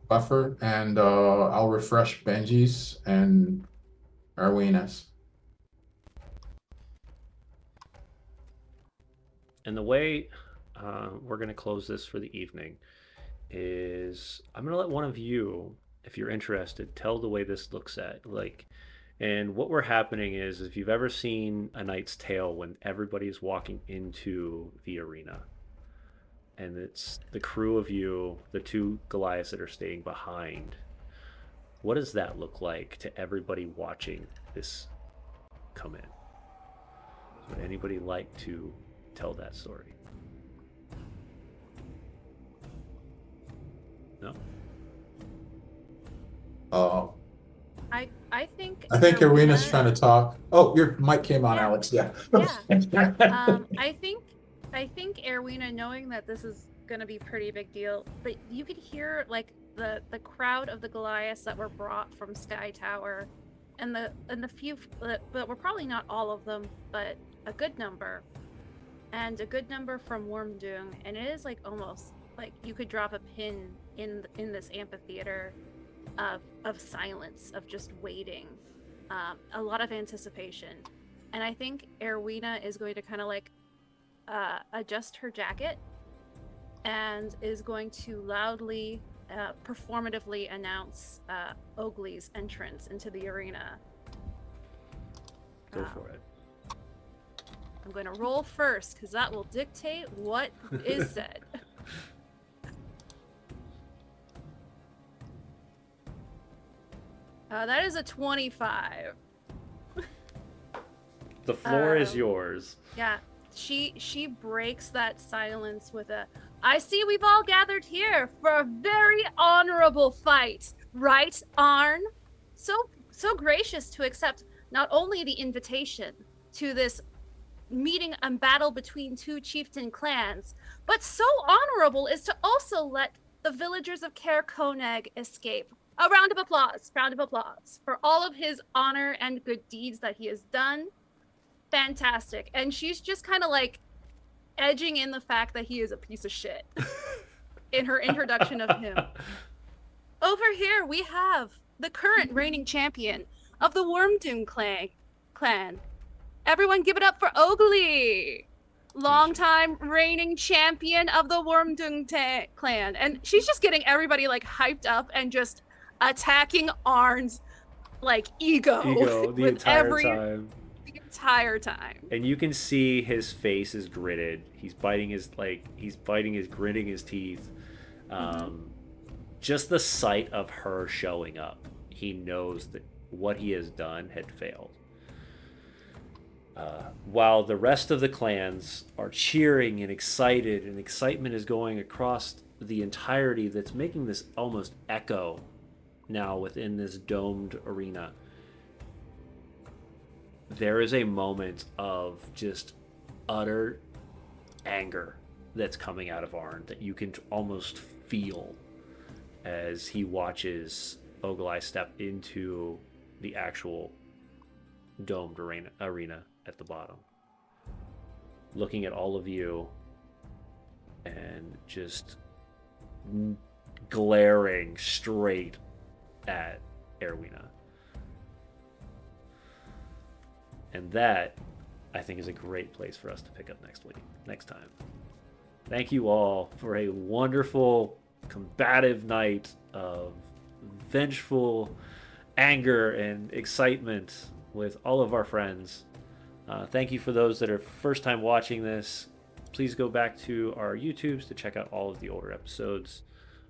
buffer, and I'll refresh Benji's and Aerwyna's. And the way we're going to close this for the evening is I'm going to let one of you, if you're interested, tell the way this looks at. And what we're happening is, if you've ever seen A Knight's Tale, when everybody's walking into the arena, and it's the crew of you, the 2 Goliaths that are staying behind, what does that look like to everybody watching this come in? Would anybody like to tell that story? No? I think Aerwyna's trying to talk. Oh, your mic came on, Yeah. Alex. Yeah. I think Aerwyna, knowing that this is gonna be a pretty big deal, but you could hear like the crowd of the Goliaths that were brought from Sky Tower, and the few, but we're probably not all of them, but a good number, and a good number from Wormdung, and it is like almost like you could drop a pin in this amphitheater of silence, of just waiting, a lot of anticipation. And I think Aerwyna is going to kind of like adjust her jacket and is going to loudly, performatively announce Ogley's entrance into the arena. Go for it. I'm going to roll first because that will dictate what is said. That is a 25. The floor is yours. Yeah, she breaks that silence with a, I see we've all gathered here for a very honorable fight, right, Arn? So gracious to accept not only the invitation to this meeting and battle between 2 chieftain clans, but so honorable is to also let the villagers of Caer Coneg escape. A round of applause for all of his honor and good deeds that he has done. Fantastic. And she's just kind of like edging in the fact that he is a piece of shit in her introduction of him. Over here we have the current reigning champion of the Wormdung clan. Everyone give it up for Ogley, longtime reigning champion of the Wormdung clan. And she's just getting everybody like hyped up and just attacking Arn's like ego the entire time. The entire time. And you can see his face is gritted. He's gritting his teeth. Just the sight of her showing up, he knows that what he has done had failed. While the rest of the clans are cheering and excited, and excitement is going across the entirety, that's making this almost echo now within this domed arena. There is a moment of just utter anger that's coming out of Arn that you can almost feel as he watches Ogalai step into the actual domed arena at the bottom, looking at all of you and just glaring straight at Aerwyna. And that, I think, is a great place for us to pick up next time. Thank you all for a wonderful, combative night of vengeful anger and excitement with all of our friends. Thank you for those that are first time watching this. Please go back to our YouTubes to check out all of the older episodes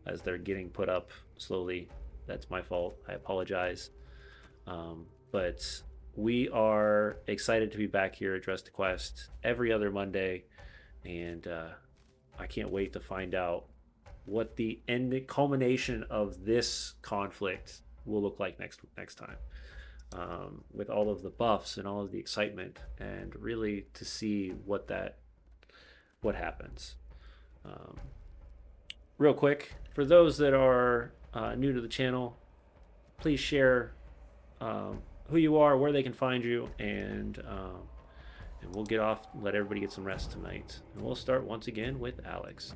as they're getting put up slowly. That's my fault. I apologize. But we are excited to be back here at Dress to Quest every other Monday. And I can't wait to find out what the culmination of this conflict will look like next time. With all of the buffs and all of the excitement, and really to see what happens. Real quick, for those that are new to the channel, please share who you are, where they can find you, and we'll get off, let everybody get some rest tonight. And we'll start once again with Alix.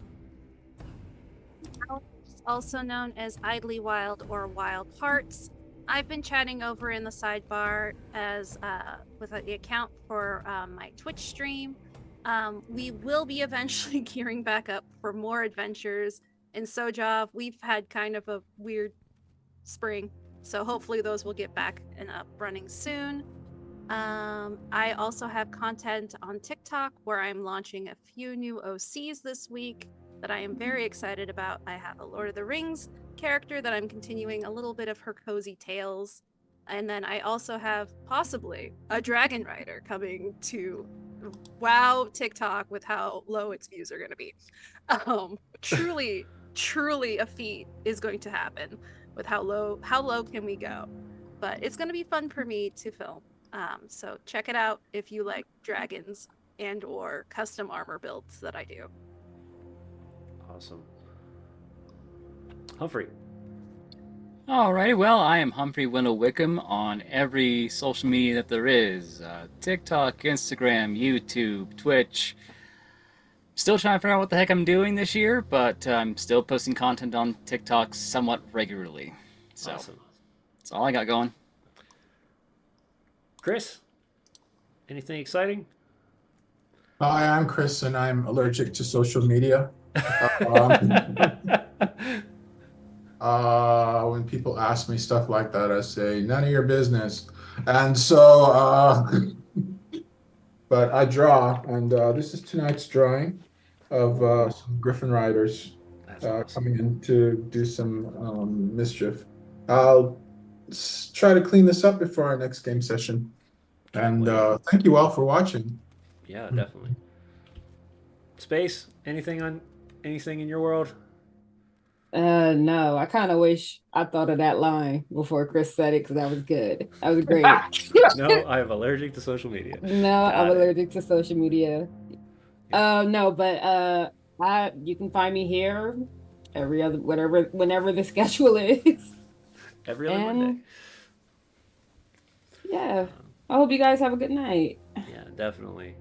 Alix, also known as Idly Wild or Wild Hearts. I've been chatting over in the sidebar as with the account for my Twitch stream. We will be eventually gearing back up for more adventures in Sojav. We've had kind of a weird spring, so hopefully those will get back and up running soon. I also have content on TikTok where I'm launching a few new OCs this week that I am very excited about. I have a Lord of the Rings character that I'm continuing a little bit of her cozy tales, and then I also have possibly a dragon rider coming to wow TikTok with how low its views are going to be. Truly a feat is going to happen with how low can we go, but it's going to be fun for me to film. So check it out if you like dragons and or custom armor builds that I do. Awesome. Humphrey. Alrighty, well, I am Humphrey Wendell Wickham on every social media that there is. TikTok, Instagram, YouTube, Twitch. Still trying to figure out what the heck I'm doing this year, but I'm still posting content on TikTok somewhat regularly. So, awesome. That's all I got going. Chris, anything exciting? Hi, I'm Chris, and I'm allergic to social media. When people ask me stuff like that, I say, none of your business. And so, but I draw, and this is tonight's drawing of some Griffin Riders coming in to do some mischief. I'll try to clean this up before our next game session. And thank you all for watching. Yeah, definitely. Space, anything in your world? No, I kind of wish I thought of that line before Chris said it, because that was good. That was great. No, I am allergic to social media. No, I'm allergic to social media. No, but you can find me here whenever the schedule is. Every other Monday. Yeah. I hope you guys have a good night. Yeah, definitely.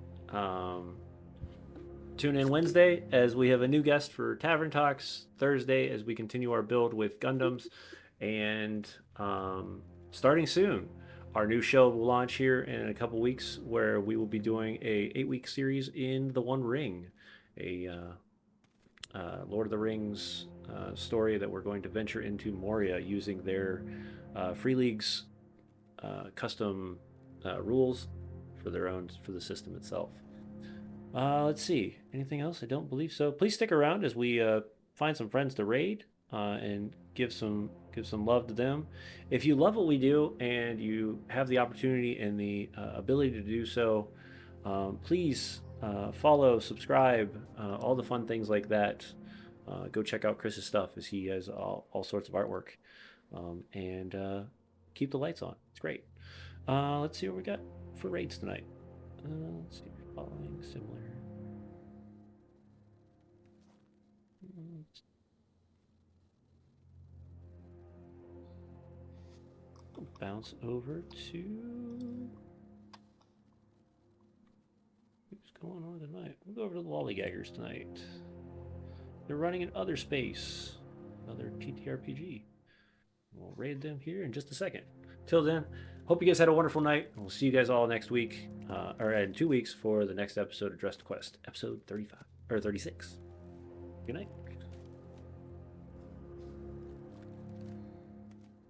Tune in Wednesday as we have a new guest for Tavern Talks. Thursday as we continue our build with Gundams. And starting soon, our new show will launch here in a couple weeks, where we will be doing a 8-week series in The One Ring, a Lord of the Rings story that we're going to venture into Moria using their Free League's custom rules for the system itself. Let's see. Anything else? I don't believe so. Please stick around as we find some friends to raid and give some love to them. If you love what we do and you have the opportunity and the ability to do so, please follow, subscribe, all the fun things like that. Go check out Chris's stuff as he has all sorts of artwork. And keep the lights on. It's great. Let's see what we got for raids tonight. Let's see. Following similar. Bounce over to who's going on tonight. We'll go over to the Lollygaggers tonight. They're running in Other Space, another TTRPG. We'll raid them here in just a second. Till then, hope you guys had a wonderful night. We'll see you guys all next week, or in 2 weeks for the next episode of Dressed Quest, episode 35 or 36. Good night.